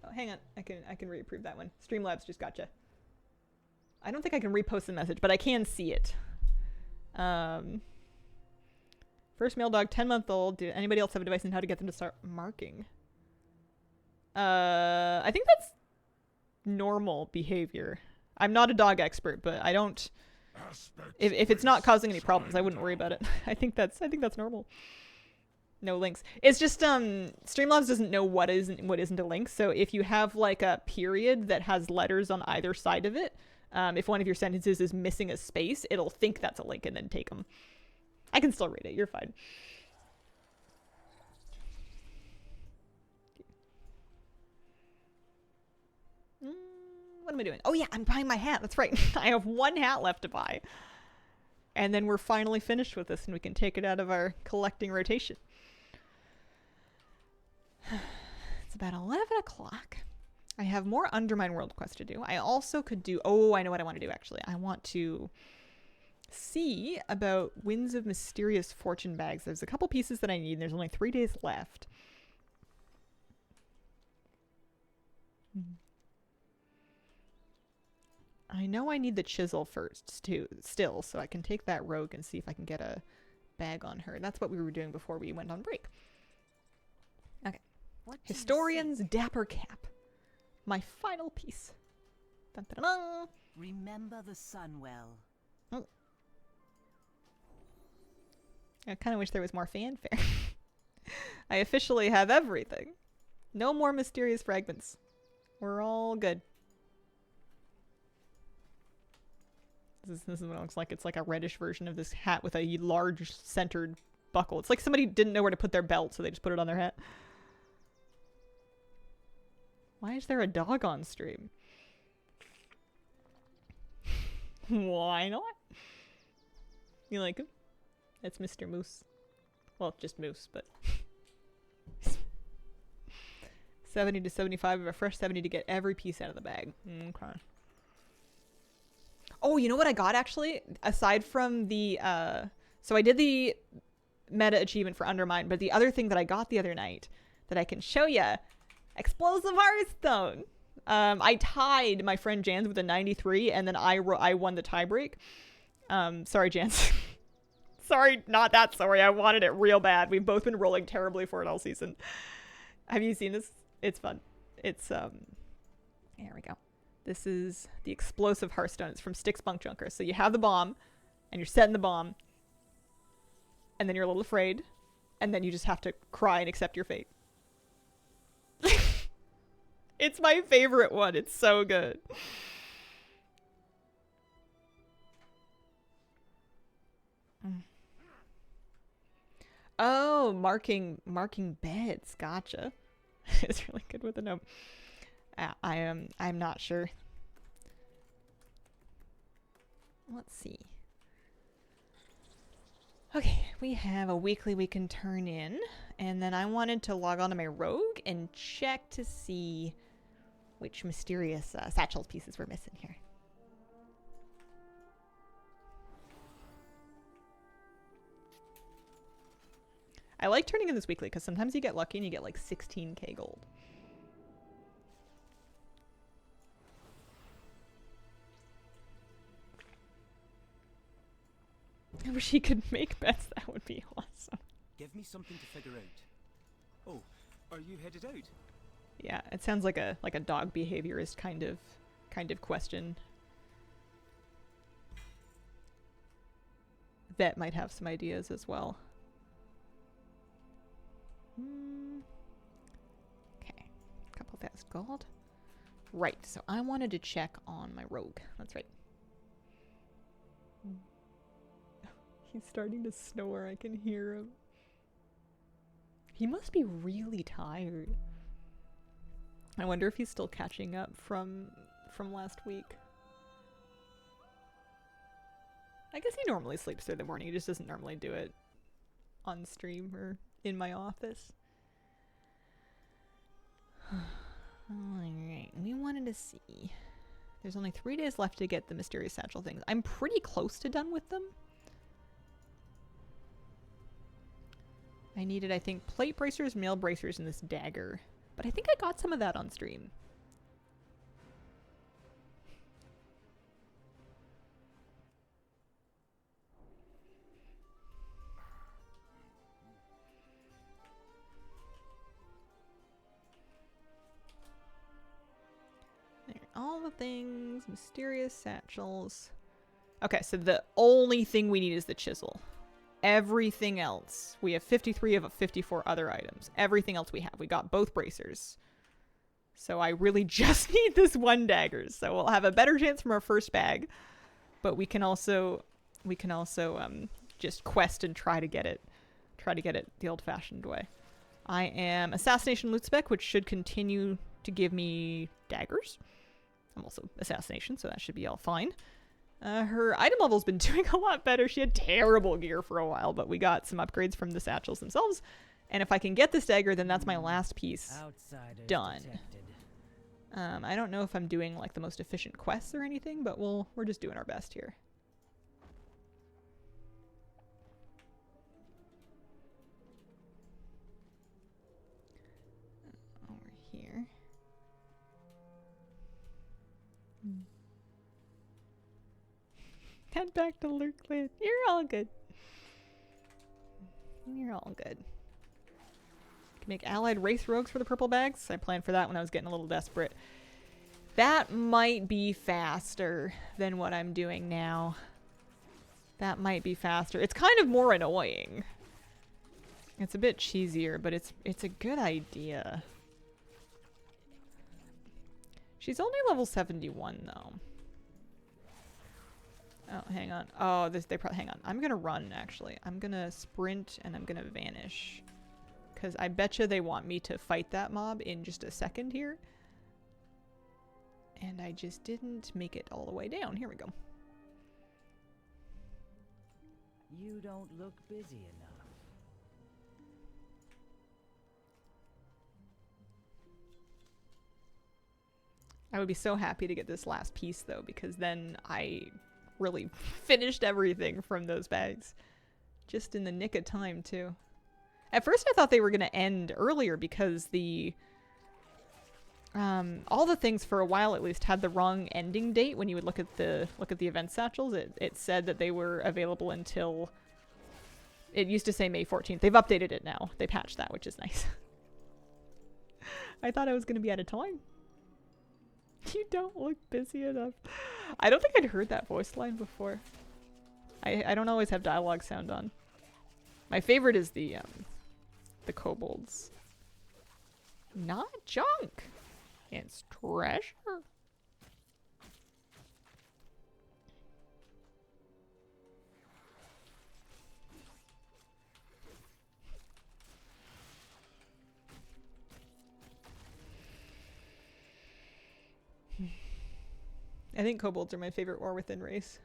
Oh, hang on. I can reapprove that one. Streamlabs just gotcha. I don't think I can repost the message, but I can see it. First male dog, 10-month-old. Do anybody else have advice on how to get them to start marking? I think that's normal behavior. I'm not a dog expert, but I don't. If it's not causing any problems, I wouldn't worry about it. I think that's normal. No links. It's just Streamlabs doesn't know what is and what isn't a link. So if you have like a period that has letters on either side of it, if one of your sentences is missing a space, it'll think that's a link and then take them. I can still read it. You're fine. What am I doing? Oh yeah, I'm buying my hat. That's right. I have one hat left to buy. And then we're finally finished with this and we can take it out of our collecting rotation. It's about 11 o'clock. I have more Undermine World Quest to do. I also could do... Oh, I know what I want to do, actually. I want to see about Winds of Mysterious Fortune bags. There's a couple pieces that I need. There's only 3 days left. I know I need the chisel first, too, still, so I can take that rogue and see if I can get a bag on her. That's what we were doing before we went on break. Okay. Historian's Dapper Cap. My final piece. Dun, dun, dun, dun. Remember the sun well. Oh. I kind of wish there was more fanfare. I officially have everything. No more mysterious fragments. We're all good. This is what it looks like. It's like a reddish version of this hat with a large centered buckle. It's like somebody didn't know where to put their belt, so they just put it on their hat. Why is there a dog on stream? Why not? You like him? That's Mr. Moose. Well, just Moose, but... 70 to 75 of a fresh 70 to get every piece out of the bag. Okay. Oh, you know what I got, actually? Aside from the... So I did the meta achievement for Undermine, but the other thing that I got the other night that I can show you... Explosive Hearthstone! I tied my friend Jans with a 93, and then I won the tiebreak. Sorry, Jans. Sorry, not that sorry. I wanted it real bad. We've both been rolling terribly for it all season. Have you seen this? It's fun. It's, there we go. This is the Explosive Hearthstone. It's from Styx Bunk Junker. So you have the bomb, and you're setting the bomb, and then you're a little afraid, and then you just have to cry and accept your fate. It's my favorite one. It's so good. Oh, marking beds. Gotcha. It's really good with a note. I'm not sure. Let's see. Okay, we have a weekly we can turn in, and then I wanted to log on to my rogue and check to see which mysterious satchel pieces we're missing here. I like turning in this weekly because sometimes you get lucky and you get like 16k gold. I wish he could make bets. That would be awesome. Give me something to figure out. Oh, are you headed out? Yeah, it sounds like a dog behaviorist kind of question. Vet might have some ideas as well. Okay, a couple thousand gold. Right, so I wanted to check on my rogue. That's right. He's starting to snore. I can hear him. He must be really tired. I wonder if he's still catching up from last week. I guess he normally sleeps through the morning. He just doesn't normally do it on stream or in my office. Alright, we wanted to see. There's only 3 days left to get the mysterious satchel things. I'm pretty close to done with them. I needed, I think, plate bracers, mail bracers, and this dagger. But I think I got some of that on stream. There, all the things, mysterious satchels. Okay, so the only thing we need is the chisel. Everything else, we have 53 of 54 other items. Everything else we have. We got both bracers. So I really just need this one dagger. So we'll have a better chance from our first bag. But we can also just quest and try to get it the old-fashioned way. I am Assassination loot spec, which should continue to give me daggers. I'm also Assassination, so that should be all fine. Her item level's been doing a lot better. She had terrible gear for a while, but we got some upgrades from the satchels themselves. And if I can get this dagger, then that's my last piece done. I don't know if I'm doing like the most efficient quests or anything, but we're just doing our best here. Over here. Head back to Lurkland. You're all good. You're all good. Can make allied race rogues for the purple bags. I planned for that when I was getting a little desperate. That might be faster than what I'm doing now. That might be faster. It's kind of more annoying. It's a bit cheesier, but it's a good idea. She's only level 71 though. Oh, hang on. Oh, hang on. I'm gonna run, actually. I'm gonna sprint and I'm gonna vanish. Because I betcha they want me to fight that mob in just a second here. And I just didn't make it all the way down. Here we go. You don't look busy enough. I would be so happy to get this last piece, though, because then I really finished everything from those bags. Just in the nick of time, too. At first I thought they were going to end earlier because the... all the things for a while at least had the wrong ending date when you would look at the event satchels. It said that they were available until... It used to say May 14th. They've updated it now. They patched that, which is nice. I thought I was going to be out of time. You don't look busy enough. I don't think I'd heard that voice line before. I don't always have dialogue sound on. My favorite is the kobolds. Not junk. It's treasure. I think kobolds are my favorite War Within race.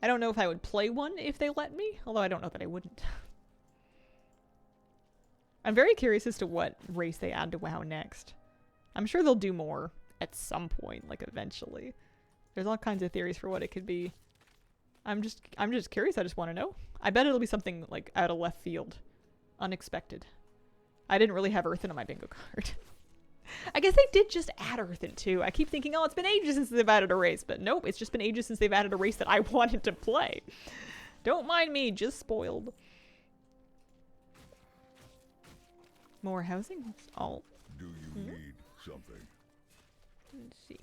I don't know if I would play one if they let me, although I don't know that I wouldn't. I'm very curious as to what race they add to WoW next. I'm sure they'll do more at some point, like eventually. There's all kinds of theories for what it could be. I'm just curious. I just want to know. I bet it'll be something like out of left field, unexpected. I didn't really have Earthen on my bingo card. I guess they did just add Earthen too. I keep thinking, oh, it's been ages since they've added a race, but nope, it's just been ages since they've added a race that I wanted to play. Don't mind me, just spoiled. More housing? Oh. Do you need something? Let's see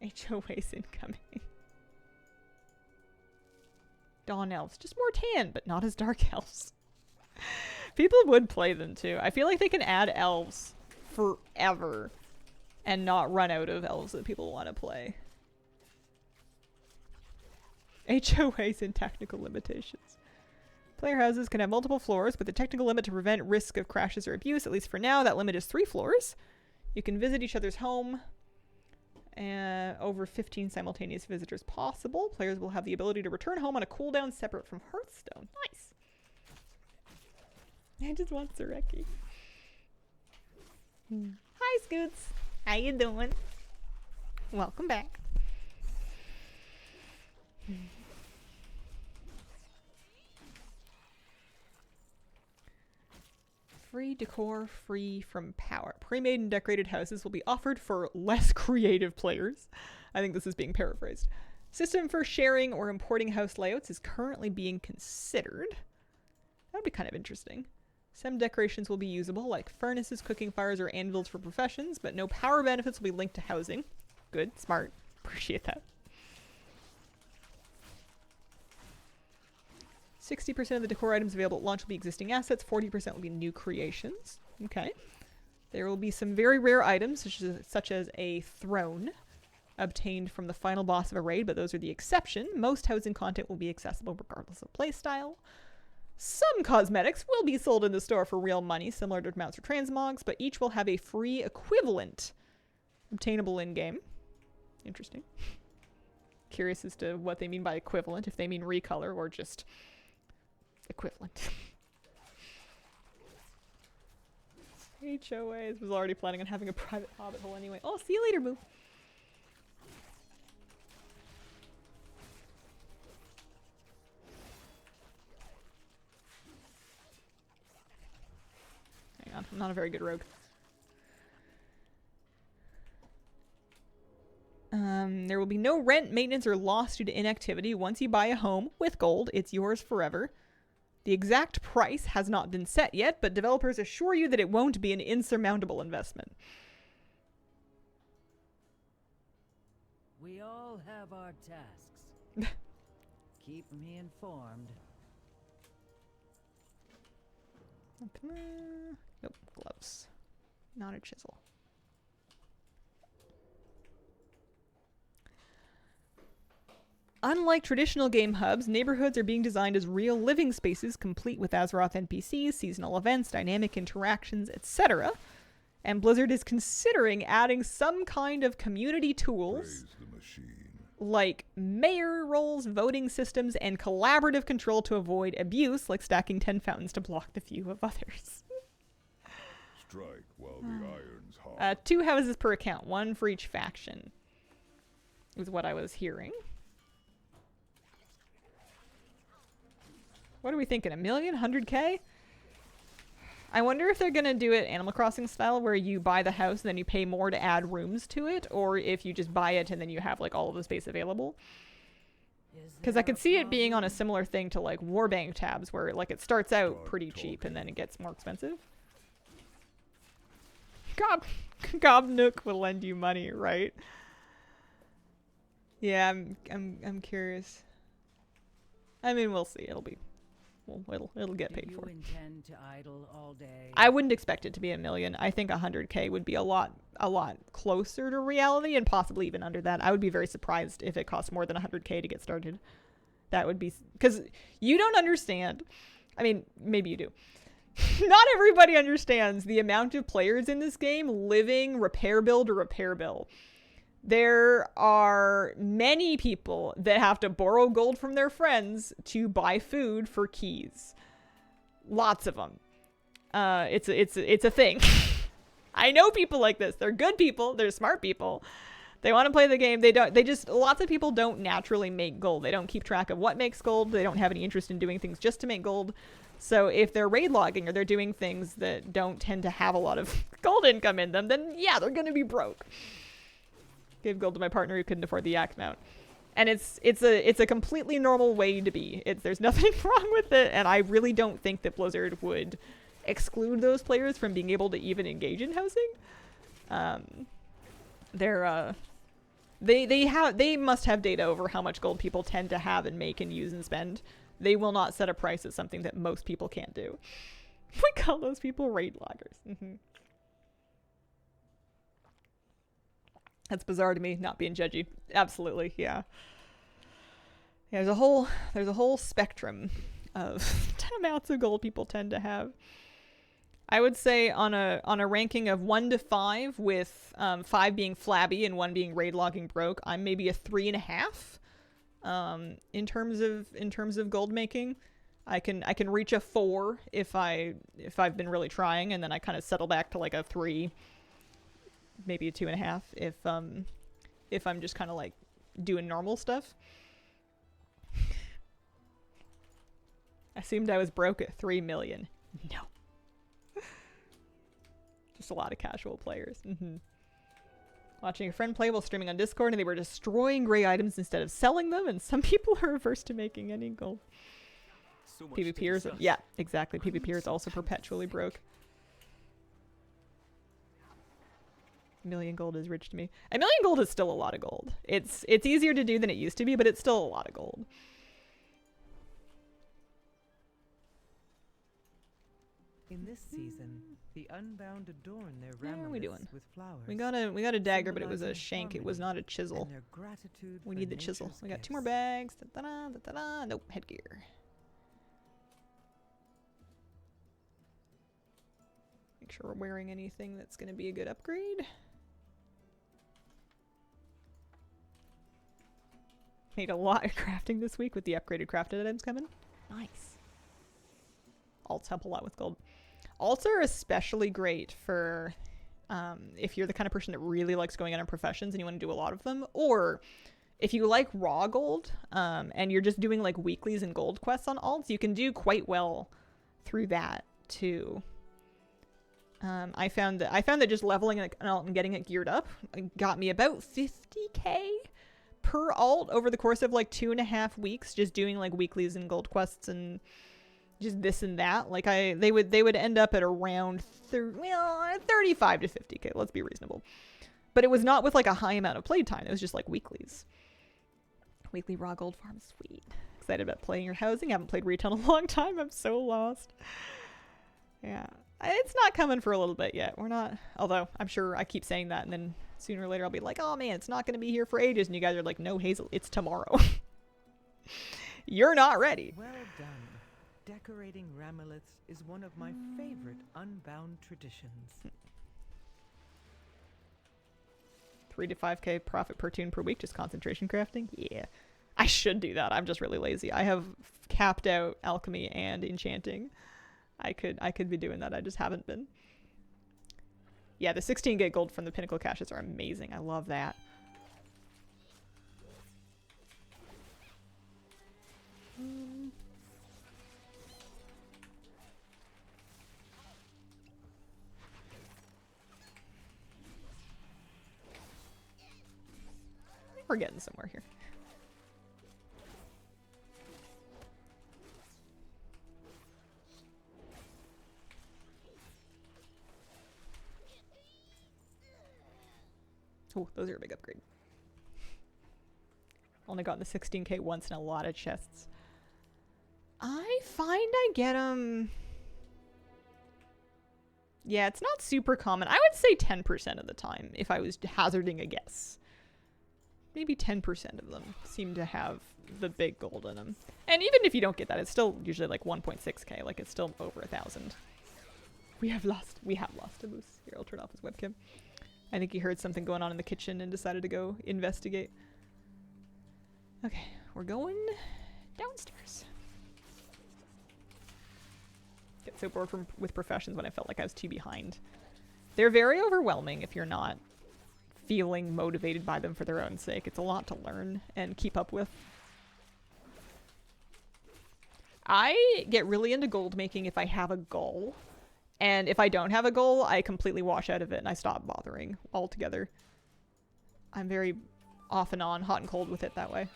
here. HOA's incoming. Dawn elves. Just more tan, but not as dark elves. People would play them too. I feel like they can add elves forever and not run out of elves that people want to play. HOAs and technical limitations. Player houses can have multiple floors, but the technical limit to prevent risk of crashes or abuse, at least for now, that limit is 3 floors. You can visit each other's home, and over 15 simultaneous visitors possible. Players will have the ability to return home on a cooldown separate from Hearthstone. Nice. I just want Zareki. Hi, Scoots. How you doing? Welcome back. Free decor, free from power. Pre-made and decorated houses will be offered for less creative players. I think this is being paraphrased. System for sharing or importing house layouts is currently being considered. That would be kind of interesting. Some decorations will be usable, like furnaces, cooking fires, or anvils for professions, but no power benefits will be linked to housing. Good, smart. Appreciate that. 60% of the decor items available at launch will be existing assets, 40% will be new creations. Okay. There will be some very rare items, such as a throne, obtained from the final boss of a raid, but those are the exception. Most housing content will be accessible regardless of playstyle. Some cosmetics will be sold in the store for real money, similar to mounts or transmogs, but each will have a free equivalent obtainable in-game. Interesting. Curious as to what they mean by equivalent, if they mean recolor or just equivalent. HOAs was already planning on having a private hobbit hole anyway. Oh, see you later, Boo. Hang on, I'm not a very good rogue. There will be no rent, maintenance, or loss due to inactivity. Once you buy a home with gold, it's yours forever. The exact price has not been set yet, but developers assure you that it won't be an insurmountable investment. We all have our tasks. Keep me informed. Come on. Nope, gloves. Not a chisel. Unlike traditional game hubs, neighborhoods are being designed as real living spaces, complete with Azeroth NPCs, seasonal events, dynamic interactions, etc. And Blizzard is considering adding some kind of community tools, Praise the machine. like mayor roles, voting systems, and collaborative control to avoid abuse, like stacking 10 fountains to block the view of others. Strike while the iron's hot. 2 houses per account, 1 for each faction, is what I was hearing. What are we thinking? 1 million? 100K? I wonder if they're gonna do it Animal Crossing style, where you buy the house and then you pay more to add rooms to it, or if you just buy it and then you have like all of the space available. Because I could see it being on a similar thing to like Warbank tabs, where like it starts out pretty cheap and then it gets more expensive. Gob Nook will lend you money, right? Yeah, I'm curious. I mean, we'll see. It'll get paid for. Do you intend to idle all day? I wouldn't expect it to be 1 million. I think 100K would be a lot closer to reality, and possibly even under that. I would be very surprised if it cost more than 100K to get started. That would be, because you don't understand. I mean, maybe you do. Not everybody understands the amount of players in this game living repair bill to repair bill. There are many people that have to borrow gold from their friends to buy food for keys. Lots of them. It's a thing. I know people like this. They're good people. They're smart people. They want to play the game. Lots of people don't naturally make gold. They don't keep track of what makes gold. They don't have any interest in doing things just to make gold. So if they're raid logging or they're doing things that don't tend to have a lot of gold income in them, then yeah, they're going to be broke. Gave gold to my partner who couldn't afford the yak mount. And it's a completely normal way to be. There's nothing wrong with it, and I really don't think that Blizzard would exclude those players from being able to even engage in housing. They must have data over how much gold people tend to have and make and use and spend. They will not set a price at something that most people can't do. We call those people raid loggers. Mm-hmm. That's bizarre to me, not being judgy. Absolutely, yeah. Yeah, there's a whole spectrum of amounts of gold people tend to have. I would say on a ranking of 1 to 5, with 5 being flabby and 1 being raid logging broke, I'm maybe a 3.5 in terms of gold making. I can reach a 4 if I've been really trying, and then I kind of settle back to like a 3, maybe a 2.5 if I'm just kind of like doing normal stuff. I assumed I was broke at 3 million. No. Just a lot of casual players. Watching a friend play while streaming on Discord, and they were destroying gray items instead of selling them, and some people are averse to making any gold. So much to PvPers, discuss. yeah, exactly. PvPers also perpetually broke. 1 million gold is rich to me. 1 million gold is still a lot of gold. It's easier to do than it used to be, but it's still a lot of gold. In this season, the Unbound adorn their How are we ramileths doing? with flowers. We got a dagger, but it was a symbolizing shank. It was harmony not a chisel. and their gratitude We for need the chisel. nature's We got 2 more gifts. bags. Da-da-da, da-da-da. Nope, headgear. Make sure we're wearing anything that's going to be a good upgrade. Made a lot of crafting this week with the upgraded crafted items coming. Nice. Alts help a lot with gold. Alts are especially great for if you're the kind of person that really likes going out on professions and you want to do a lot of them, or if you like raw gold and you're just doing like weeklies and gold quests on alts, you can do quite well through that too. I found that just leveling an alt and getting it geared up got me about 50k per alt over the course of like 2.5 weeks, just doing like weeklies and gold quests and just this and that. Like they would end up at around 35 to 50k. Let's be reasonable. But it was not with like a high amount of playtime. It was just like weeklies. Weekly raw gold farm, sweet. Excited about playing your housing. I haven't played retail in a long time. I'm so lost. Yeah, it's not coming for a little bit yet. We're not. Although I'm sure I keep saying that, and then sooner or later I'll be like, oh man, it's not going to be here for ages. And you guys are like, no, Hazel, it's tomorrow. You're not ready. Well done. Decorating ramileths is one of my favorite Unbound traditions. 3 to 5k profit per tune per week, just concentration crafting. Yeah, I should do that. I'm just really lazy. I have capped out alchemy and enchanting. I could be doing that. I just haven't been. Yeah, the 16k gold from the pinnacle caches are amazing. I love that. We're getting somewhere here. Oh, those are a big upgrade. Only gotten the 16k once in a lot of chests. I find I get them... Yeah, it's not super common. I would say 10% of the time if I was hazarding a guess. Maybe 10% of them seem to have the big gold in them. And even if you don't get that, it's still usually like 1.6k. Like, it's still over 1,000. We have lost a moose. Here, I'll turn off his webcam. I think he heard something going on in the kitchen and decided to go investigate. Okay, we're going downstairs. Get so bored with professions when I felt like I was too behind. They're very overwhelming if you're not feeling motivated by them for their own sake. It's a lot to learn and keep up with. I get really into gold making if I have a goal. And if I don't have a goal, I completely wash out of it and I stop bothering altogether. I'm very off and on, hot and cold with it that way.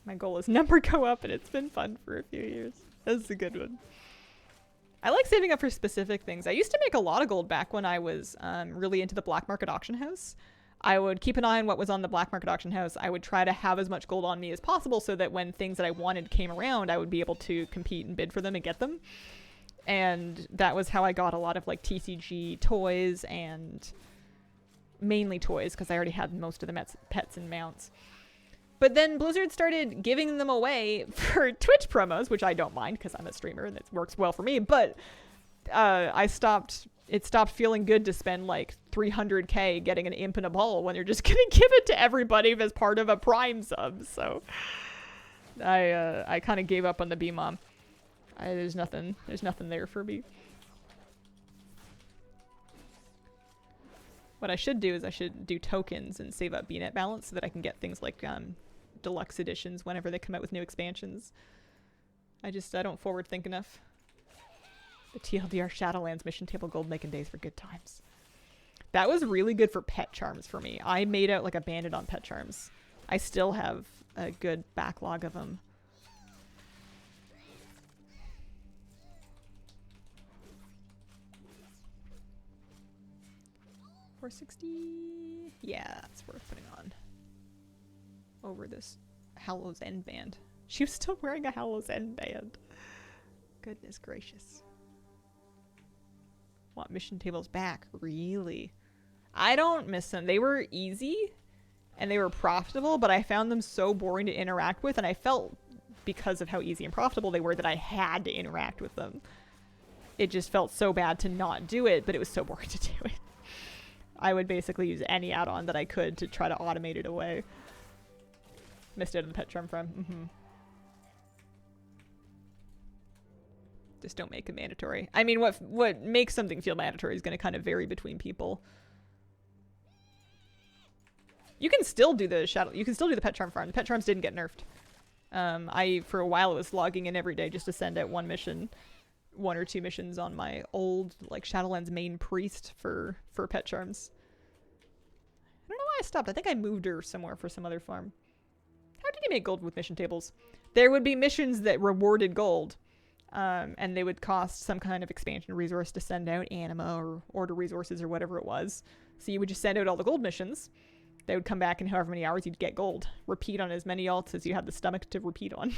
My goal is number go up, and it's been fun for a few years. That's a good one. I like saving up for specific things. I used to make a lot of gold back when I was really into the black market auction house. I would keep an eye on what was on the black market auction house. I would try to have as much gold on me as possible so that when things that I wanted came around, I would be able to compete and bid for them and get them. And that was how I got a lot of like TCG toys, and mainly toys because I already had most of the pets and mounts. But then Blizzard started giving them away for Twitch promos, which I don't mind because I'm a streamer and it works well for me. But it stopped feeling good to spend like 300k getting an imp and a ball when you're just going to give it to everybody as part of a Prime sub. So I kind of gave up on the BMOM. There's nothing there for me. What I should do is I should do tokens and save up BNet balance so that I can get things like deluxe editions whenever they come out with new expansions. I don't forward think enough. The TLDR Shadowlands mission table gold making days for good times. That was really good for pet charms for me. I made out like a bandit on pet charms. I still have a good backlog of them. $460. Yeah, that's worth putting on. Over this Hallow's End band. She was still wearing a Hallow's End band. Goodness gracious. Want mission tables back? Really? I don't miss them. They were easy and they were profitable, but I found them so boring to interact with, and I felt because of how easy and profitable they were that I had to interact with them. It just felt so bad to not do it, but it was so boring to do it. I would basically use any add-on that I could to try to automate it away. Missed out on the pet charm from. Just don't make it mandatory. I mean, what makes something feel mandatory is going to kind of vary between people. You can still do the pet charm farm. The pet charms didn't get nerfed. For a while, was logging in every day just to send out one or two missions on my old like Shadowlands main priest for pet charms. I don't know why I stopped. I think I moved her somewhere for some other farm. How did you make gold with mission tables? There would be missions that rewarded gold, and they would cost some kind of expansion resource to send out, anima or order resources or whatever it was. So you would just send out all the gold missions. They would come back in however many hours you'd get gold. Repeat on as many alts as you had the stomach to repeat on.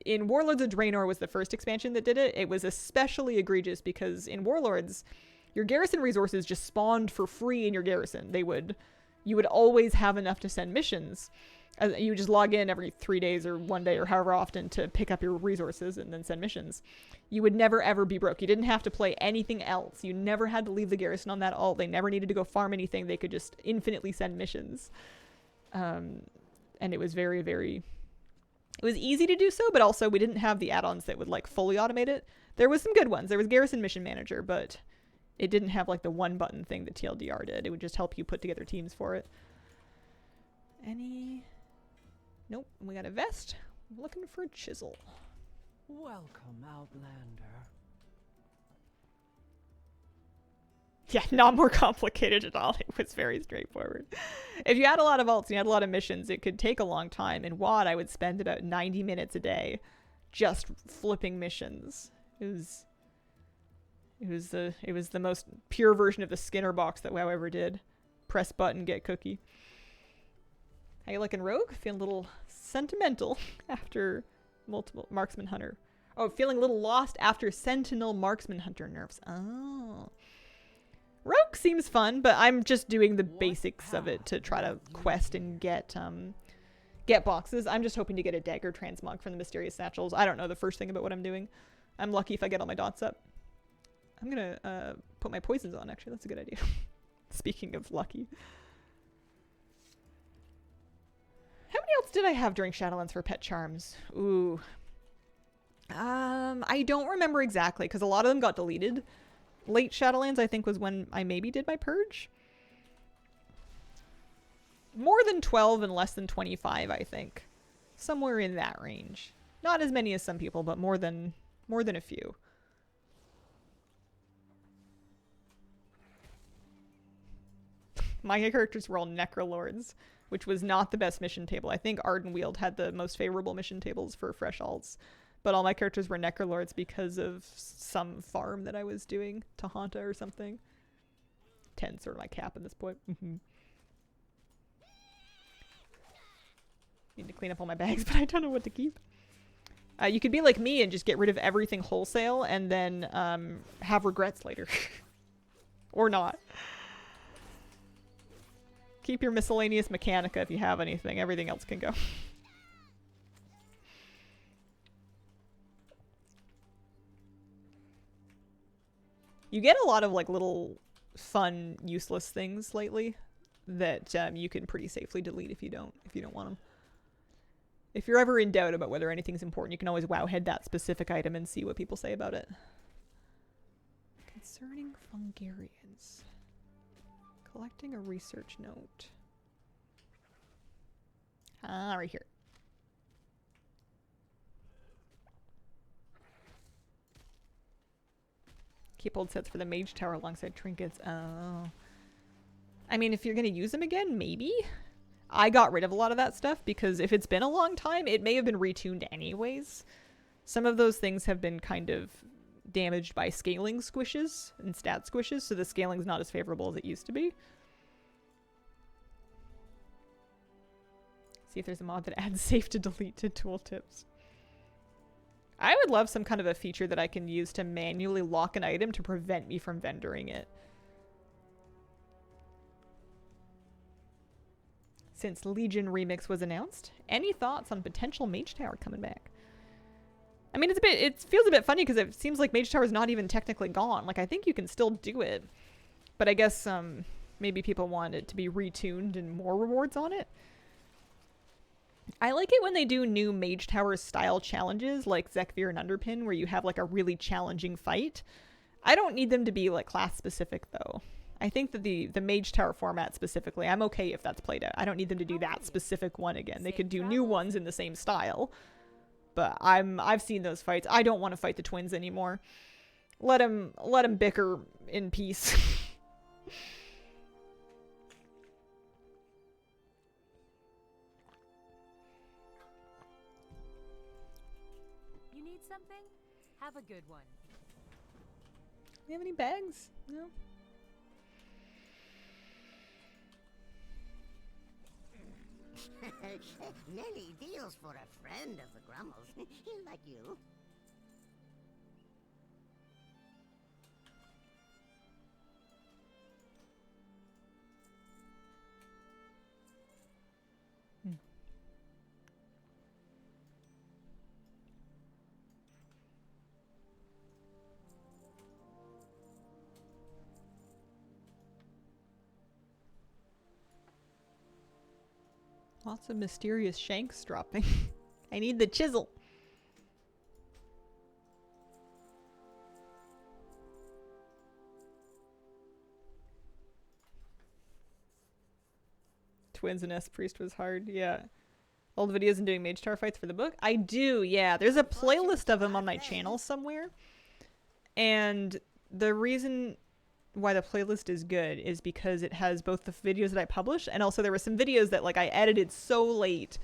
In Warlords of Draenor was the first expansion that did it. It was especially egregious because in Warlords, your garrison resources just spawned for free in your garrison. You would always have enough to send missions. You would just log in every 3 days or 1 day or however often to pick up your resources and then send missions. You would never ever be broke. You didn't have to play anything else. You never had to leave the garrison on that alt. They never needed to go farm anything. They could just infinitely send missions. And it was very, very... It was easy to do so, but also we didn't have the add-ons that would like fully automate it. There was some good ones. There was Garrison Mission Manager, but it didn't have like the one button thing that TLDR did. It would just help you put together teams for it. Nope. We got a vest. I'm looking for a chisel. Welcome, Outlander. Yeah, not more complicated at all. It was very straightforward. If you had a lot of alts and you had a lot of missions, it could take a long time. In WoD, I would spend about 90 minutes a day just flipping missions. It was the most pure version of the Skinner box that WoW ever did. Press button, get cookie. How you looking, Rogue? Feeling a little sentimental after multiple Marksman Hunter. Oh, feeling a little lost after Sentinel Marksman Hunter nerfs. Oh. Rogue seems fun, but I'm just doing the basics of it to try to quest and get boxes. I'm just hoping to get a dagger transmog from the Mysterious Satchels. I don't know the first thing about what I'm doing. I'm lucky if I get all my dots up. I'm gonna put my poisons on, actually. That's a good idea. Speaking of lucky. How many else did I have during Shadowlands for pet charms? Ooh. I don't remember exactly, because a lot of them got deleted. Late Shadowlands, I think, was when I maybe did my purge. More than 12 and less than 25, I think. Somewhere in that range. Not as many as some people, but more than a few. My characters were all Necrolords, which was not the best mission table. I think Ardenweald had the most favorable mission tables for fresh alts. But all my characters were Necrolords because of some farm that I was doing, Tahanta or something. 10's sort of my cap at this point. Need to clean up all my bags, but I don't know what to keep. You could be like me and just get rid of everything wholesale and then have regrets later. Or not. Keep your miscellaneous mechanica if you have anything. Everything else can go. You get a lot of like little fun, useless things lately that you can pretty safely delete if you don't want them. If you're ever in doubt about whether anything's important, you can always wowhead that specific item and see what people say about it. Concerning Fungarians. Collecting a research note. Ah, right here. Keep old sets for the mage tower alongside trinkets. Oh. I mean, if you're gonna use them again, maybe? I got rid of a lot of that stuff because if it's been a long time, it may have been retuned anyways. Some of those things have been kind of damaged by scaling squishes and stat squishes, so the scaling's not as favorable as it used to be. See if there's a mod that adds save to delete to tooltips. I would love some kind of a feature that I can use to manually lock an item to prevent me from vendoring it. Since Legion Remix was announced, any thoughts on potential Mage Tower coming back? I mean, it feels a bit funny because it seems like Mage Tower is not even technically gone. Like, I think you can still do it, but I guess maybe people want it to be retuned and more rewards on it. I like it when they do new Mage Tower style challenges like Zekvir and Underpin where you have like a really challenging fight. I don't need them to be like class specific though. I think that the Mage Tower format specifically, I'm okay if that's played out. I don't need them to do that specific one again. They could do new ones in the same style. But I've seen those fights. I don't want to fight the twins anymore. Let them bicker in peace. You need something? Have a good one. You have any bags? No? Nelly deals for a friend of the Grummles. Like you. Lots of mysterious shanks dropping. I need the chisel. Twins and S Priest was hard, yeah. Old videos and doing Mage Tower fights for the book? I do, yeah. There's a playlist of them on my channel somewhere. And the reason why the playlist is good is because it has both the videos that I publish and also there were some videos that like I edited so late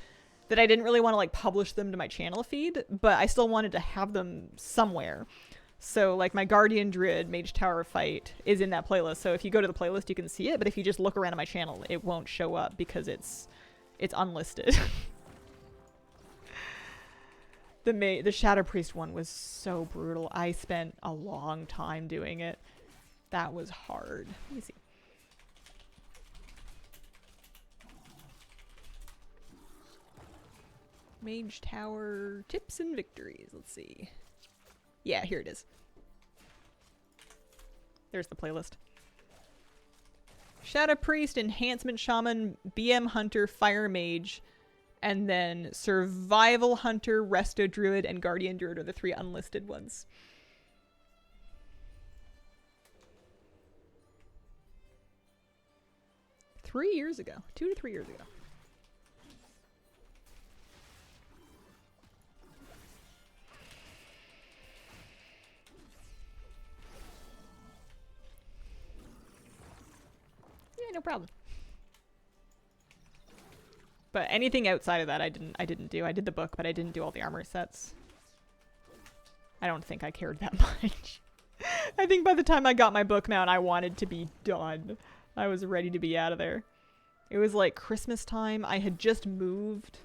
that I didn't really want to like publish them to my channel feed, but I still wanted to have them somewhere. So like my Guardian Druid Mage Tower fight is in that playlist. So if you go to the playlist, you can see it, but if you just look around on my channel, it won't show up because it's unlisted. The Shadow Priest one was so brutal. I spent a long time doing it. That was hard. Let me see. Mage Tower tips and victories. Let's see. Yeah, here it is. There's the playlist. Shadow Priest, Enhancement Shaman, BM Hunter, Fire Mage, and then Survival Hunter, Resto Druid, and Guardian Druid are the 3 unlisted ones. $2 to 3 years ago. Yeah, no problem. But anything outside of that I didn't do. I did the book, but I didn't do all the armor sets. I don't think I cared that much. I think by the time I got my book mount, I wanted to be done. I was ready to be out of there. It was like Christmas time. I had just moved.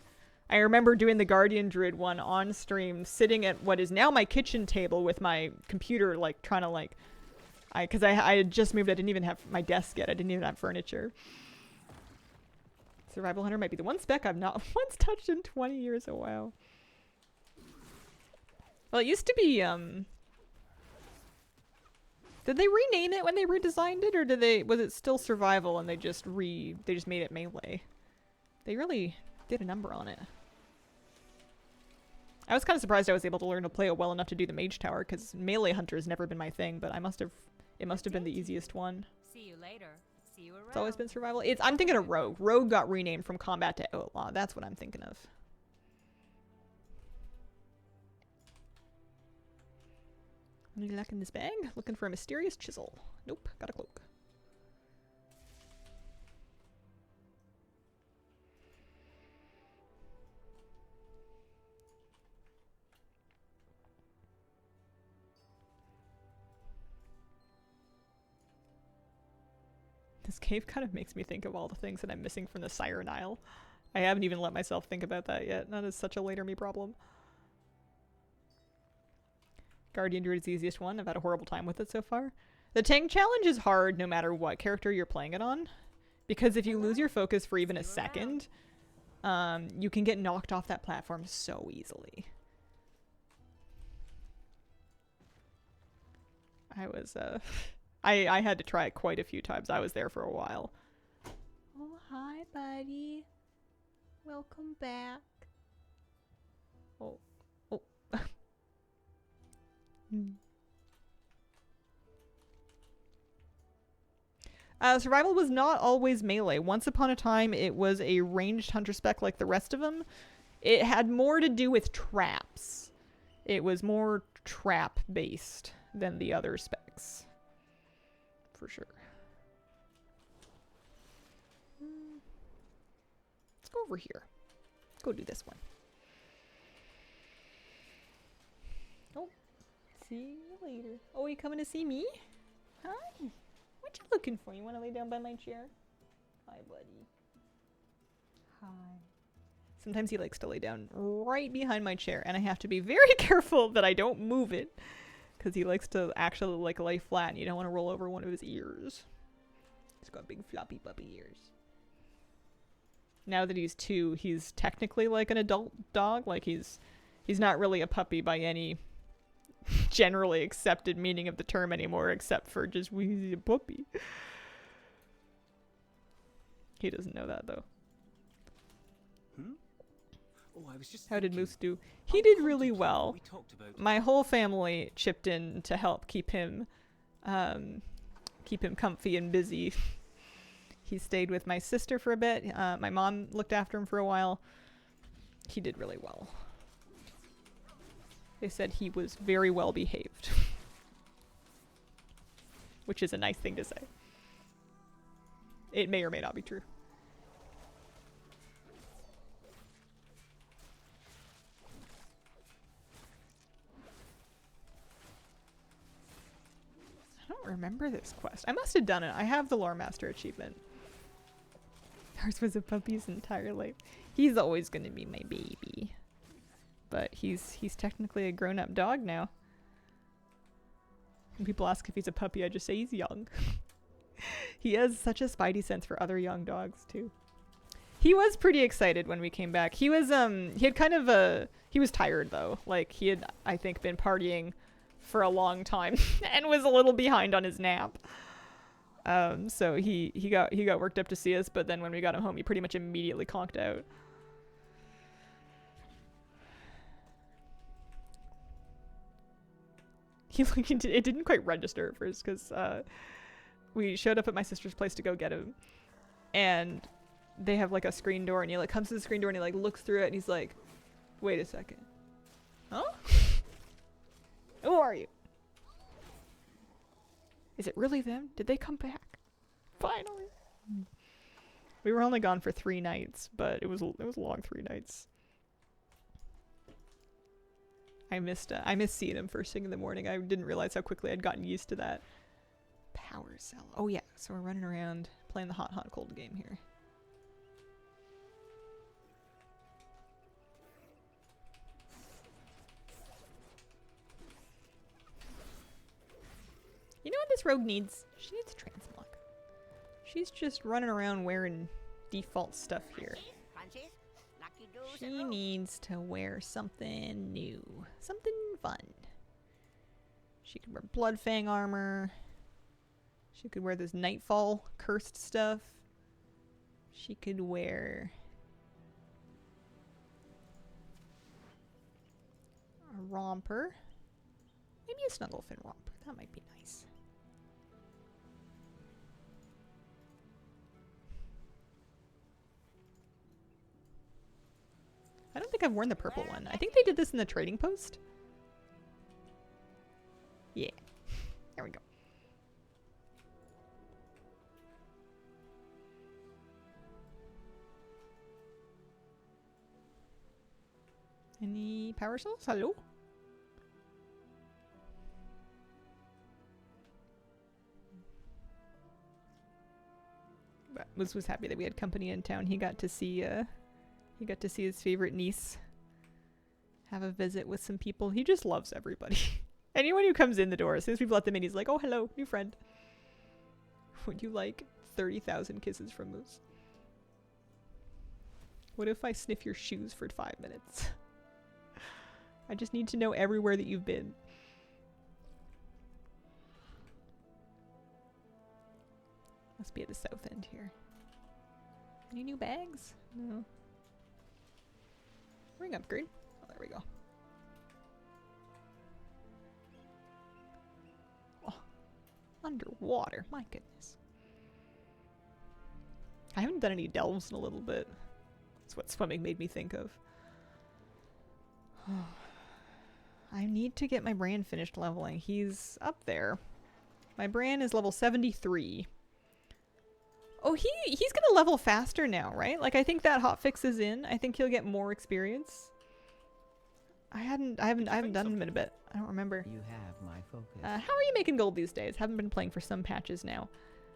I remember doing the Guardian Druid one on stream, sitting at what is now my kitchen table with my computer, like trying to like, because I had just moved. I didn't even have my desk yet. I didn't even have furniture. Survival Hunter might be the one spec I've not once touched in 20 years. Oh wow. Well, it used to be did they rename it when they redesigned it, or was it still survival and they just made it melee? They really did a number on it. I was kind of surprised I was able to learn to play it well enough to do the mage tower, because melee hunter has never been my thing, but it must have been the easiest one. See you later. See you around. It's always been survival. I'm thinking of rogue. Rogue got renamed from combat to outlaw. That's what I'm thinking of. Any luck in this bag? Looking for a mysterious chisel. Nope, got a cloak. This cave kind of makes me think of all the things that I'm missing from the Siren Isle. I haven't even let myself think about that yet. That is such a later me problem. Guardian Druid is the easiest one. I've had a horrible time with it so far. The tank challenge is hard no matter what character you're playing it on. Because if you lose your focus for even a second, you can get knocked off that platform so easily. I had to try it quite a few times. I was there for a while. Oh, hi, buddy. Welcome back. Oh. Oh. Survival was not always melee. Once upon a time, it was a ranged hunter spec like the rest of them. It had more to do with traps. It was more trap-based than the other specs. For sure. Let's go over here. Let's go do this one. Oh, see you later. Oh, you coming to see me? Hi. What you looking for? You want to lay down by my chair? Hi, buddy. Hi. Sometimes he likes to lay down right behind my chair, and I have to be very careful that I don't move it. Because he likes to actually like lay flat and you don't want to roll over one of his ears. He's got big floppy puppy ears. Now that he's 2, he's technically like an adult dog. Like he's not really a puppy by any generally accepted meaning of the term anymore, except for just he's a puppy. He doesn't know that though. Oh, I was just How did thinking, Moose do? He did really contemplating well. what we talked about. My whole family chipped in to help keep him comfy and busy. He stayed with my sister for a bit. My mom looked after him for a while. He did really well. They said he was very well behaved. Which is a nice thing to say. It may or may not be true. I don't remember this quest. I must have done it. I have the Lore Master achievement. Ours was a puppy's entire life. He's always going to be my baby. But he's technically a grown-up dog now. When people ask if he's a puppy, I just say he's young. He has such a spidey sense for other young dogs, too. He was pretty excited when we came back. He was, he was tired, though. Like, he had, I think, been partying for a long time and was a little behind on his nap. So he got worked up to see us, but then when we got him home, he pretty much immediately conked out. It didn't quite register at first because we showed up at my sister's place to go get him, and they have like a screen door, and he like comes to the screen door and he like looks through it and he's like, "Wait a second, huh? Who are you? Is it really them? Did they come back? Finally." We were only gone for 3 nights, but it was a long 3 nights. I missed seeing him first thing in the morning. I didn't realize how quickly I'd gotten used to that. Power cell. Oh yeah, so we're running around playing the hot, hot, cold game here. You know what this rogue needs? She needs a transmog. She's just running around wearing default stuff here. She needs to wear something new. Something fun. She could wear Bloodfang armor. She could wear this Nightfall cursed stuff. She could wear a romper. Maybe a Snugglefin romper. That might be nice. I don't think I've worn the purple one. I think they did this in the trading post. Yeah. There we go. Any power cells? Hello? But Moose was happy that we had company in town. He got to see his favorite niece have a visit with some people. He just loves everybody. Anyone who comes in the door, as soon as people let them in, he's like, oh, hello, new friend. Would you like 30,000 kisses from Moose? What if I sniff your shoes for 5 minutes? I just need to know everywhere that you've been. Must be at the south end here. Any new bags? No. Ring upgrade. Oh, there we go. Oh, underwater. My goodness. I haven't done any delves in a little bit. That's what swimming made me think of. I need to get my Bran finished leveling. He's up there. My Bran is level 73. Oh, he's gonna level faster now, right? Like, I think that hotfix is in. I think he'll get more experience. I haven't done him in a bit. I don't remember. You have my focus. How are you making gold these days? Haven't been playing for some patches now.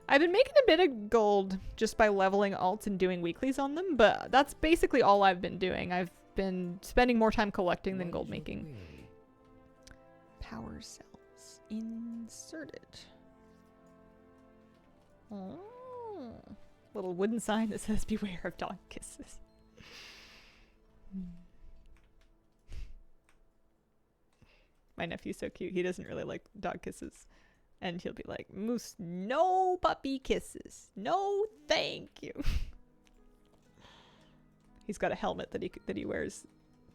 I've been making a bit of gold just by leveling alts and doing weeklies on them, but that's basically all I've been doing. I've been spending more time collecting than gold making. Power cells inserted. Oh. Little wooden sign that says beware of dog kisses. My nephew's so cute. He doesn't really like dog kisses. And he'll be like, Moose, no puppy kisses. No, thank you. He's got a helmet that he wears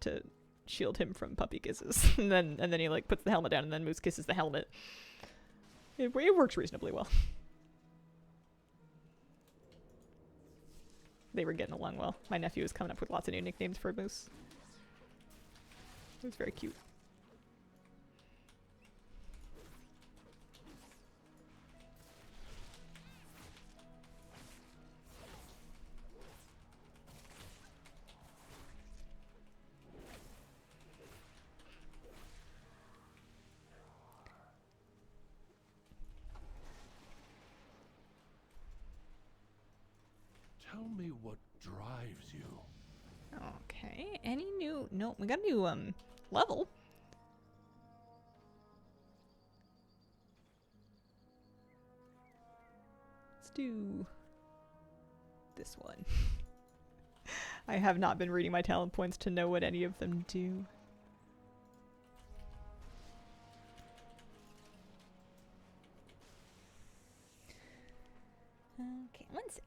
to shield him from puppy kisses. and then he like puts the helmet down and then Moose kisses the helmet. It works reasonably well. They were getting along well. My nephew was coming up with lots of new nicknames for Moose. It was very cute. Tell me what drives you. Okay. Any new... No, we got a new, level. Let's do this one. I have not been reading my talent points to know what any of them do. Okay, one sec.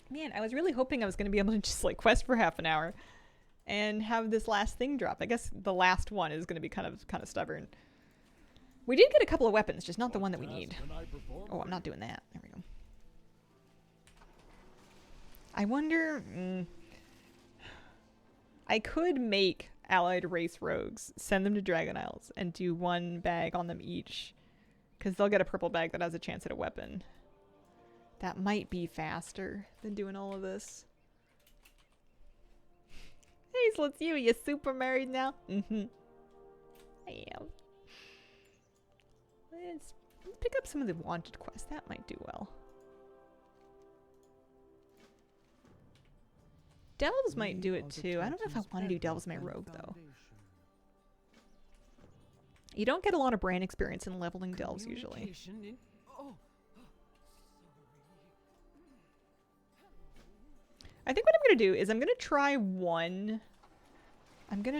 Man, I was really hoping I was going to be able to just like quest for half an hour and have this last thing drop. I guess the last one is going to be kind of stubborn. We did get a couple of weapons, just not the one that we need. Oh, I'm not doing that. There we go. I wonder... I could make allied race rogues, send them to Dragon Isles, and do 1 bag on them each. Because they'll get a purple bag that has a chance at a weapon. That might be faster than doing all of this. Hey, so it's you. You super married now? Mm-hmm. I am. Let's pick up some of the wanted quests. That might do well. Delves might do it too. I don't know if I want to do Delves my rogue though. You don't get a lot of brand experience in leveling Delves usually. I think what I'm going to do is I'm going to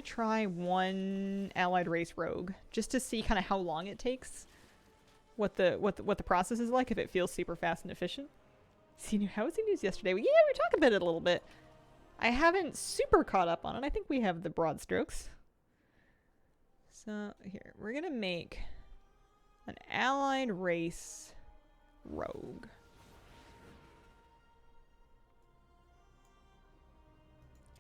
try one allied race rogue just to see kind of how long it takes. What the process is like, if it feels super fast and efficient. See new housing news yesterday. Well, yeah, we were talking about it a little bit. I haven't super caught up on it. I think we have the broad strokes. So here, we're gonna make an allied race rogue.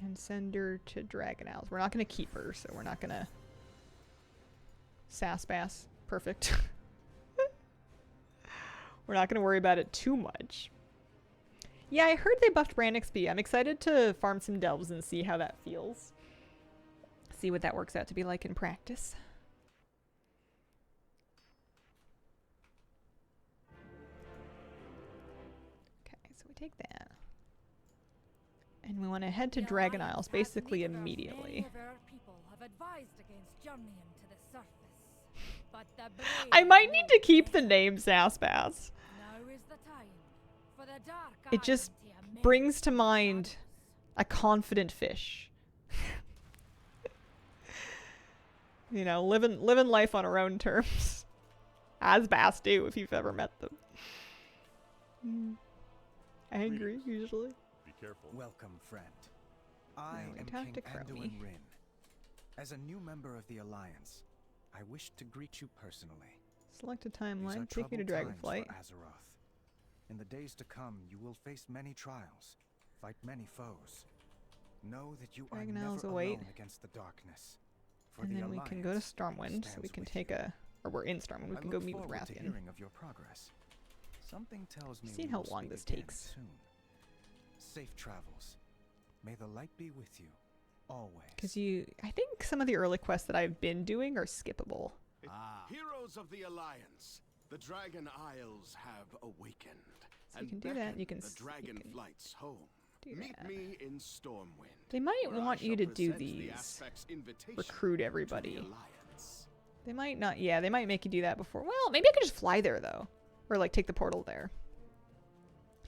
And send her to Dragon Isles. We're not gonna keep her, so we're not gonna sass bass. Perfect. We're not gonna worry about it too much. Yeah, I heard they buffed Brand XP. I'm excited to farm some Delves and see how that feels. See what that works out to be like in practice. Okay, so we take that. And we want to head to Dragon Isles basically immediately. I might need to keep the name Sassbass. It just brings to mind a confident fish. You know, living life on our own terms. As bass do, if you've ever met them. Angry, usually. Be careful. Welcome, friend. I am King Anduin Rin. As a new member of the Alliance, I wish to greet you personally. Select a timeline. Take me to Dragonflight. In the days to come, you will face many trials, fight many foes. Know that you are never alone against the darkness. And then we can go to Stormwind, so we can take a... Or we're in Stormwind, we can go meet with Rathian. Something tells me see how long this takes. Soon. Safe travels. May the light be with you, always. Because I think some of the early quests that I've been doing are skippable. Heroes of the Alliance, the Dragon Isles have awakened. So you can do that. You can the Dragon Flight's home. Meet that. me in Stormwind. They might want you to do these. Recruit everybody. They might not. Yeah, they might make you do that before. Well, maybe I could just fly there though, or like take the portal there.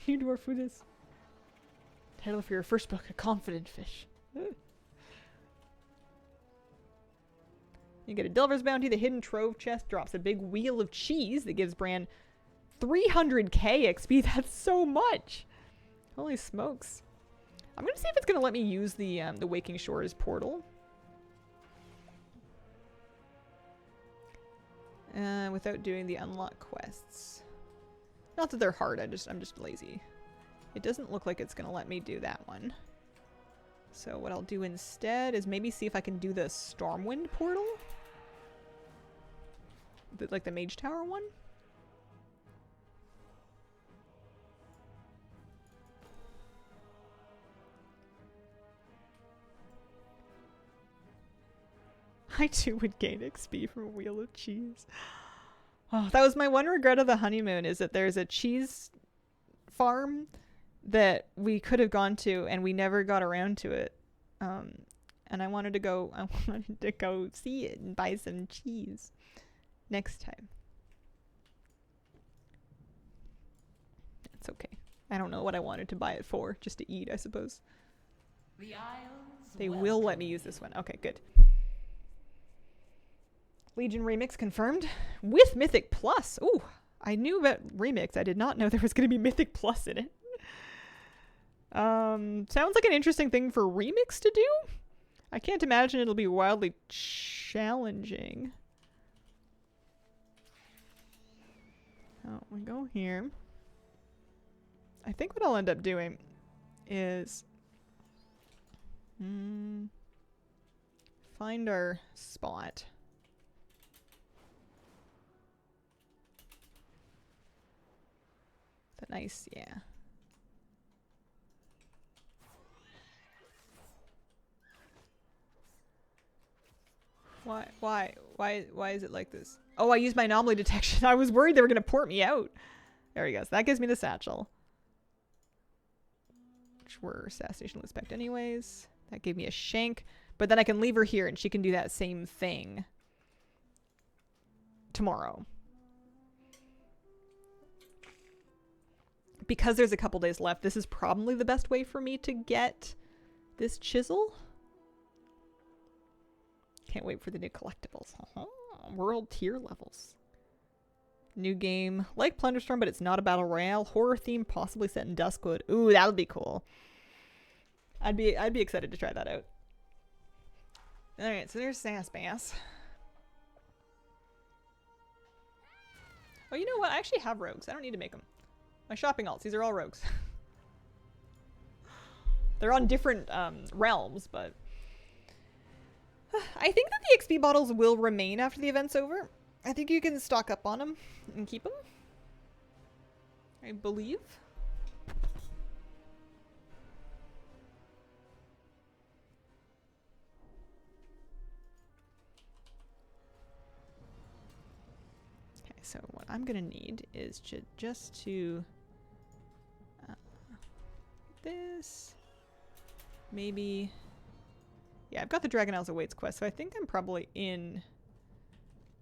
You dwarf for this. Title for your first book: A Confident Fish. You get a Delver's Bounty. The Hidden Trove Chest drops a big wheel of cheese that gives Bran 300k XP. That's so much. Holy smokes. I'm gonna see if it's gonna let me use the Waking Shores portal. Without doing the unlock quests. Not that they're hard, I'm just lazy. It doesn't look like it's gonna let me do that one. So what I'll do instead is maybe see if I can do the Stormwind portal. Like the Mage Tower one. I too would gain XP from a wheel of cheese. Oh, that was my one regret of the honeymoon, is that there's a cheese farm that we could have gone to and we never got around to it. And I wanted to go see it and buy some cheese next time. It's okay. I don't know what I wanted to buy it for, just to eat, I suppose. They will let me use this one. Okay, good. Legion Remix confirmed with Mythic Plus. Ooh, I knew about Remix. I did not know there was going to be Mythic Plus in it. Sounds like an interesting thing for Remix to do. I can't imagine it'll be wildly challenging. Oh, we go here. I think what I'll end up doing is find our spot. The nice, yeah. Why is it like this? Oh, I used my anomaly detection. I was worried they were gonna port me out. There we go. So that gives me the satchel. Which were assassination inspect anyways. That gave me a shank. But then I can leave her here and she can do that same thing tomorrow. Because there's a couple days left, this is probably the best way for me to get this chisel. Can't wait for the new collectibles. World tier levels. New game. Like Plunderstorm, but it's not a battle royale. Horror theme, possibly set in Duskwood. Ooh, that would be cool. I'd be excited to try that out. Alright, so there's Sass Bass. Oh, you know what? I actually have rogues. I don't need to make them. My shopping alts. These are all rogues. They're on different realms, but... I think that the XP bottles will remain after the event's over. I think you can stock up on them and keep them. I believe. Okay, so what I'm gonna need is just to this, maybe. Yeah, I've got the Dragon Isles Awaits quest, so I think I'm probably in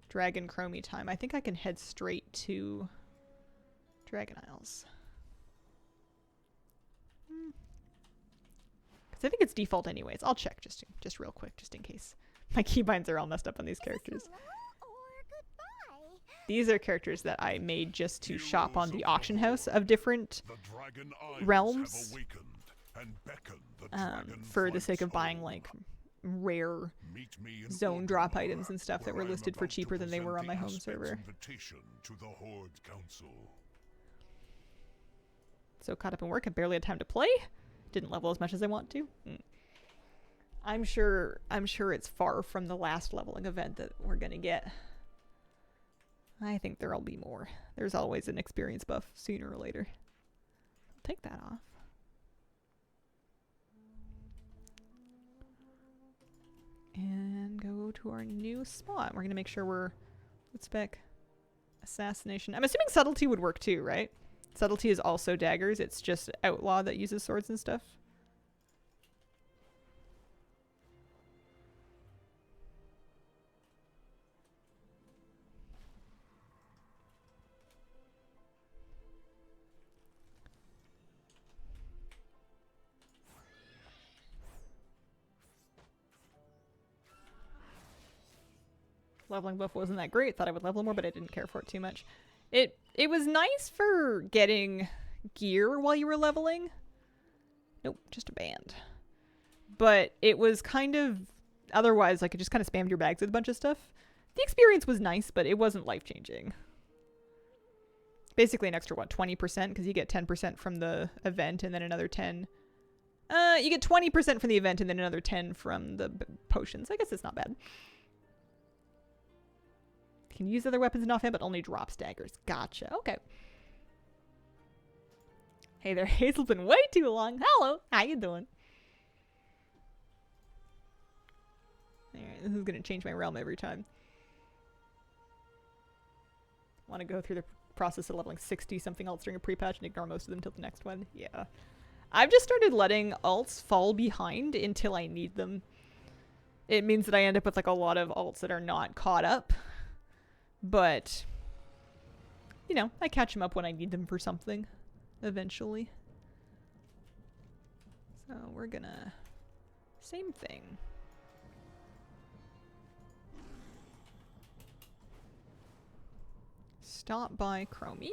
Dragon Chromie time. I think I can head straight to Dragon Isles. Because I think it's default anyways. I'll check just real quick, just in case. My keybinds are all messed up on these characters. These are characters that I made just to shop on the auction house of different realms. For the sake of buying, like, rare zone drop items and stuff that were listed for cheaper than they were on my home server. So caught up in work, I barely had time to play. Didn't level as much as I want to. I'm sure it's far from the last leveling event that we're gonna get. I think there'll be more. There's always an experience buff sooner or later. I'll take that off. And go to our new spot. We're gonna make sure we're let's spec assassination. I'm assuming subtlety would work too, right? Subtlety is also daggers. It's just outlaw that uses swords and stuff. Leveling buff wasn't that great. Thought I would level more, but I didn't care for it too much. It was nice for getting gear while you were leveling. Nope, just a band. But it was kind of otherwise like it just kind of spammed your bags with a bunch of stuff. The experience was nice, but it wasn't life-changing. Basically an extra what, 20% because you get 10% from the event and then another 10. You get 20% from the event and then another 10 from the potions. I guess it's not bad. Can use other weapons in offhand, but only drops daggers. Gotcha. Okay. Hey there, Hazel's been way too long. Hello. How you doing? Alright, this is going to change my realm every time. I want to go through the process of leveling 60-something alts during a pre-patch and ignore most of them until the next one. Yeah. I've just started letting alts fall behind until I need them. It means that I end up with like a lot of alts that are not caught up. But, you know, I catch them up when I need them for something, eventually. So we're gonna, same thing. Stop by Chromie.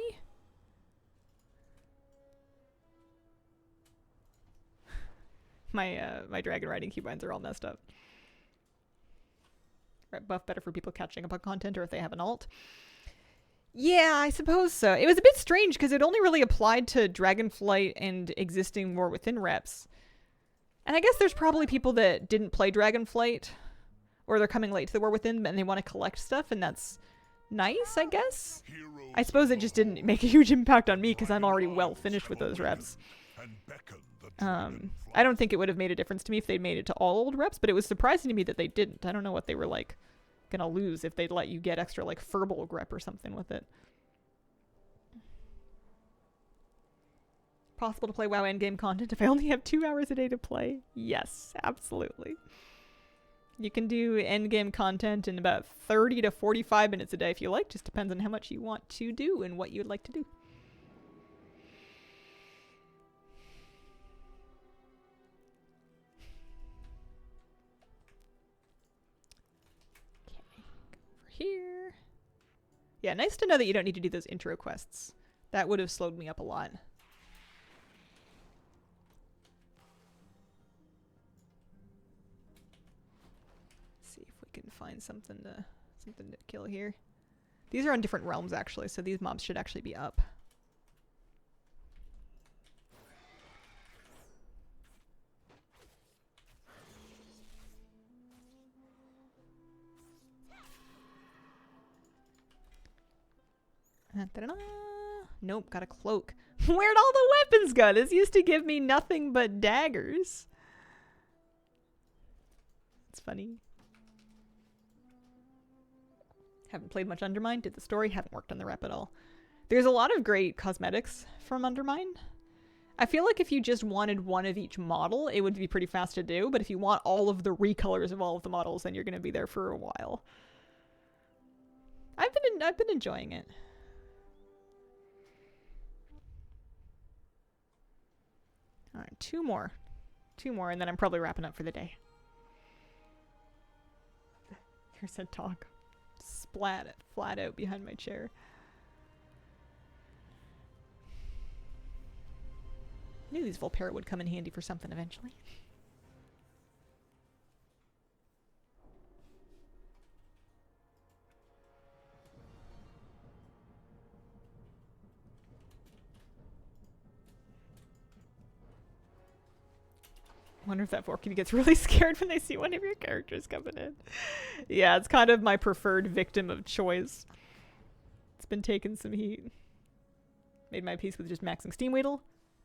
My dragon riding keybinds are all messed up. Buff better for people catching up on content or if they have an alt. Yeah, I suppose so. It was a bit strange because it only really applied to Dragonflight and existing War Within reps. And I guess there's probably people that didn't play Dragonflight, or they're coming late to the War Within and they want to collect stuff, and that's nice, I guess. I suppose it just didn't make a huge impact on me because I'm already well finished with those reps. I don't think it would have made a difference to me if they'd made it to all old reps, but it was surprising to me that they didn't. I don't know what they were like gonna lose if they'd let you get extra like Furbolg rep or something with it. Possible to play WoW endgame content if I only have 2 hours a day to play? Yes, absolutely. You can do endgame content in about 30 to 45 minutes a day if you like. Just depends on how much you want to do and what you'd like to do. Okay, go over here. Yeah, nice to know that you don't need to do those intro quests. That would have slowed me up a lot. Can find something to kill here. These are on different realms actually, so these mobs should actually be up. Nope, got a cloak. Where'd all the weapons go? This used to give me nothing but daggers. It's funny. Haven't played much Undermine, did the story, haven't worked on the rep at all. There's a lot of great cosmetics from Undermine. I feel like if you just wanted one of each model, it would be pretty fast to do, but if you want all of the recolors of all of the models, then you're going to be there for a while. I've been enjoying it. Alright, two more, and then I'm probably wrapping up for the day. Here's a dog. Splat flat out behind my chair. Knew these Volpera would come in handy for something eventually. Wonder if that Vorkin gets really scared when they see one of your characters coming in. Yeah, it's kind of my preferred victim of choice. It's been taking some heat. Made my peace with just maxing Steamweedle,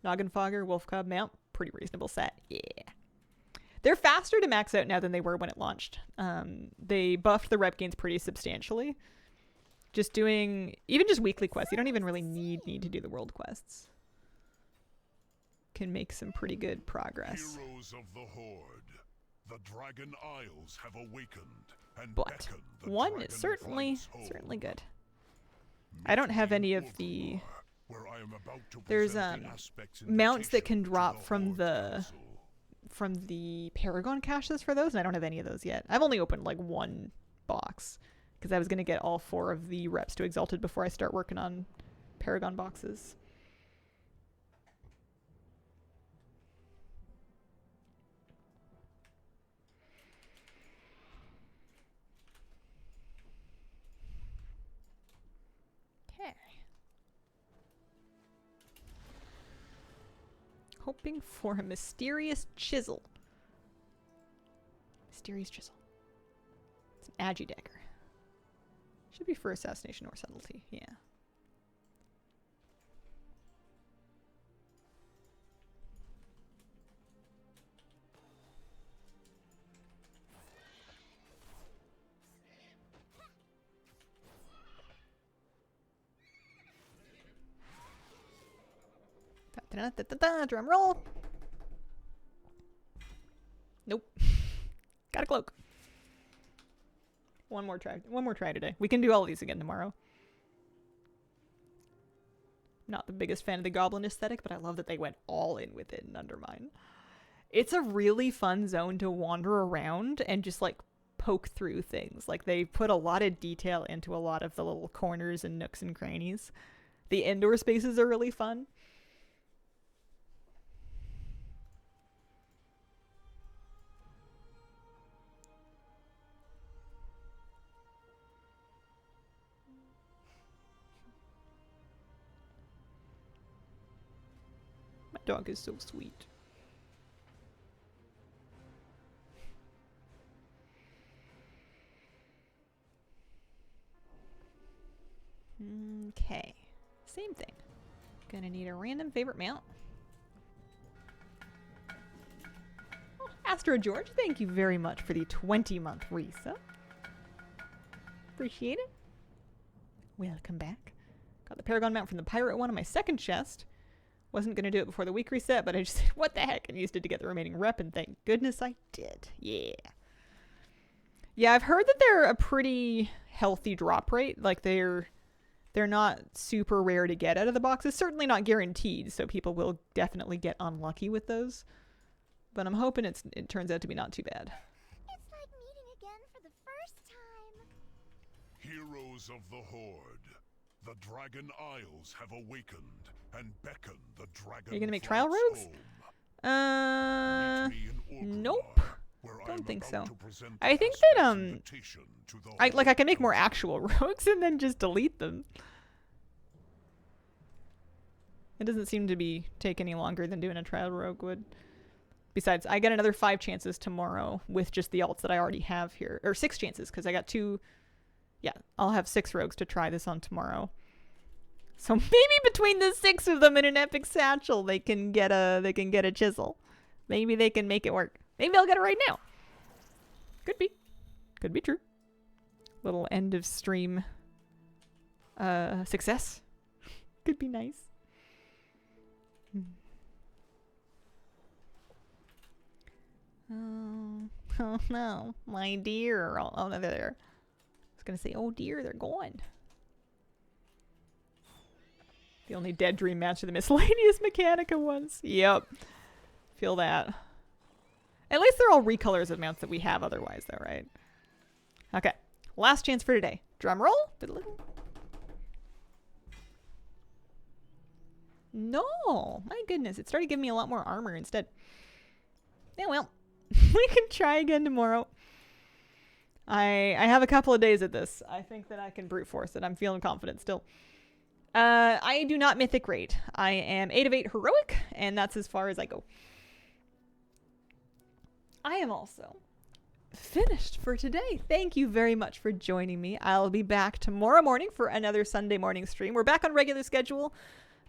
Noggenfogger, Wolfcub, Mount. Pretty reasonable set. Yeah. They're faster to max out now than they were when it launched. They buffed the rep gains pretty substantially. Just doing, even just weekly quests, you don't even really need to do the world quests. Can make some pretty good progress. Heroes of the Horde, the Dragon Isles have awakened and but one is certainly good. I don't have any of the. There's mounts that can drop from the Paragon caches for those, and I don't have any of those yet. I've only opened like one box because I was gonna get all 4 of the reps to Exalted before I start working on Paragon boxes. Hoping for a mysterious chisel. Mysterious chisel. It's an Agidagger. Should be for assassination or subtlety, yeah. Drum roll. Nope. Got a cloak. One more try today. We can do all of these again tomorrow. Not the biggest fan of the goblin aesthetic, but I love that they went all in with it in Undermine. It's a really fun zone to wander around and just like poke through things. Like they put a lot of detail into a lot of the little corners and nooks and crannies. The indoor spaces are really fun. Dog is so sweet. Okay. Same thing. Gonna need a random favorite mount. Oh, Astro George, thank you very much for the 20-month resub. Appreciate it. Welcome back. Got the Paragon mount from the Pirate one in my second chest. Wasn't gonna do it before the week reset, but I just said, what the heck, and used it to get the remaining rep, and thank goodness I did. Yeah. Yeah, I've heard that they're a pretty healthy drop rate. Like, they're not super rare to get out of the boxes. Certainly not guaranteed, so people will definitely get unlucky with those. But I'm hoping it turns out to be not too bad. It's like meeting again for the first time. Heroes of the Horde, the Dragon Isles have awakened and beckon the dragon. Are you gonna make trial rogues? Nope. Don't think so. I think that I can make more actual rogues and then just delete them. It doesn't seem to be take any longer than doing a trial rogue would. Besides, I get another 5 chances tomorrow with just the alts that I already have here, or 6 chances because I got 2. Yeah, I'll have 6 rogues to try this on tomorrow. So maybe between the 6 of them in an epic satchel, they can get a chisel. Maybe they can make it work. Maybe I'll get it right now. Could be. Could be true. Little end of stream success. Could be nice. Oh no, my dear. Oh no, they're there. I was gonna say, oh dear, they're gone. The only dead dream match of the miscellaneous Mechanica ones. Yep. Feel that. At least they're all recolors of mounts that we have otherwise, though, right? Okay. Last chance for today. Drum roll. No! My goodness. It started giving me a lot more armor instead. Yeah, well. We can try again tomorrow. I have a couple of days at this. I think that I can brute force it. I'm feeling confident still. I do not mythic rate. I am 8 of 8 heroic, and that's as far as I go. I am also finished for today. Thank you very much for joining me. I'll be back tomorrow morning for another Sunday morning stream. We're back on regular schedule.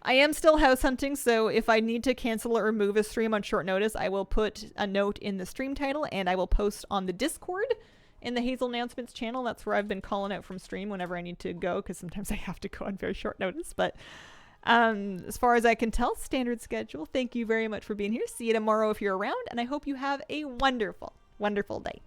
I am still house hunting, so if I need to cancel or move a stream on short notice, I will put a note in the stream title, and I will post on the Discord in the Hazel Announcements channel. That's where I've been calling out from stream whenever I need to go, because sometimes I have to go on very short notice. But as far as I can tell, standard schedule. Thank you very much for being here. See you tomorrow if you're around, and I hope you have a wonderful, wonderful day.